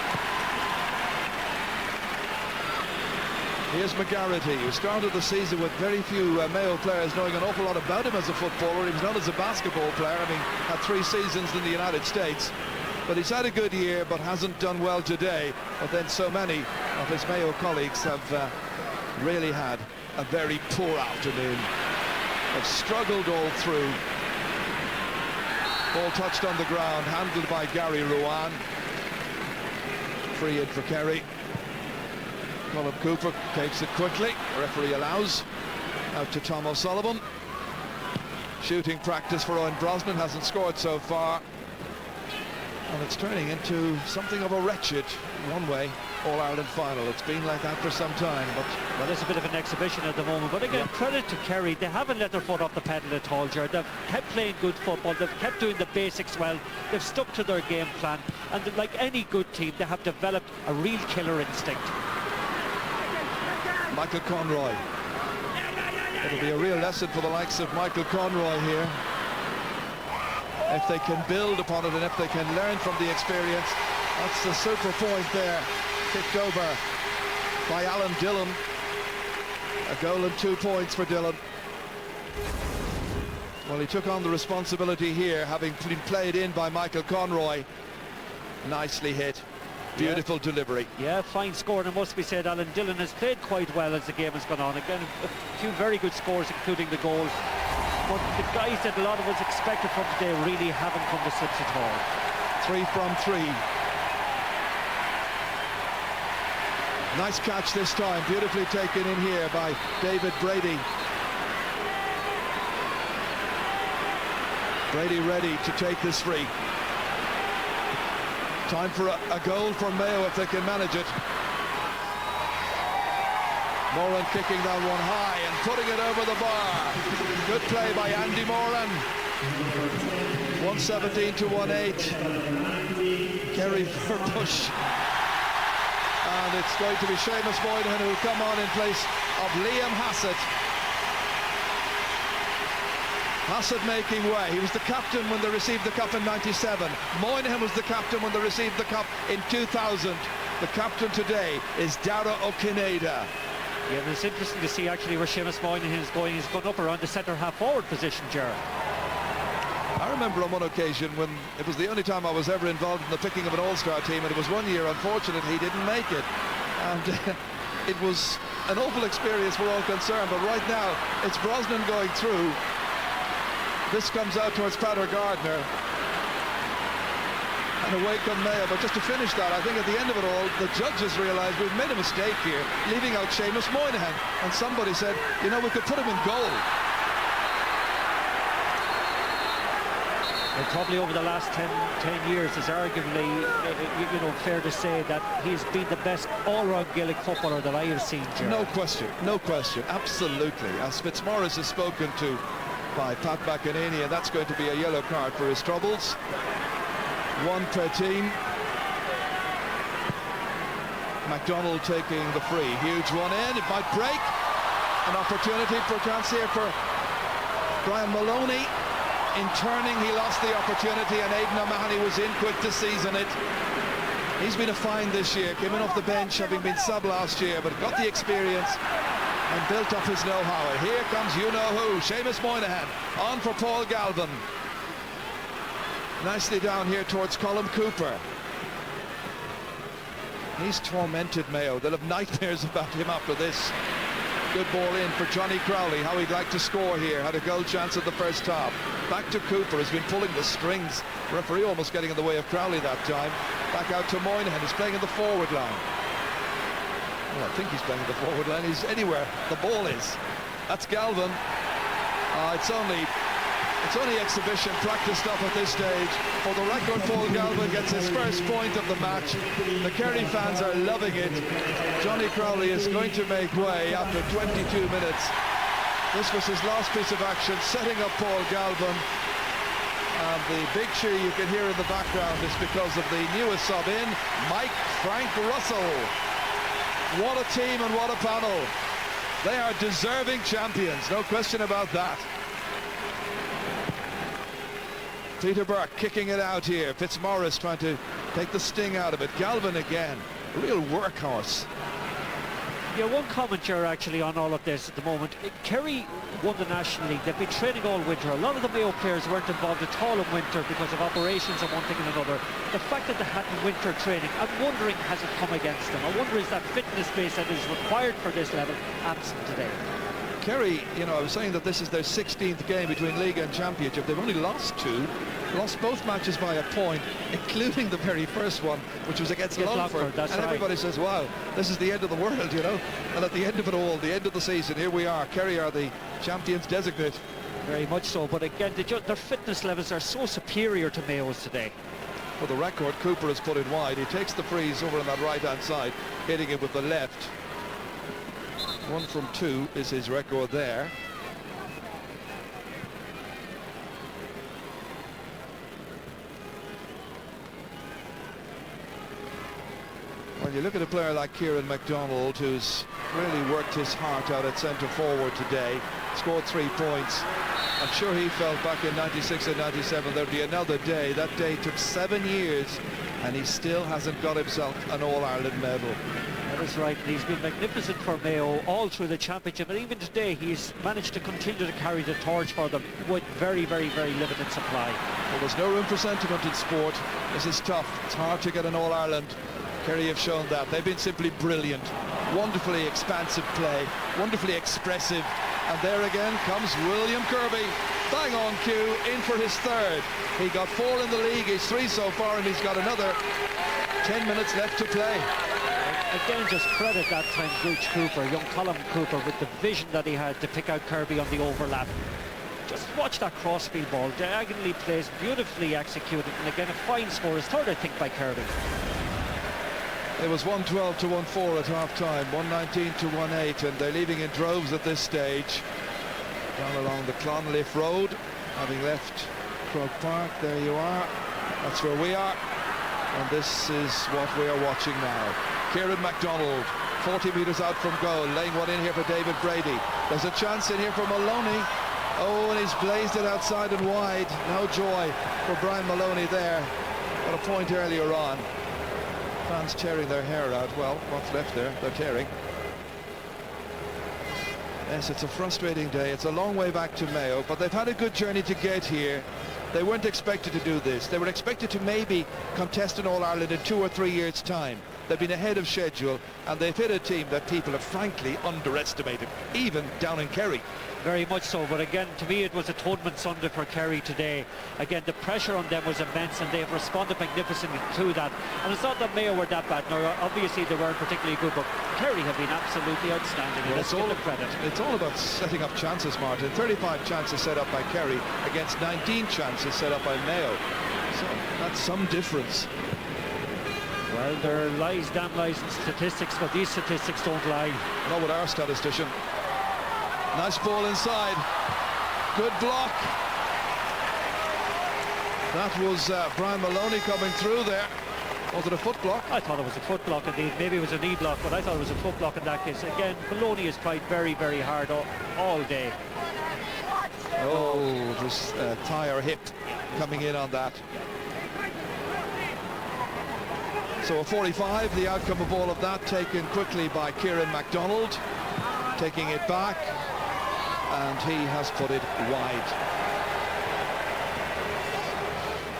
Here's McGarity, who started the season with very few Mayo players knowing an awful lot about him as a footballer. He was not as a basketball player, having had 3 seasons in the United States. But he's had a good year, but hasn't done well today. But then so many of his Mayo colleagues have really had a very poor afternoon. Have struggled all through. Ball touched on the ground, handled by Gary Rowan. Free in for Kerry. Colin Cooper takes it quickly. The referee allows. Out to Tom O'Sullivan. Shooting practice for Owen Brosnan, hasn't scored so far. And it's turning into something of a wretched, one-way All-Ireland final. It's been like that for some time, but... Well, it's a bit of an exhibition at the moment, but again, credit to Kerry. They haven't let their foot off the pedal at all, Gerard. They've kept playing good football. They've kept doing the basics well. They've stuck to their game plan. And like any good team, they have developed a real killer instinct. Michael Conroy. It'll be a real lesson for the likes of Michael Conroy here. If they can build upon it and if they can learn from the experience. That's the super point there. Kicked over by Alan Dillon. A goal and 2 points for Dillon. Well, he took on the responsibility here, having been played in by Michael Conroy. Nicely hit. Beautiful delivery. Yeah, fine score, and it must be said Alan Dillon has played quite well as the game has gone on. Again, a few very good scores, including the goal. But the guys that a lot of us expected from today really haven't come to slips at all. 3 from 3. Nice catch this time, beautifully taken in here by David Brady. Brady ready to take this free. Time for a goal from Mayo if they can manage it. Moran kicking that one high and putting it over the bar. Good play by Andy Moran. 117 to 1-8. Kerry for push. And it's going to be Seamus Moynihan who will come on in place of Liam Hassett. Hassett making way. He was the captain when they received the cup in '97. Moynihan was the captain when they received the cup in 2000. The captain today is Dara O'Kineda. Yeah, and it's interesting to see actually where Seamus Moynihan is going. He's going up around the centre half forward position, Gerard. I remember on one occasion when it was the only time I was ever involved in the picking of an all-star team, and it was one year, unfortunately, he didn't make it. And it was an awful experience for all concerned, but right now it's Brosnan going through. This comes out towards Peter Gardner. And away come Mayo. But just to finish that, I think at the end of it all, the judges realised we've made a mistake here, leaving out Seamus Moynihan. And somebody said, you know, we could put him in goal. And probably over the last 10 years, it's arguably, you know, fair to say that he's been the best all-round Gaelic footballer that I have seen, Gerard. No question, no question, absolutely. As Fitzmaurice is spoken to by Pat McEnany, and that's going to be a yellow card for his troubles. 1:13. MacDonald taking the free. Huge one in, it might break. An opportunity for a chance here for Brian Maloney. In turning, he lost the opportunity, and Aidan O'Mahony was in quick to season it. He's been a find this year, came in off the bench, having been sub last year, but got the experience and built up his know-how. And here comes you-know-who, Seamus Moynihan, on for Paul Galvin. Nicely down here towards Colm Cooper. He's tormented Mayo. They'll have nightmares about him after this. Good ball in for Johnny Crowley. How he'd like to score here. Had a goal chance at the first half. Back to Cooper, has been pulling the strings. Referee almost getting in the way of Crowley that time. Back out to Moynihan. He's playing in the forward line. Well, I think he's playing in the forward line. He's anywhere the ball is. That's Galvin. It's only exhibition practice stuff at this stage. For the record, Paul Galvin gets his first point of the match. The Kerry fans are loving it. Johnny Crowley is going to make way after 22 minutes. This was his last piece of action, setting up Paul Galvin. And the big cheer you can hear in the background is because of the newest sub in, Frank Russell. What a team and what a panel. They are deserving champions, no question about that. Peter Burke kicking it out here. Fitzmaurice trying to take the sting out of it. Galvin again, a real workhorse. Yeah, one comment here actually on all of this at the moment. Kerry won the National League. They've been training all winter. A lot of the Mayo players weren't involved at all in winter because of operations and one thing and another. The fact that they hadn't winter training, I'm wondering, has it come against them? I wonder, is that fitness base that is required for this level absent today? Kerry, you know, I was saying that this is their 16th game between League and Championship. They've only lost 2, lost both matches by a point, including the very first one, which was against Longford. And everybody says, wow, this is the end of the world, you know. And at the end of it all, the end of the season, here we are. Kerry are the champions designate. Very much so, but again, their fitness levels are so superior to Mayo's today. For the record, Cooper has put it wide. He takes the freeze over on that right-hand side, hitting it with the left. 1 from 2 is his record there. When you look at a player like Kieran MacDonald, who's really worked his heart out at centre forward today, scored 3 points. I'm sure he felt back in 96 and 97 there'd be another day. That day took 7 years, and he still hasn't got himself an All-Ireland medal. That is right. He's been magnificent for Mayo all through the championship, and even today he's managed to continue to carry the torch for them with very, very, very limited supply. Well, there's no room for sentiment in sport. This is tough. It's hard to get an All-Ireland. Kerry have shown that. They've been simply brilliant. Wonderfully expansive play, wonderfully expressive. And there again comes William Kirby. Bang on cue, in for his 3rd. He got 4 in the league, he's 3 so far, and he's got another 10 minutes left to play. Again, just credit that time Gooch Cooper, young Colm Cooper, with the vision that he had to pick out Kirby on the overlap. Just watch that crossfield ball, diagonally placed, beautifully executed, and again a fine score, his 3rd I think by Kirby. It was 112 to 1-4 at half-time, 119 to 1-8, and they're leaving in droves at this stage. Down along the Clonliffe Road, having left Croke Park. There you are. That's where we are. And this is what we are watching now. Kieran MacDonald, 40 metres out from goal, laying one in here for David Brady. There's a chance in here for Maloney. Oh, and he's blazed it outside and wide. No joy for Brian Maloney there. Got a point earlier on. Fans tearing their hair out. Well, what's left there? They're tearing. Yes, it's a frustrating day. It's a long way back to Mayo, but they've had a good journey to get here. They weren't expected to do this. They were expected to maybe contest an All-Ireland in 2 or 3 years' time. They've been ahead of schedule, and they've hit a team that people have frankly underestimated, even down in Kerry. Very much so, but again, to me it was Atonement Sunday for Kerry today. Again, the pressure on them was immense, and they've responded magnificently to that. And it's not that Mayo were that bad. No, obviously they weren't particularly good, but Kerry have been absolutely outstanding. Well, let's give them credit. It's all about setting up chances, Martin. 35 chances set up by Kerry against 19 chances set up by Mayo. So that's some difference. Well, there are lies, damn lies in statistics, but these statistics don't lie. Not with our statistician. Nice ball inside. Good block. That was Brian Maloney coming through there. Was it a foot block? I thought it was a foot block indeed. Maybe it was a knee block, but I thought it was a foot block in that case. Again, Maloney has tried very, very hard all day. Oh, it was thigh or hip coming in on that. So a 45, the outcome of all of that, taken quickly by Kieran MacDonald, taking it back, and he has put it wide.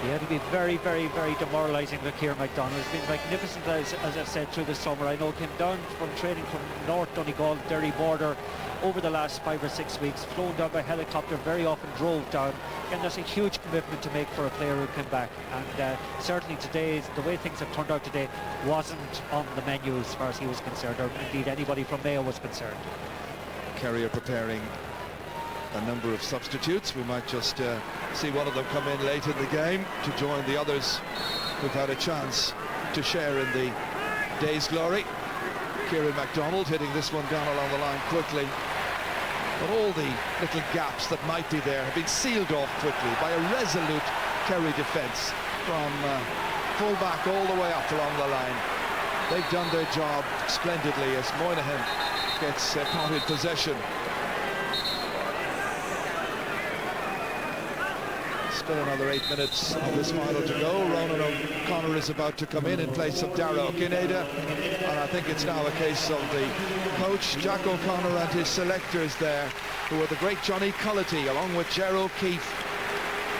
He had to be very, very, very demoralising for Kieran MacDonald. It's been magnificent, as I've said, through the summer. I know came down from training from North Donegal, Derry border, over the last 5 or 6 weeks, flown down by helicopter, very often drove down, and that's a huge commitment to make for a player who came back. And certainly today, the way things have turned out today, wasn't on the menu as far as he was concerned, or indeed anybody from Mayo was concerned. Kerry are preparing a number of substitutes. We might just see one of them come in late in the game to join the others who've had a chance to share in the day's glory. Kieran MacDonald hitting this one down along the line quickly. But all the little gaps that might be there have been sealed off quickly by a resolute Kerry defence from full-back all the way up along the line. They've done their job splendidly as Moynihan gets caught in possession. Still another 8 minutes of this final to go. Ronan O'Connor is about to come in place of Dara Okineda, and I think it's now a case of the coach Jack O'Connor and his selectors there, who are the great Johnny Cullity along with Ger O'Keefe.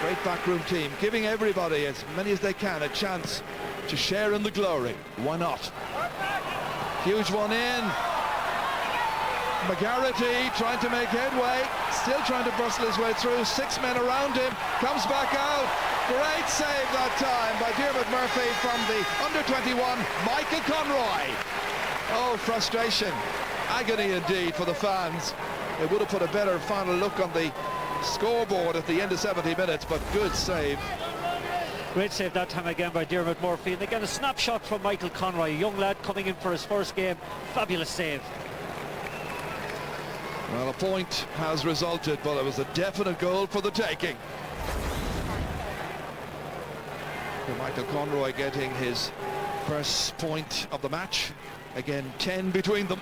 Great backroom team, giving everybody, as many as they can, a chance to share in the glory. Why not? Huge one in. McGarrity trying to make headway, still trying to bustle his way through. 6 men around him, comes back out. Great save that time by Diarmuid Murphy from the under-21 Michael Conroy. Oh, frustration, agony indeed for the fans. It would have put a better final look on the scoreboard at the end of 70 minutes, but good save. Great save that time again by Diarmuid Murphy, and again a snapshot from Michael Conroy, a young lad coming in for his first game. Fabulous save. Well, a point has resulted, but it was a definite goal for the taking. Michael Conroy getting his first point of the match. Again, 10 between them.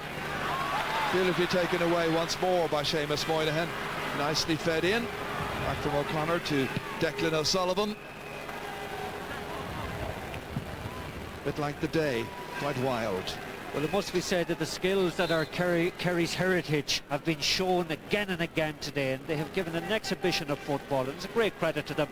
Beautifully taken away once more by Seamus Moynihan. Nicely fed in. Back from O'Connor to Declan O'Sullivan. Bit like the day, quite wild. Well, it must be said that the skills that are Kerry's heritage have been shown again and again today, and they have given an exhibition of football, and it's a great credit to them.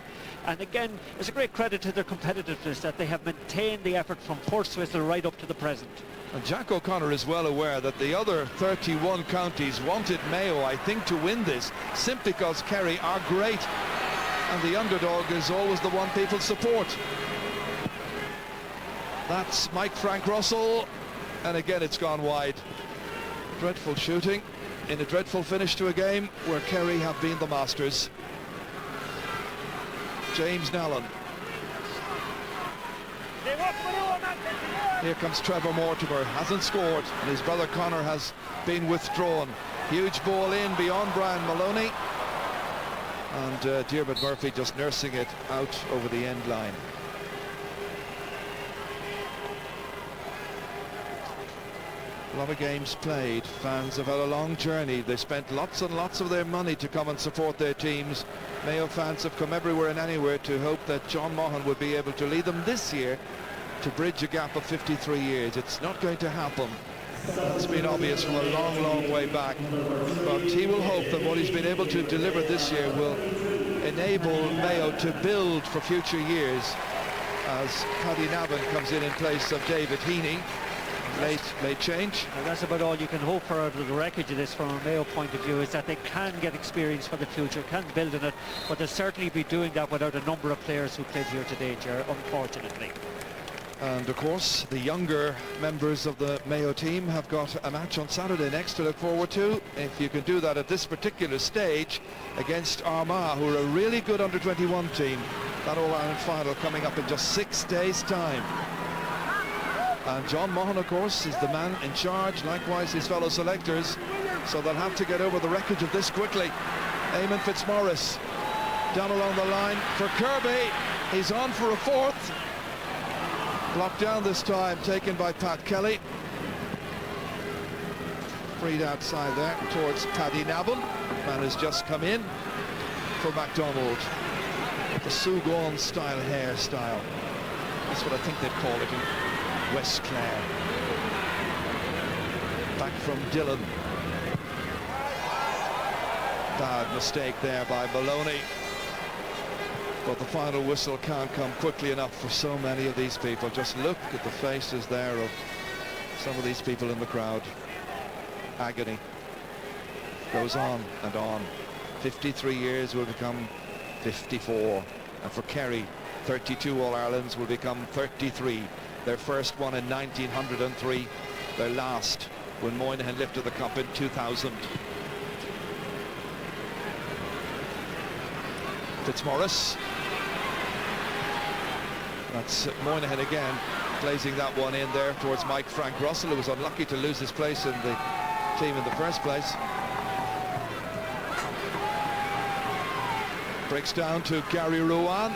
And again, it's a great credit to their competitiveness that they have maintained the effort from first whistle right up to the present. And Jack O'Connor is well aware that the other 31 counties wanted Mayo, I think, to win this, simply because Kerry are great, and the underdog is always the one people support. That's Mike Frank Russell. And again, it's gone wide. Dreadful shooting in a dreadful finish to a game where Kerry have been the masters. James Nallen. Here comes Trevor Mortimer, hasn't scored, and his brother Connor has been withdrawn. Huge ball in beyond Brian Maloney. And Diarmuid Murphy just nursing it out over the end line. A lot of games played. Fans have had a long journey. They spent lots and lots of their money to come and support their teams. Mayo fans have come everywhere and anywhere to hope that John Maughan would be able to lead them this year to bridge a gap of 53 years. It's not going to happen. That's been obvious from a long, long way back. But he will hope that what he's been able to deliver this year will enable Mayo to build for future years. as Paddy Navin comes in place of David Heaney. Late change. Well, that's about all you can hope for out of the wreckage of this from a Mayo point of view, is that they can get experience for the future, can build on it, but they'll certainly be doing that without a number of players who played here today, Ger, unfortunately. And of course the younger members of the Mayo team have got a match on Saturday next to look forward to, if you can do that at this particular stage, against Armagh, who are a really good under-21 team. That All-Ireland final coming up in just 6 days' time. And John Mahon, of course, is the man in charge, likewise his fellow selectors, so they'll have to get over the wreckage of this quickly. Eamon Fitzmaurice down along the line for Kirby. He's on for a fourth. Blocked down this time, taken by Pat Kelly. Freed outside there towards Paddy Navin. Man has just come in for MacDonald. The Sugon style hairstyle. That's what I think they'd call it in West Clare. Back from Dillon. Bad mistake there by Maloney. But the final whistle can't come quickly enough for so many of these people. Just look at the faces there of some of these people in the crowd. Agony goes on and on. 53 years will become 54. And for Kerry, 32 All-Irelands will become 33. Their first one in 1903, their last when Moynihan lifted the cup in 2000. Fitzmaurice. That's Moynihan again, glazing that one in there towards Mike Frank Russell, who was unlucky to lose his place in the team in the first place. Breaks down to Gary Ruan.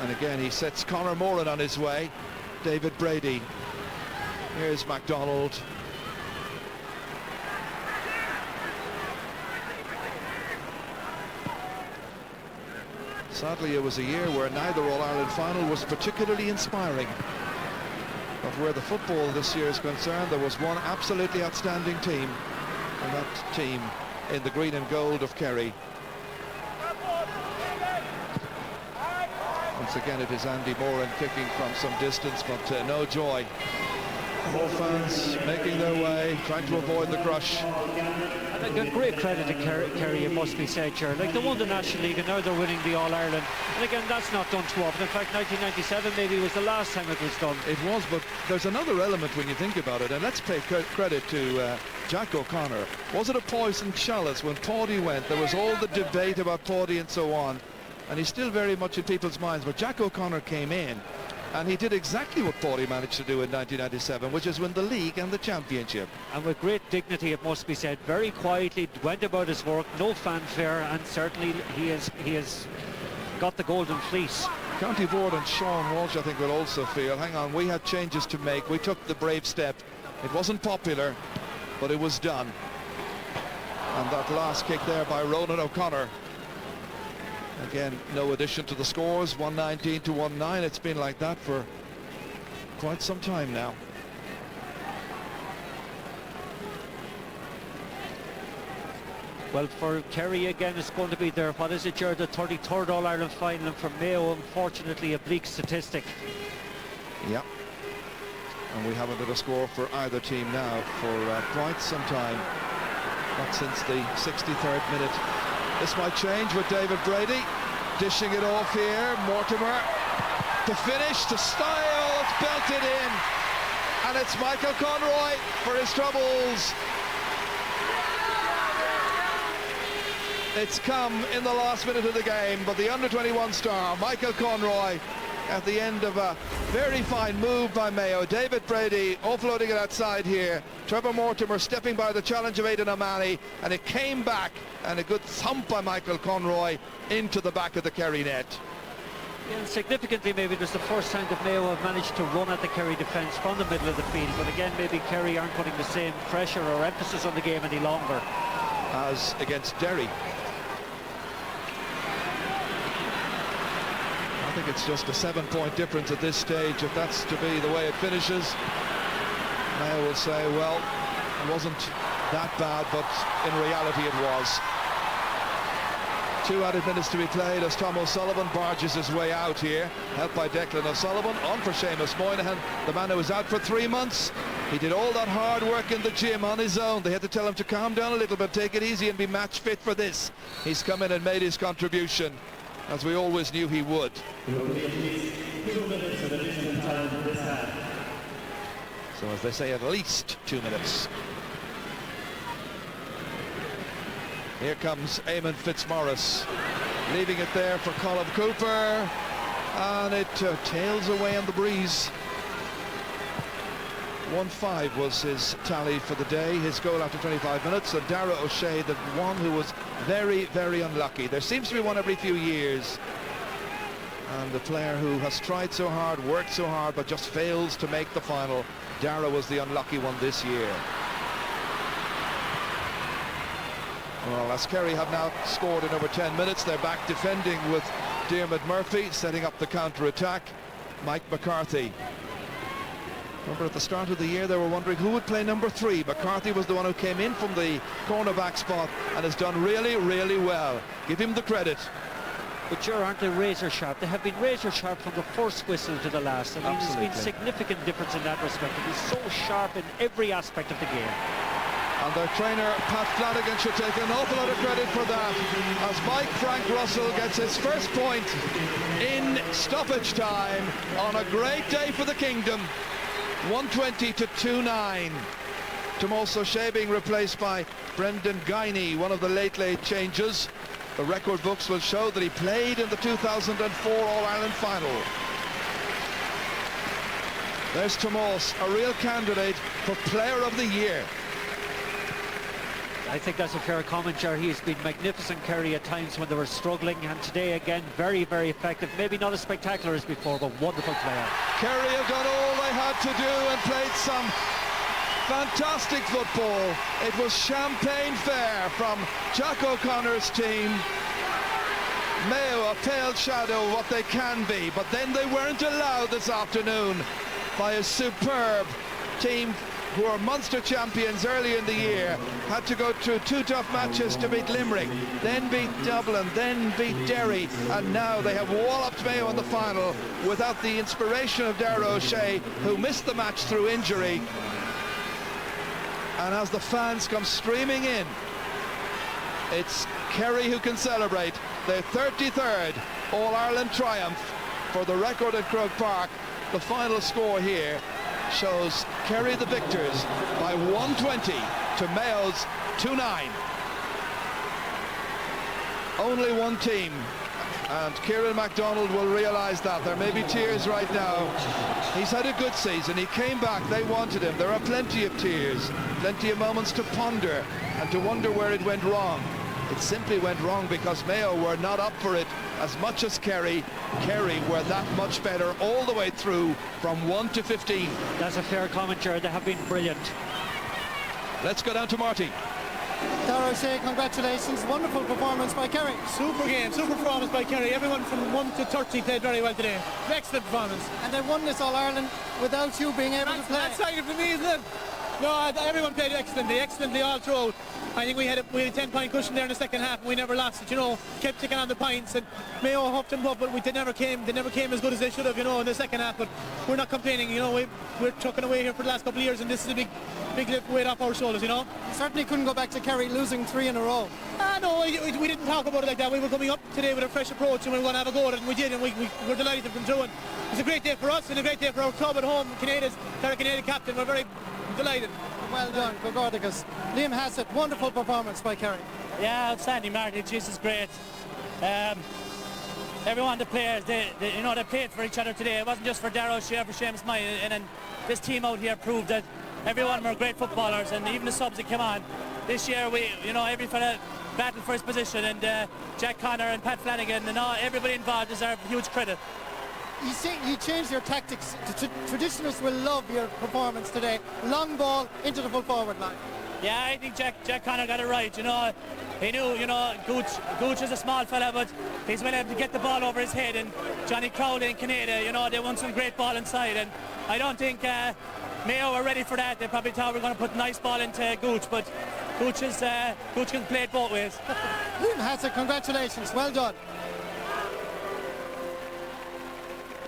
And again, he sets Conor Moran on his way. David Brady. Here's MacDonald. Sadly, it was a year where neither All-Ireland final was particularly inspiring. But where the football this year is concerned, there was one absolutely outstanding team, and that team in the green and gold of Kerry. Once again, it is Andy Moran kicking from some distance, but no joy. All fans making their way, trying to avoid the crush. And a great credit to Kerry, it must be said, Ger. Like, they won the National League and now they're winning the All-Ireland. And again, that's not done too often. In fact, 1997 maybe was the last time it was done. It was, but there's another element when you think about it, and let's pay credit to Jack O'Connor. Was it a poisoned chalice when Pawdy went? There was all the debate about Pawdy and so on, and he's still very much in people's minds. But Jack O'Connor came in, and he did exactly what Pawdy managed to do in 1997, which is win the league and the championship. And with great dignity, it must be said, very quietly went about his work, no fanfare, and certainly he has got the golden fleece. County Board and Sean Walsh, I think, will also feel, hang on, we had changes to make, we took the brave step. It wasn't popular, but it was done. And that last kick there by Ronan O'Connor. Again, no addition to the scores, 119 to 1-9. It's been like that for quite some time now. Well, for Kerry again, it's going to be their, what is it, Ger, the 33rd All-Ireland final, and for Mayo, unfortunately, a bleak statistic. Yeah. And we haven't had a score for either team now for quite some time. Not since the 63rd minute. This might change with David Brady dishing it off here. Mortimer to finish, to style, it's belted in, and it's Michael Conroy for his troubles. It's come in the last minute of the game, but the under-21 star, Michael Conroy, at the end of a very fine move by Mayo. David Brady offloading it outside here. Trevor Mortimer stepping by the challenge of Aidan O'Mahony, and it came back, and a good thump by Michael Conroy into the back of the Kerry net. Yeah, and significantly, maybe it was the first time that Mayo have managed to run at the Kerry defence from the middle of the field, but again, maybe Kerry aren't putting the same pressure or emphasis on the game any longer. As against Derry. I think it's just a 7-point difference at this stage. If that's to be the way it finishes, Mayo will say, well, it wasn't that bad, but in reality it was. 2 added minutes to be played as Tom O'Sullivan barges his way out here, helped by Declan O'Sullivan. On for Seamus Moynihan, the man who was out for 3 months. He did all that hard work in the gym on his own. They had to tell him to calm down a little bit, take it easy and be match fit for this. He's come in and made his contribution, as we always knew he would. So as they say, at least 2 minutes. Here comes Eamon Fitzmaurice, leaving it there for Colin Cooper, and it tails away on the breeze. 1-5 was his tally for the day, his goal after 25 minutes, and Dara O'Shea, the one who was very, very unlucky. There seems to be one every few years, and the player who has tried so hard, worked so hard, but just fails to make the final. Dara was the unlucky one this year. Well, as Kerry have now scored in over 10 minutes, they're back defending with Diarmuid Murphy, setting up the counter-attack. Mike McCarthy. Remember at the start of the year they were wondering who would play number 3. McCarthy was the one who came in from the cornerback spot and has done really, really well. Give him the credit. But sure, aren't they razor sharp? They have been razor sharp from the first whistle to the last. I mean, Absolutely. there's been significant difference in that respect. It is so sharp in every aspect of the game. And their trainer, Pat Flanagan, should take an awful lot of credit for that, as Mike Frank Russell gets his first point in stoppage time on a great day for the Kingdom. 120 to 2-9. Tomas O'Shea being replaced by Brendan Guiney, one of the late changes. The record books will show that he played in the 2004 All-Ireland final. There's Tomas, a real candidate for Player of the Year. I think that's a fair comment, Ger. He's been magnificent, Kerry, at times when they were struggling, and today again very, very effective. Maybe not as spectacular as before, but wonderful player. Kerry have done all they had to do and played some fantastic football. It was champagne fair from Jack O'Connor's team. Mayo a pale shadow of what they can be, but then they weren't allowed this afternoon by a superb team who are Munster champions early in the year, had to go through 2 tough matches to beat Limerick, then beat Dublin, then beat Derry, and now they have walloped Mayo in the final without the inspiration of Dara O'Shea, who missed the match through injury. And as the fans come streaming in, it's Kerry who can celebrate their 33rd All-Ireland triumph for the record at Croke Park. The final score here shows Kerry the victors by 120 to Mayo's 2-9. Only one team, and Kieran MacDonald will realise that. There may be tears right now. He's had a good season. He came back. They wanted him. There are plenty of tears, plenty of moments to ponder and to wonder where it went wrong. It simply went wrong because Mayo were not up for it as much as Kerry. Kerry were that much better all the way through from 1 to 15. That's a fair comment, Jared. They have been brilliant. Let's go down to Marty. Dara O'Shea, congratulations. Wonderful performance by Kerry. Super game, super performance by Kerry. Everyone from 1 to 30 played very well today. Excellent performance. And they won this All-Ireland without you being able to play. That's exciting for me, isn't it? No, everyone played excellently all throughout. I think we had a 10-point cushion there in the second half, and we never lost it. You know, kept taking on the points, and Mayo huffed and puffed, but they never came as good as they should have. You know, in the second half. But we're not complaining. You know, we're trucking away here for the last couple of years, and this is a big lift weight off our shoulders. You know. Certainly couldn't go back to Kerry losing 3 in a row. No, we didn't talk about it like that. We were coming up today with a fresh approach, and we were going to have a go at it, and we did, and we were delighted to come through. And it's a great day for us, and a great day for our club at home. Canadians, Canadian captain. We're very delighted. Well done, Gordicus. Liam Hassett, wonderful performance by Kerry. Yeah, outstanding, Marty. Jesus, great. Everyone, the players, they played for each other today. It wasn't just for Dara O'Shea, for Seamus Moynihan, and then this team out here proved that everyone were great footballers, and even the subs that came on. This year, every fella battled for his position, and Jack Connor and Pat Flanagan and everybody involved deserve huge credit. You changed your tactics. Traditionalists will love your performance today. Long ball into the full forward line. Yeah, I think Jack Connor got it right. You know, he knew, Gooch is a small fella, but he's been able to get the ball over his head. And Johnny Crowley and Canada, they won some great ball inside. And I don't think Mayo were ready for that. They probably thought we were going to put a nice ball into Gooch, but Gooch can play it both ways. Fantastic, congratulations, well done.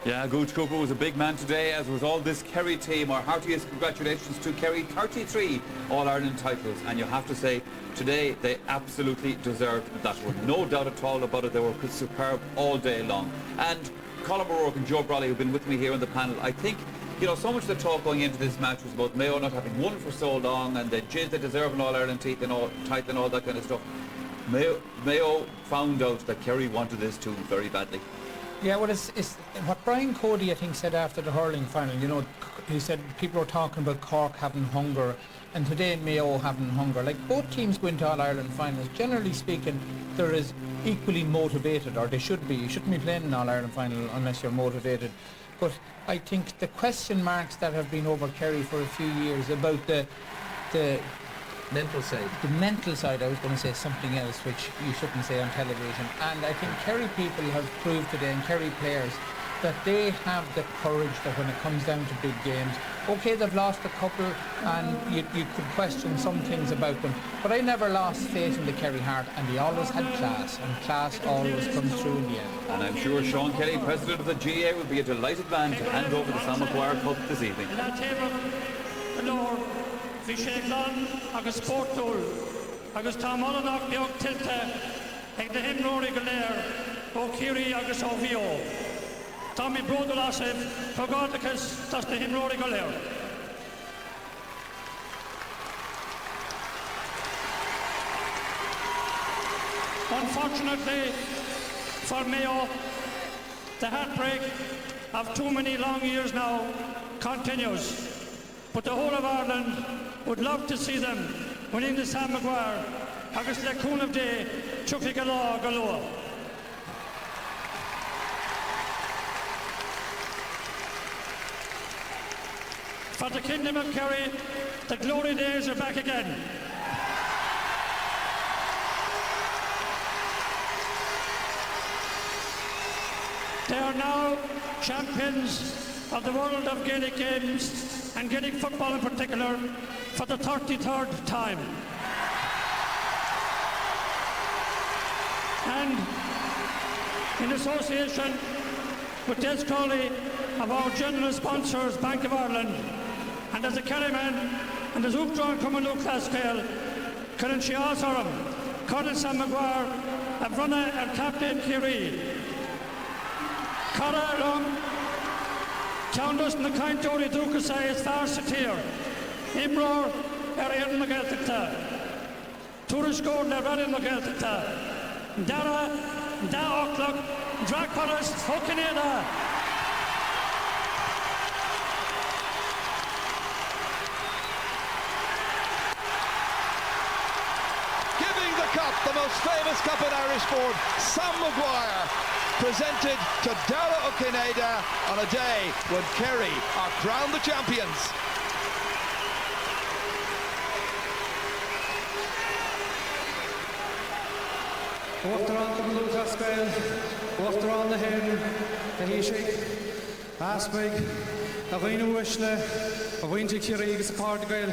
Yeah, Gooch Cooper was a big man today, as was all this Kerry team. Our heartiest congratulations to Kerry. 33 All-Ireland titles, and you have to say, today they absolutely deserved that one. No doubt at all about it. They were superb all day long. And Colin O'Rourke and Joe Brawley, who've been with me here on the panel, I think, you know, so much of the talk going into this match was about Mayo not having won for so long, and they deserve an All-Ireland title and all that kind of stuff. Mayo found out that Kerry wanted this too very badly. Yeah, well, it's what Brian Cody, I think, said after the hurling final. You know, he said people are talking about Cork having hunger, and today Mayo having hunger. Like, both teams go into All-Ireland finals. Generally speaking, they're as equally motivated, or they should be. You shouldn't be playing an All-Ireland final unless you're motivated. But I think the question marks that have been over Kerry for a few years about the mental side. The mental side, I was going to say something else which you shouldn't say on television. And I think Kerry people have proved today, and Kerry players, that they have the courage that when it comes down to big games, okay, they've lost a couple and you could question some things about them, but I never lost faith in the Kerry heart, and they always had class, and class always comes through in the end. And I'm sure Sean Kelly, president of the GA, will be a delighted man to hand over the Sam Maguire Cup this evening. Bhí sé glán agus sportúil agus tá molanach beag tiltte ag de himróí go léir ó Kerry agus ó Mayo. Tá mí bródú lasibh thugardachas tas de himróí go léir. Unfortunately for Mayo, the heartbreak of too many long years now continues. But the whole of Ireland would love to see them winning the Sam Maguire agus le cún of day chufi galore. For the Kingdom of Kerry, the glory days are back again. They are now champions of the world of Gaelic games, and Gaelic football in particular, for the 33rd time. And in association with Des Crowley of our general sponsors, Bank of Ireland, and as a Kerryman and as Uachtaráin Cumann Clascail, Curran Shiasaram, Colin Sam Maguire, Avrana and Captain Kerry. Cara Rum, Countess na Caintóri Dúchasai is far satir. Imror Erin na Geltata. Turisco na Radin na Geltata. Dara, Da Oclock, Draconis, Hokineda. Giving the cup, the most famous cup in Irish sport, Sam Maguire, presented to Dara O'Kineda on a day when Kerry are crowned the champions. Uachtaráin Cumann Clascail, Uachtaráin na Hen, the Hishik, Aspig, a Bhain Uisle, a Bhain Kerry agus a Cardigail.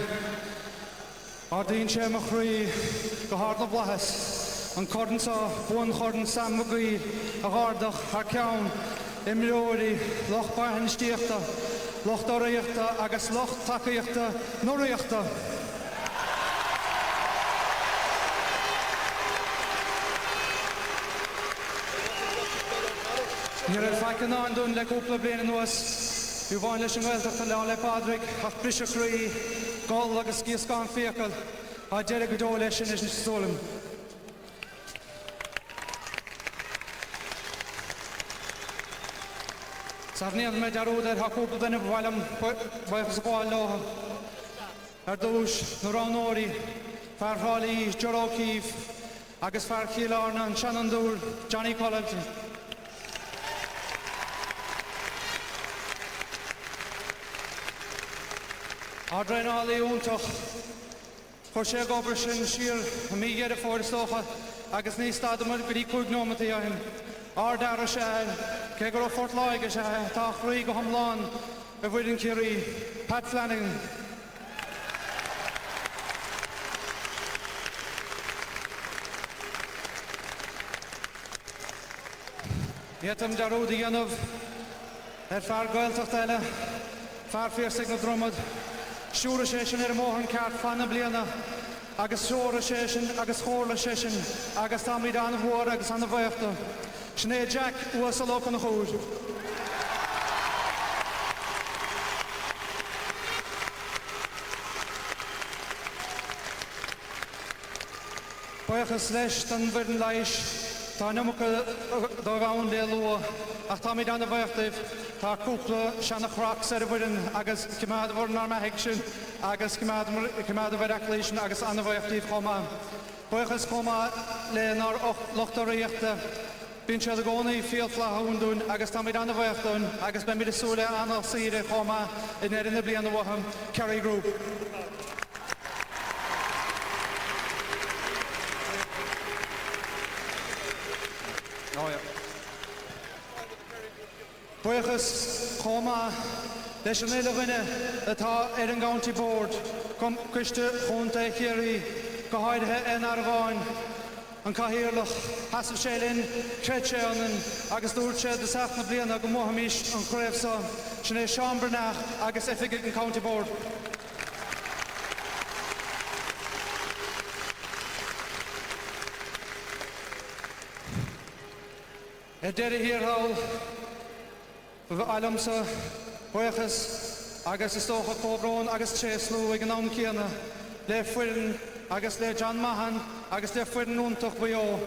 Ardín sé mo chrí go hard na blahas. An Cordan sa buan Cordan Sam Maguire a hardach ar ceann imreoirí loch barhan stíochta, loch doraíochta agus loch tacaíochta nóraíochta. Níor feicean an dún le cúpla bliana nuas, bhí bhain leis an Gaeltachta le Padraig ach bris a chrí gáil agus cíoscán fiacail a deire go dó leis sin is stólam. Sarnian me darúdar ha cúpla dana bhailam bhaithas bháil láha ar dúis nó ránóirí fearfálaí Jorócíh agus fearcílána an Shannon Dúr Johnny Collins. Adrenaláí úntach chuir sé gobar sin siar a mí ghéad a fórstócha agus níos stadamad go dtí cúig nómataí a hin. Ardara sé cé gur fort láige sé tá chraí go hamláin a bhfuidir Kerry Pat Flanagan. Nietam darú díanamh fear gailteach eile, fear fíosaigh na dromad, siúra sé sin móthain ceart fanna bliana, agus siúra sé sin, agus chóirla sé sin, agus táimid anna mhór agus anna bhaochta. Sné Jack uas a locan na chúd. Buchas leis den bhfuireann leiis, tá numucha do bhain le lua, ach táimid anna bhaochtaibh, tá cúpla seanna chraach ar a bhfuireann agus cumad bhór nar maithic sin, agus cumad a bhaireach lei sin agus anna bhaochtaibh chomá. Buchas chomá le nar lochtaríochta, bíonn sé a gcónaí fialflathún dún agus táimid anna bhaochtún agus ben míad súla anna síre chomá in éireanna bliana bhtham Kerry Group. Buchas chomá leis an éile rinne atá ar an County Board chum cuiste chunta Kerry go háirithe in Argáin. An cahirirlach hasab sé linn creid sé anan agus dúirt sé de seachna bliana go mthaimís an chréibhsa sin é Sean Bernach agus ifigigh an County Board. Deire híorthall bh ailimsa buchas agus is tócha cóbrón agus tréslú ag an am céanna le fuireann agus le John Mahan agus le fuireann úntach Mayo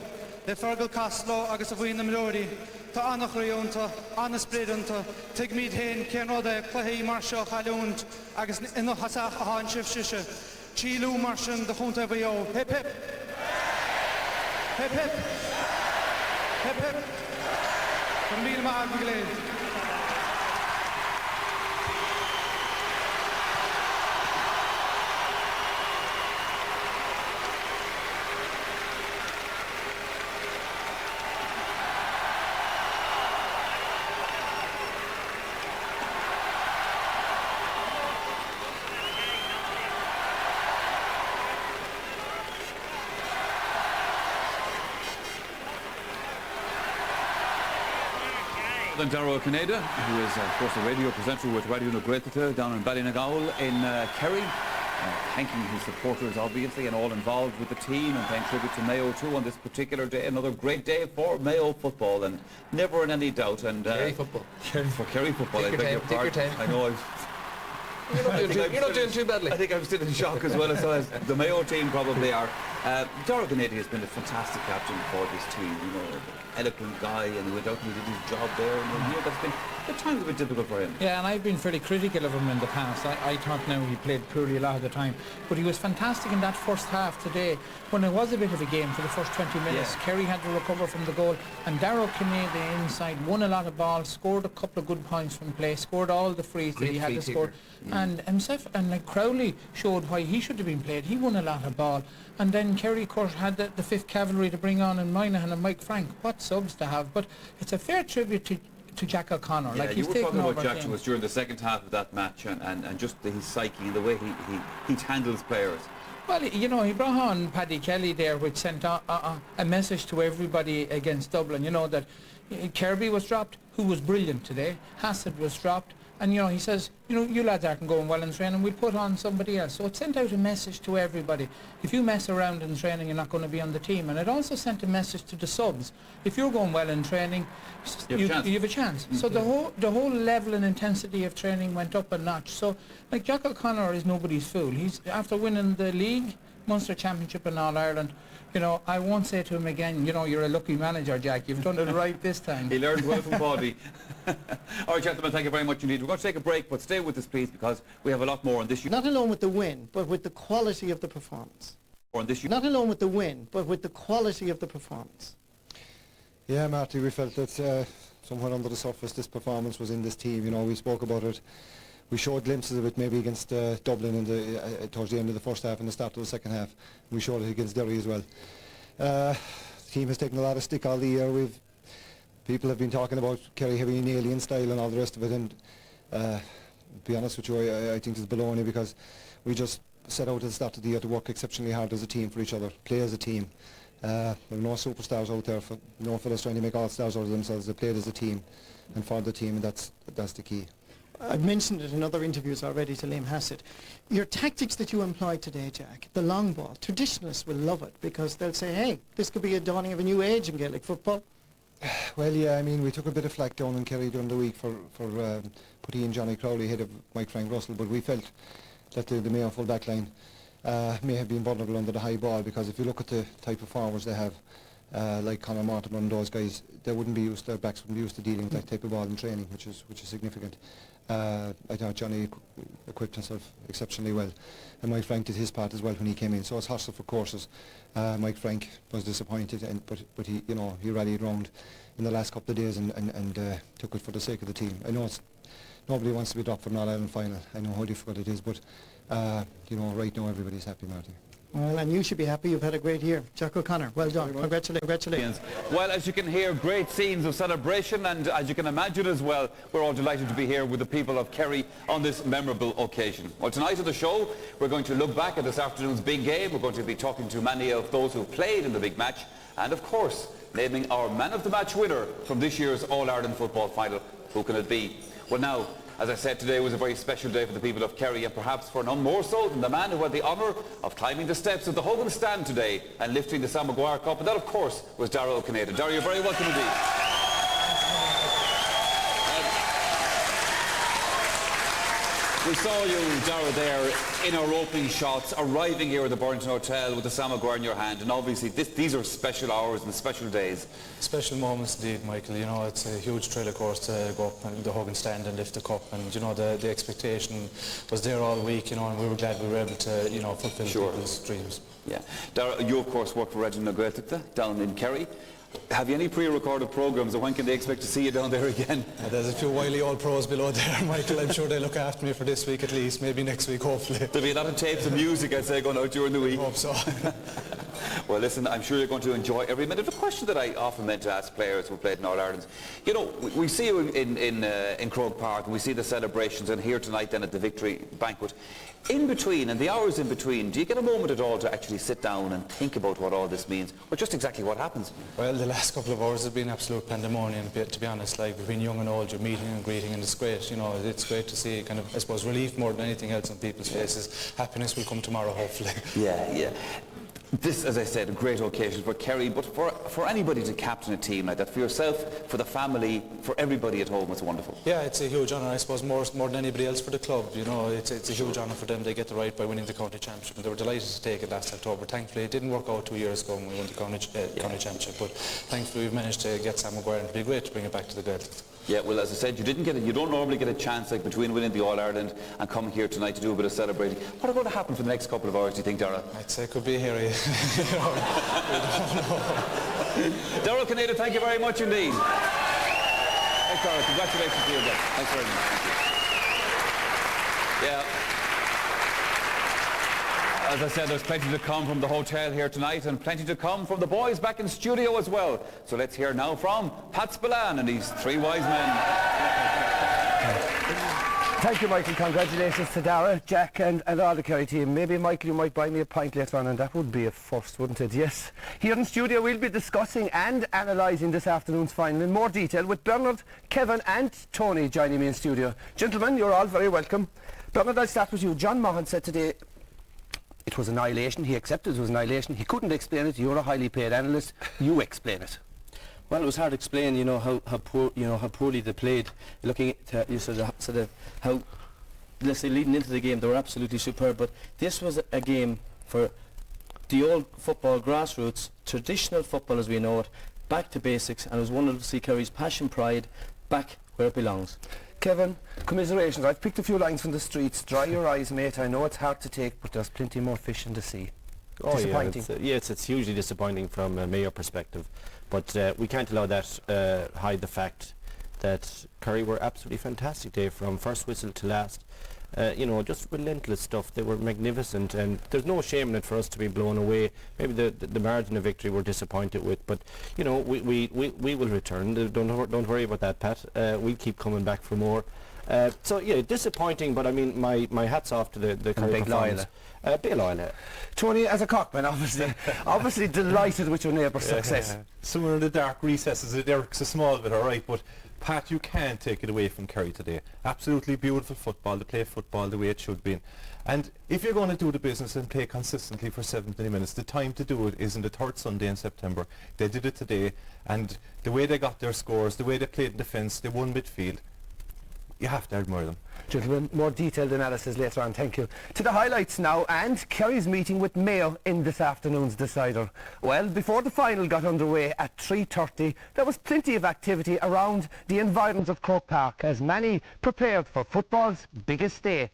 le Fergal Castlo agus a bhuiine Mlóri tá annach riúnta, anna spréideanta, tuig míad hain céanráda chluithaí mar seo chailúnt agus ina hasach a háin sibh siise. Tílú mar sin de chunta Mayo. Hip hip! Hip hip! Hip hip! Van míle maag begeleid. Darragh Canada, who is of course a radio presenter with Radio na Gaeltachta down in Ballynagowl in Kerry, thanking his supporters obviously and all involved with the team, and paying tribute to Mayo too on this particular day. Another great day for Mayo football, and never in any doubt. And Kerry football. For Kerry football. Take your time. I know. You're not doing too badly. I think I'm still in shock as well as the Mayo team probably are. Darragh Canady has been a fantastic captain for this team, you know, eloquent guy, and he went out and he did his job there, and you know, that's been at times a bit difficult for him. Yeah, and I've been fairly critical of him in the past. I thought now he played poorly a lot of the time, but he was fantastic in that first half today when it was a bit of a game for the first 20 minutes. Yeah. Kerry had to recover from the goal, and Darragh Canady inside won a lot of balls, scored a couple of good points from play, scored all the frees that he had to score, and himself and like Crowley showed why he should have been played. He won a lot of ball, and then Kerry, of course, had the 5th Cavalry to bring on in Moynihan and Mike Frank. What subs to have, but it's a fair tribute to Jack O'Connor. Yeah, like you he's were talking about Jack game. was during the second half of that match, and just his psyche and the way he handles players. Well, you know, he brought on Paddy Kelly there, which sent a message to everybody against Dublin, you know, that Kirby was dropped, who was brilliant today, Hassett was dropped, and, you know, he says, you know, you lads aren't going well in training, we'll put on somebody else. So it sent out a message to everybody. If you mess around in training, you're not going to be on the team. And it also sent a message to the subs. If you're going well in training, you have a chance. Mm-hmm. So the whole level and intensity of training went up a notch. So, like, Jack O'Connor is nobody's fool. He's, after winning the league, Munster Championship and All-Ireland, you know, I won't say to him again, you know, you're a lucky manager, Jack. You've done it right this time. He learned well from Bobby. All right, gentlemen, thank you very much indeed. We're going to take a break, but stay with us, please, because we have a lot more on this. Not alone with the win, but with the quality of the performance. On this. Not alone with the win, but with the quality of the performance. Yeah, Marty, we felt that somewhere under the surface this performance was in this team. You know, we spoke about it. We showed glimpses of it maybe against Dublin in the, towards the end of the first half and the start of the second half. We showed it against Derry as well. The team has taken a lot of stick all the year. People have been talking about Kerry having an alien style and all the rest of it, and to be honest with you, I think it's baloney, because we just set out at the start of the year to work exceptionally hard as a team for each other, play as a team, There were no superstars out there, no fellas trying to make all-stars out of themselves. They played as a team and for the team, and that's the key. I've mentioned it in other interviews already to Liam Hassett. Your tactics that you employed today, Jack, the long ball, traditionalists will love it because they'll say, hey, this could be a dawning of a new age in Gaelic football. Well, yeah, I mean, we took a bit of flack down in Kerry during the week for putting in Johnny Crowley ahead of Mike Frank Russell, but we felt that the Mayo full back line may have been vulnerable under the high ball, because if you look at the type of forwards they have, like Conor Mortimer and those guys, they wouldn't be used, their backs wouldn't be used to dealing with that type of ball in training, which is significant. I thought Johnny equipped himself exceptionally well, and Mike Frank did his part as well when he came in. So it's hostile for courses. Mike Frank was disappointed, but he, you know, he rallied round in the last couple of days and took it for the sake of the team. I know nobody wants to be dropped for an All-Ireland final. I know how difficult it is, but you know, right now everybody's happy, Marty. Well, and you should be happy. You've had a great year. Jack O'Connor, well done. Congratulations. Well, as you can hear, great scenes of celebration, and as you can imagine as well, we're all delighted to be here with the people of Kerry on this memorable occasion. Well, tonight on the show, we're going to look back at this afternoon's big game. We're going to be talking to many of those who played in the big match, and of course, naming our man of the match winner from this year's All-Ireland football final. Who can it be? Well, now, as I said, today was a very special day for the people of Kerry, and perhaps for none more so than the man who had the honour of climbing the steps of the Hogan stand today and lifting the Sam Maguire Cup, and that, of course, was Darragh O'Cinneide. Darragh, you're very welcome indeed. We saw you, Darragh, there in our opening shots, arriving here at the Burrington Hotel with the Sam Maguire in your hand, and obviously these are special hours and special days. Special moments indeed, Michael. You know, it's a huge thrill, of course, to go up and the Hogan stand and lift the cup, and you know, the expectation was there all week, you know, and we were glad we were able to, you know, fulfil people's dreams. Yeah. Darragh, you of course work for Reginald Gaeltachta down in Kerry. Have you any pre-recorded programmes, or when can they expect to see you down there again? There's a few wily old pros below there, Michael. I'm sure they look after me for this week at least, maybe next week, hopefully. There'll be a lot of tapes of music, I'd say, going out during the week. I hope so. Well, listen, I'm sure you're going to enjoy every minute. A question that I often meant to ask players who played in All-Ireland. You know, we see you in Croke Park, and we see the celebrations, and here tonight then at the victory banquet. In between, and the hours in between, do you get a moment at all to actually sit down and think about what all this means, or just exactly what happens? Well, the last couple of hours have been absolute pandemonium, to be honest. Like, between young and old, you're meeting and greeting, and it's great. You know, it's great to see kind of, I suppose, relief more than anything else on people's faces. Happiness will come tomorrow, hopefully. Yeah, yeah. This, as I said, a great occasion for Kerry, but for anybody to captain a team like that, for yourself, for the family, for everybody at home, it's wonderful. Yeah, it's a huge honour, I suppose, more than anybody else for the club. You know, it's a huge honour for them. They get the right by winning the county championship, and they were delighted to take it last October. Thankfully, it didn't work out 2 years ago when we won the county championship, but thankfully we've managed to get Sam Maguire, and it'd be great to bring it back to the Gaels. Yeah, well, as I said, you don't normally get a chance, like, between winning the All-Ireland and coming here tonight to do a bit of celebrating. What are going to happen for the next couple of hours, do you think, Darragh? I'd say it could be hairy. Darragh O'Cinneide, thank you very much indeed. Thanks, Darragh. Congratulations to you again. Thanks very much. Thank you. Yeah. As I said, there's plenty to come from the hotel here tonight, and plenty to come from the boys back in studio as well. So let's hear now from Pat Spillane and his three wise men. Thank you, Michael. Congratulations to Darragh, Jack and all the Kerry team. Maybe, Michael, you might buy me a pint later on, and that would be a first, wouldn't it? Yes. Here in studio we'll be discussing and analysing this afternoon's final in more detail, with Bernard, Kevin and Tony joining me in studio. Gentlemen, you're all very welcome. Bernard, I'll start with you. John Maughan said today it was annihilation. He accepted it was annihilation. He couldn't explain it. You're a highly paid analyst. You explain it. Well, it was hard to explain, you know, how poorly they played. Looking at sort of how, let's say, leading into the game, they were absolutely superb. But this was a game for the old football grassroots, traditional football as we know it, back to basics, and it was wonderful to see Kerry's passion, pride, back where it belongs. Kevin, commiserations. I've picked a few lines from the streets. Dry your eyes, mate. I know it's hard to take, but there's plenty more fish in the sea. Oh, disappointing. Yeah, it's hugely disappointing from a Mayo perspective. But we can't allow that hide the fact that Kerry were absolutely fantastic day from first whistle to last. You know, just relentless stuff. They were magnificent, and there's no shame in it for us to be blown away. Maybe the margin of victory we're disappointed with, but you know, we will return. Don't worry about that, Pat. We'll keep coming back for more. So yeah, disappointing, but I mean, my hat's off to the Kerry performance. Big loyal. Tony, as a Cockman, obviously delighted with your neighbour's success. Somewhere in the dark recesses of Eric's a small bit, all right, but Pat, you can't take it away from Kerry today. Absolutely beautiful football. They play football the way it should be. And if you're going to do the business and play consistently for 70 minutes, the time to do it is on the third Sunday in September. They did it today, and the way they got their scores, the way they played in defence, they won midfield. You have to admire them. Gentlemen, more detailed analysis later on, thank you. To the highlights now, and Kerry's meeting with Mayo in this afternoon's decider. Well, before the final got underway at 3:30, there was plenty of activity around the environs of Croke Park, as many prepared for football's biggest day.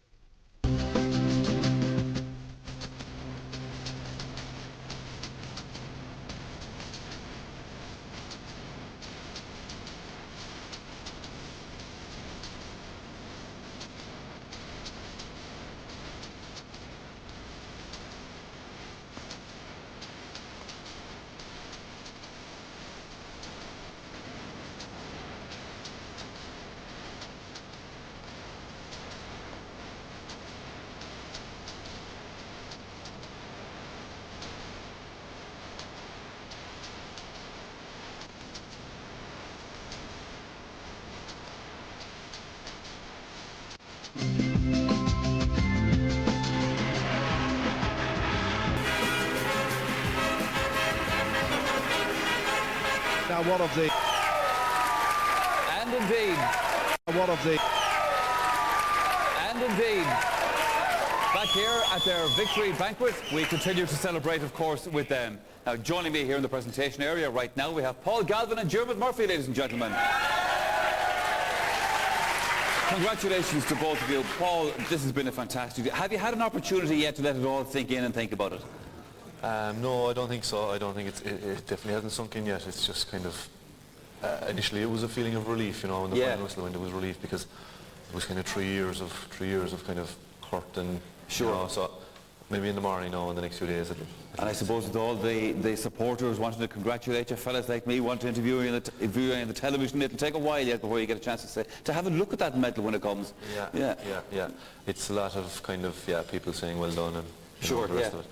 Now what of the... And indeed. What of the... And indeed. Back here at their victory banquet, we continue to celebrate, of course, with them. Now, joining me here in the presentation area right now, we have Paul Galvin and Dermot Murphy, ladies and gentlemen. Congratulations to both of you. Paul, this has been a fantastic day. Have you had an opportunity yet to let it all sink in and think about it? No, I don't think so. I don't think it definitely hasn't sunk in yet. It's just kind of, initially it was a feeling of relief, you know, when the final whistle went, it was relief because it was kind of 3 years of kind of hurt and, sure. You know, so maybe in the morning now, in the next few days. And I suppose with all the supporters wanting to congratulate you, fellas like me, want to interview you on the television, it'll take a while yet before you get a chance to have a look at that medal when it comes. Yeah. It's a lot of kind of, people saying well done and sure, the rest of it.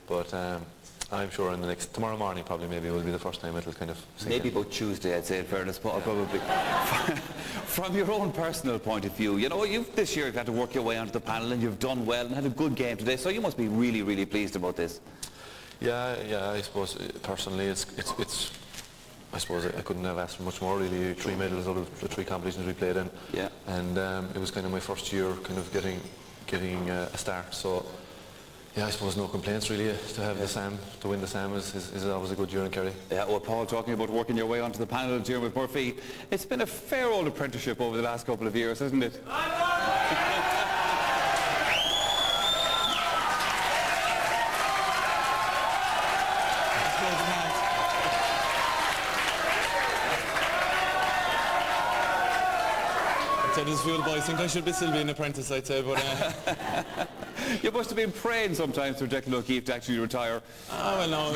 But I'm sure in the tomorrow morning probably maybe it will be the first time it'll kind of sink maybe in. About Tuesday, I'd say, in fairness, Paul, probably. From your own personal point of view, you know, this year you've had to work your way onto the panel and you've done well and had a good game today, so you must be really, really pleased about this. Yeah, I suppose personally it's I suppose I couldn't have asked for much more really. 3 medals out of the 3 competitions we played in. Yeah. And it was kind of my first year kind of getting a start, so yeah, I suppose no complaints really. To have the SAM, to win the SAM is always a good year in Kerry. Yeah, well, Paul, talking about working your way onto the panel, Dermot Murphy, it's been a fair old apprenticeship over the last couple of years, hasn't it? I just feel, boys, I think I should still be an apprentice, I'd say, but... You must have been praying sometimes for Declan O'Keefe to actually retire. Oh, well, no.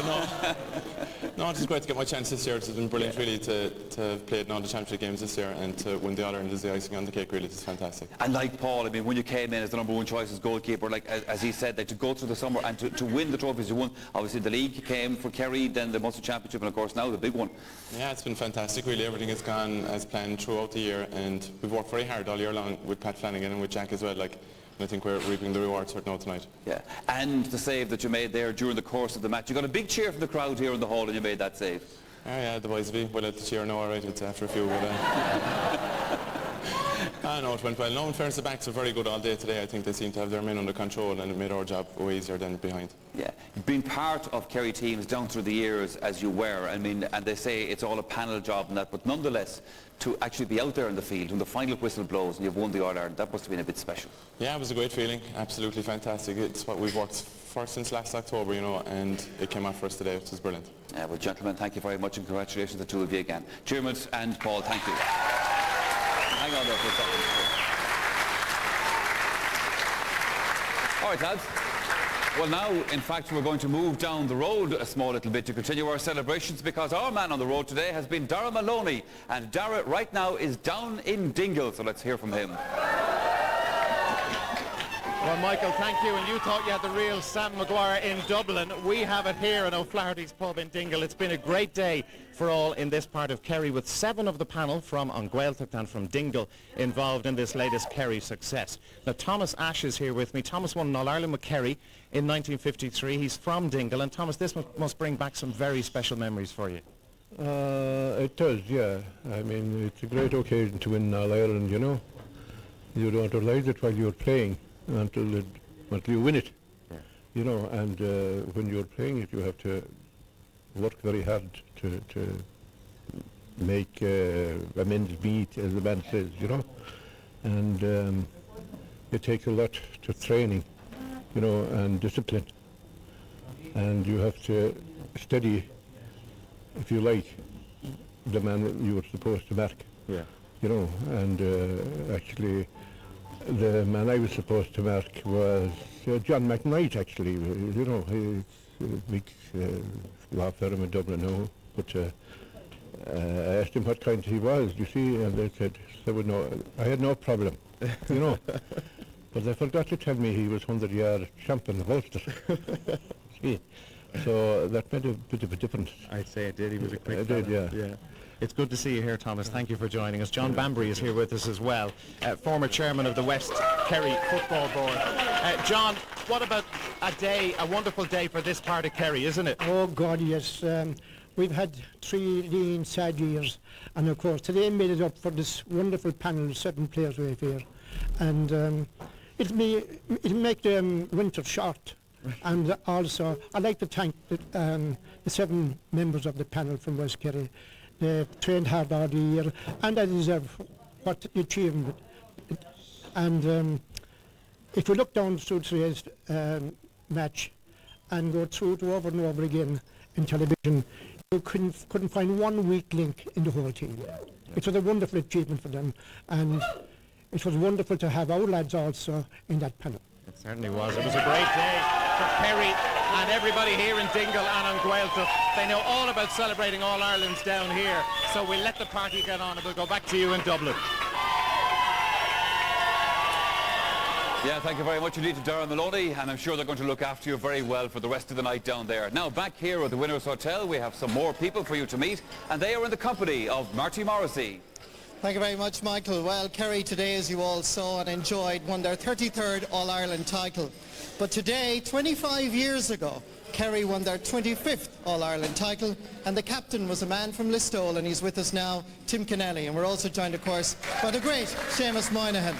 No, it's great to get my chance this year. It's been brilliant, really, to have played in all the championship games this year, and to win the All-Ireland is the icing on the cake, really. It's fantastic. And like Paul, I mean, when you came in as the #1 choice as goalkeeper, like as he said, like to go through the summer and to win the trophies you won, obviously the league came for Kerry, then the Munster Championship, and of course now the big one. Yeah, it's been fantastic, really. Everything has gone as planned throughout the year, and we've worked very hard all year long with Pat Flanagan and with Jack as well. I think we're reaping the rewards for it now tonight. Yeah, and the save that you made there during the course of the match. You got a big cheer from the crowd here in the hall and you made that save. Oh yeah, the boys will be well at the cheer now, alright, it's after a few, but... no, it went well. No, in fairness, the backs were very good all day today. I think they seemed to have their men under control and it made our job way easier than behind. Yeah, you've been part of Kerry teams down through the years as you were. I mean, and they say it's all a panel job and that, but nonetheless, to actually be out there in the field when the final whistle blows and you've won the All-Ireland, that must have been a bit special. Yeah, it was a great feeling. Absolutely fantastic. It's what we've worked for since last October, you know, and it came out for us today, which is brilliant. Yeah, well, gentlemen, thank you very much and congratulations to the two of you again. Dermot and Paul, thank you. Hang on there for a second. All right, lads. Well, now, in fact, we're going to move down the road a small little bit to continue our celebrations because our man on the road today has been Dara Maloney, and Dara right now is down in Dingle, so let's hear from him. Well, Michael, thank you. And you thought you had the real Sam Maguire in Dublin. We have it here in O'Flaherty's pub in Dingle. It's been a great day for all in this part of Kerry, with 7 of the panel from Gaeltacht and from Dingle involved in this latest Kerry success. Now, Thomas Ashe is here with me. Thomas won an All-Ireland with Kerry in 1953. He's from Dingle. And Thomas, this must bring back some very special memories for you. It does, yeah. I mean, it's a great occasion to win All-Ireland, you know. You don't realise it while you're playing until you win it, you know, and when you're playing it you have to work very hard to make amends meet, as the man says, you know, and it takes a lot to training, you know, and discipline, and you have to study, if you like, the man that you were supposed to mark, you know, and actually the man I was supposed to mark was John McKnight, actually. You know, he's a big law firm in Dublin now. But I asked him what kind he was, you see, and they said, I had no problem, you know. But they forgot to tell me he was 100-yard champion of Ulster. See, so that made a bit of a difference. I'd say it did. He was a quick fella. Did, yeah. It's good to see you here, Thomas. Thank you for joining us. John Bambury is here with us as well, former chairman of the West Kerry Football Board. John, what about a wonderful day for this part of Kerry, isn't it? Oh, God, yes. We've had 3 lean, sad years. And, of course, today made it up for this wonderful panel of 7 players we have here. And it'll make the winter short. And also, I'd like to thank the 7 members of the panel from West Kerry. They trained hard all the year, and they deserve what the achievement. And if we look down through today's match and go through it over and over again in television, you couldn't find one weak link in the whole team. It was a wonderful achievement for them, and it was wonderful to have our lads also in that panel. It certainly was. It was a great day for Kerry and everybody here in Dingle and on Gaeltacht. They know all about celebrating All Ireland's down here, so we'll let the party get on and we'll go back to you in Dublin. Yeah, thank you very much indeed to Darren Maloney, and I'm sure they're going to look after you very well for the rest of the night down there. Now, back here at the Winners Hotel, we have some more people for you to meet, and they are in the company of Marty Morrissey. Thank you very much, Michael. Well, Kerry today, as you all saw and enjoyed, won their 33rd All-Ireland title. But today, 25 years ago, Kerry won their 25th All-Ireland title, and the captain was a man from Listowel, and he's with us now, Tim Kennelly. And we're also joined, of course, by the great Seamus Moynihan.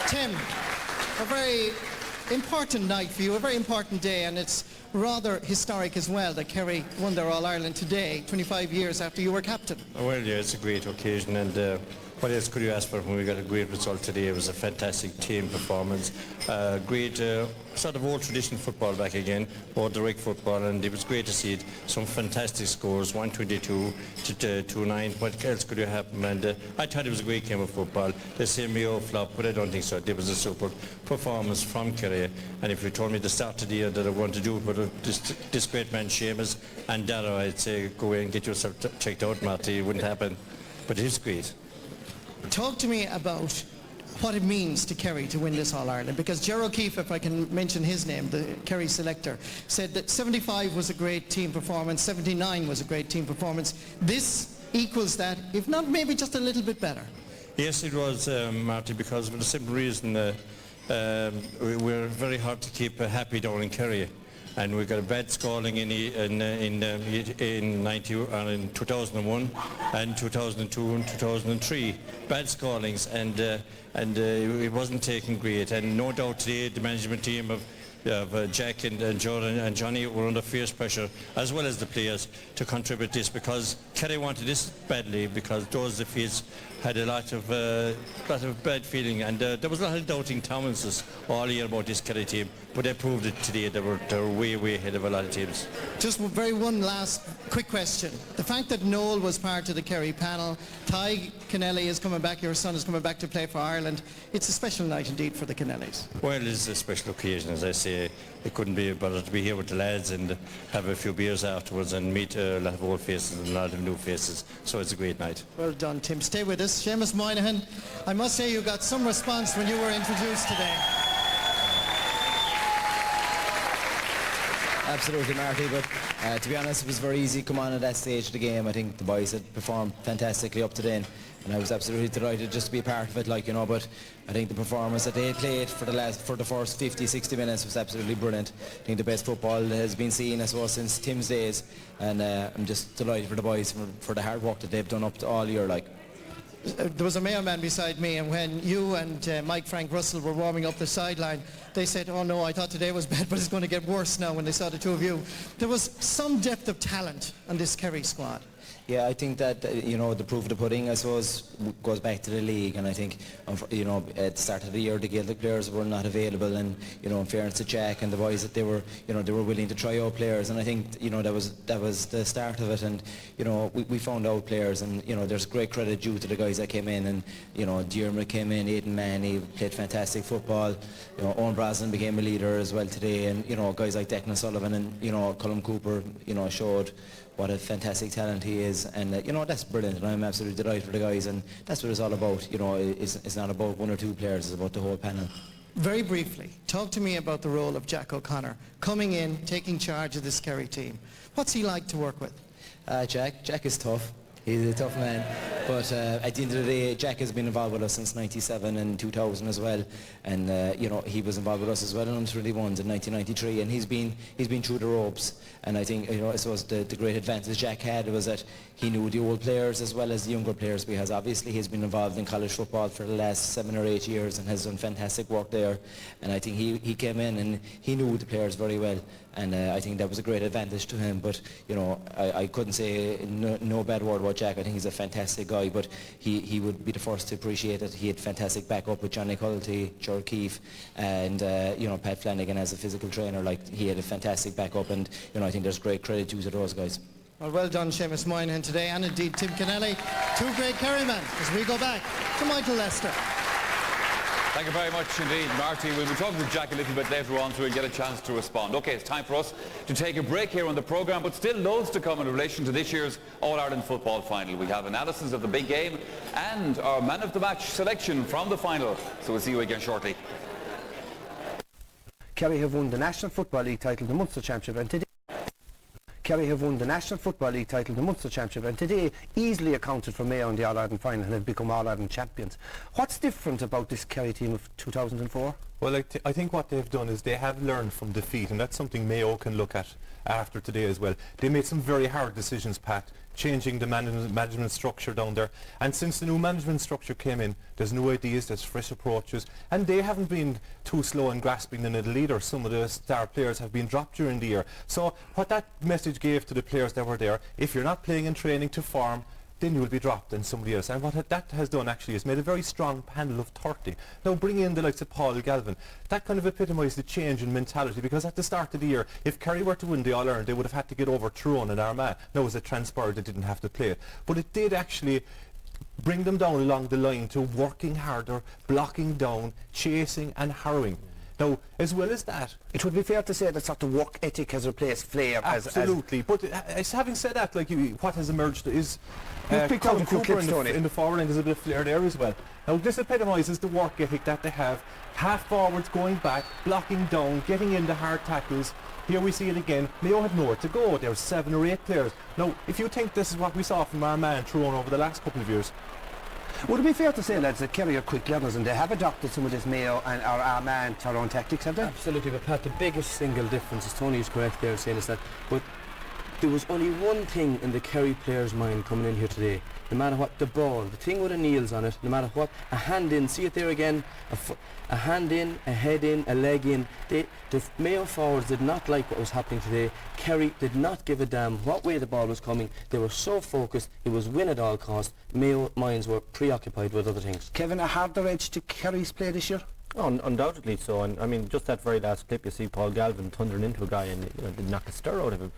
Tim, a very important night for you, a very important day, and it's rather historic as well that Kerry won their All-Ireland today, 25 years after you were captain. Well, yeah, it's a great occasion, and what else could you ask for when we got a great result today? It was a fantastic team performance, great sort of old traditional football back again, or direct football, and it was great to see it. Some fantastic scores, 122 to 2-9. What else could you happen? And I thought it was a great game of football. They say Mayo flop, but I don't think so. It was a super performance from Kerry, and if you told me at the start of the year that I wanted to do it with this great man Seamus and Dara, I'd say go away and get yourself checked out, Marty. It wouldn't happen, but it is great. Talk to me about what it means to Kerry to win this All-Ireland, because Ger O'Keefe, if I can mention his name, the Kerry selector, said that 75 was a great team performance, 79 was a great team performance. This equals that, if not maybe just a little bit better. Yes, it was, Marty, because for the simple reason we're very hard to keep happy down in Kerry. And we got a bad scoring in 2001 and 2002 and 2003. Bad scorings, and it wasn't taken great. And no doubt today the management team of Jack and Jordan and Johnny were under fierce pressure, as well as the players, to contribute this, because Kerry wanted this badly, because those defeats had a lot of bad feeling, and there was a lot of doubting Thomas all year about this Kerry team, but they proved it today. They were way ahead of a lot of teams. Just one last quick question. The fact that Noel was part of the Kerry panel, Ty Kennelly is coming back, your son is coming back to play for Ireland. It's a special night indeed for the Kennellys. Well, it is a special occasion, as I say. It couldn't be better to be here with the lads and have a few beers afterwards and meet a lot of old faces and a lot of new faces. So it's a great night. Well done, Tim. Stay with us. Seamus Moynihan, I must say you got some response when you were introduced today. Absolutely, Marty, but to be honest, it was very easy to come on at that stage of the game. I think the boys had performed fantastically up to then, and I was absolutely delighted just to be a part of it, like, you know, but I think the performance that they played for the first 50-60 minutes was absolutely brilliant. I think the best football has been seen, I suppose, since Tim's days, and I'm just delighted for the boys for the hard work that they've done up to all year, like. There was a Mayo man beside me, and when you and Mike Frank Russell were warming up the sideline, they said, oh no, I thought today was bad, but it's going to get worse now when they saw the two of you. There was some depth of talent on this Kerry squad. Yeah, I think that, you know, the proof of the pudding, I suppose, goes back to the league, and I think, you know, at the start of the year, the Gaelic players were not available, and, you know, in fairness to Jack and the boys, that they were, you know, they were willing to try out players, and I think, you know, that was the start of it, and, you know, we found out players, and, you know, there's great credit due to the guys that came in, and, you know, Diarmuid came in, Aidan Manny played fantastic football, you know, Owen Brosnan became a leader as well today, and, you know, guys like Declan Sullivan and, you know, Colm Cooper, you know, showed what a fantastic talent he is, and you know, that's brilliant, and I'm absolutely delighted for the guys, and that's what it's all about. You know, it's not about one or two players, it's about the whole panel. Very briefly, talk to me about the role of Jack O'Connor coming in, taking charge of this Kerry team. What's he like to work with? Jack is tough. He's a tough man, but at the end of the day, Jack has been involved with us since '97 and 2000 as well, and you know, he was involved with us as well in under-21s in 1993, and he's been through the ropes. And I think, you know, I suppose the great advantage Jack had was that he knew the old players as well as the younger players, because obviously he's been involved in college football for the last 7 or 8 years and has done fantastic work there. And I think he came in and he knew the players very well, and I think that was a great advantage to him. But you know, I couldn't say no bad word about Jack. I think he's a fantastic guy, but he would be the first to appreciate that he had fantastic backup with Johnny Culty, Ger Keefe, and you know, Pat Flanagan as a physical trainer. Like, he had a fantastic backup, and you know, I think there's great credit due to those guys. Well done, Seamus Moynihan today, and indeed Tim Kennelly, two great Kerry men, as we go back to Michael Lester. Thank you very much indeed, Marty. We'll be talking to Jack a little bit later on, so we'll get a chance to respond. Okay, it's time for us to take a break here on the programme, but still loads to come in relation to this year's All-Ireland football final. We have analysis of the big game and our man of the match selection from the final. So we'll see you again shortly. Kerry have won the National Football League title, the Munster Championship, and today Kerry have won the National Football League title, the Munster Championship, and today easily accounted for Mayo in the All-Ireland final and have become All-Ireland champions. What's different about this Kerry team of 2004? Well, I think what they've done is they have learned from defeat, and that's something Mayo can look at after today as well. They made some very hard decisions, Pat, changing the management structure down there, and since the new management structure came in, there's new ideas, there's fresh approaches, and they haven't been too slow in grasping the middle either. Some of the star players have been dropped during the year. So what that message gave to the players that were there, if you're not playing and training to form, then you will be dropped and somebody else. And what that has done actually is made a very strong panel of 30. Now bring in the likes of Paul Galvin. That kind of epitomised the change in mentality, because at the start of the year, if Kerry were to win the All-Ireland, they would have had to get over Tyrone and Armagh. Now as it transpired, they didn't have to play it. But it did actually bring them down along the line to working harder, blocking down, chasing and harrowing. Now, as well as that, it would be fair to say that sort of work ethic has replaced flair. Absolutely. But having said that, like, what has emerged is Colm Cooper in the forward line. There's a bit of flair there as well. Now, this epitomises the work ethic that they have. Half forwards going back, blocking down, getting into hard tackles. Here we see it again. Mayo have nowhere to go. There's 7 or 8 players. Now, if you think this is what we saw from Armagh and Tyrone over the last couple of years, would it be fair to say, lads, that Kerry are quick learners and they have adopted some of this Mayo and our Armagh and Tyrone tactics, have they? Absolutely, but Pat, the biggest single difference, is Tony is correct there saying, is that there was only one thing in the Kerry players' mind coming in here today. No matter what, the ball, the thing with the kneels on it, no matter what, a hand in, see it there again, a hand in, a head in, a leg in. The Mayo forwards did not like what was happening today. Kerry did not give a damn what way the ball was coming. They were so focused, it was win at all costs. Mayo minds were preoccupied with other things. Kevin, a harder edge to Kerry's play this year? Oh, undoubtedly so, and I mean, just that very last clip, you see Paul Galvin thundering into a guy and, you know, did knock a stir out of him.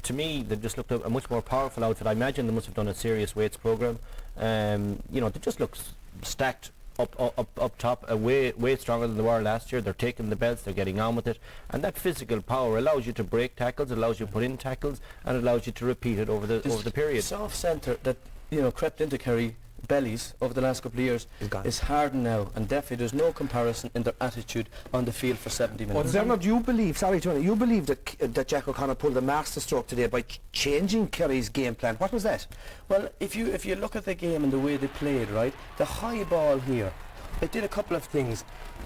To me, they just looked a much more powerful outfit. I imagine they must have done a serious weights program. You know, they just look stacked up top, way stronger than they were last year. They're taking the belts, they're getting on with it, and that physical power allows you to break tackles, allows you to put in tackles, and allows you to repeat it over the period. Soft centre that, you know, crept into Kerry bellies over the last couple of years is hardened now, and definitely there's no comparison in their attitude on the field for 70 minutes. Dermot, you believe, sorry Tony, you believe that Jack O'Connor pulled the masterstroke today by changing Kerry's game plan. What was that? Well, if you look at the game and the way they played, right, the high ball here, it did a couple of things.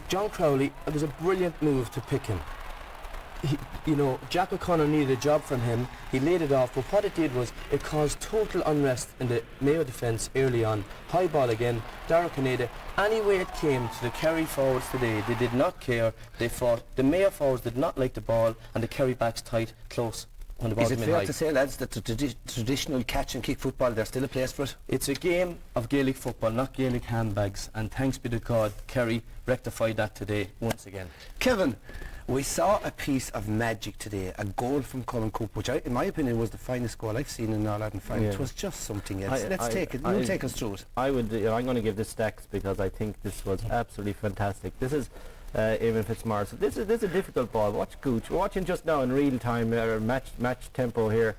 John Crowley, it was a brilliant move to pick him. You know, Jack O'Connor needed a job from him. He laid it off, but what it did was it caused total unrest in the Mayo defence early on. High ball again, Dara Canada. Any way it came to the Kerry forwards today, they did not care. They fought. The Mayo forwards did not like the ball, and the Kerry backs tight, close. When the ball Is it came in fair high. to say, lads, that the traditional catch and kick football, there's still a place for it? It's a game of Gaelic football, not Gaelic handbags, and thanks be to God, Kerry rectified that today once again. Kevin, we saw a piece of magic today, a goal from Colin Cook, which in my opinion was the finest goal I've seen in All-Ireland final. Yeah. It was just something else. Let's take it. You take us through it. I'm going to give this stacks because I think this was absolutely fantastic. This is Eamon Fitzmaurice. This is a difficult ball. Watch Gooch. We're watching just now in real time, match tempo here,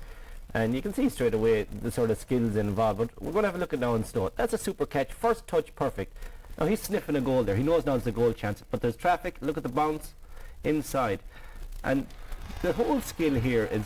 and you can see straight away the sort of skills involved. But we're going to have a look at now in Stone. That's a super catch. First touch, perfect. Now he's sniffing a goal there. He knows now it's a goal chance, but there's traffic. Look at the bounce inside, and the whole skill here is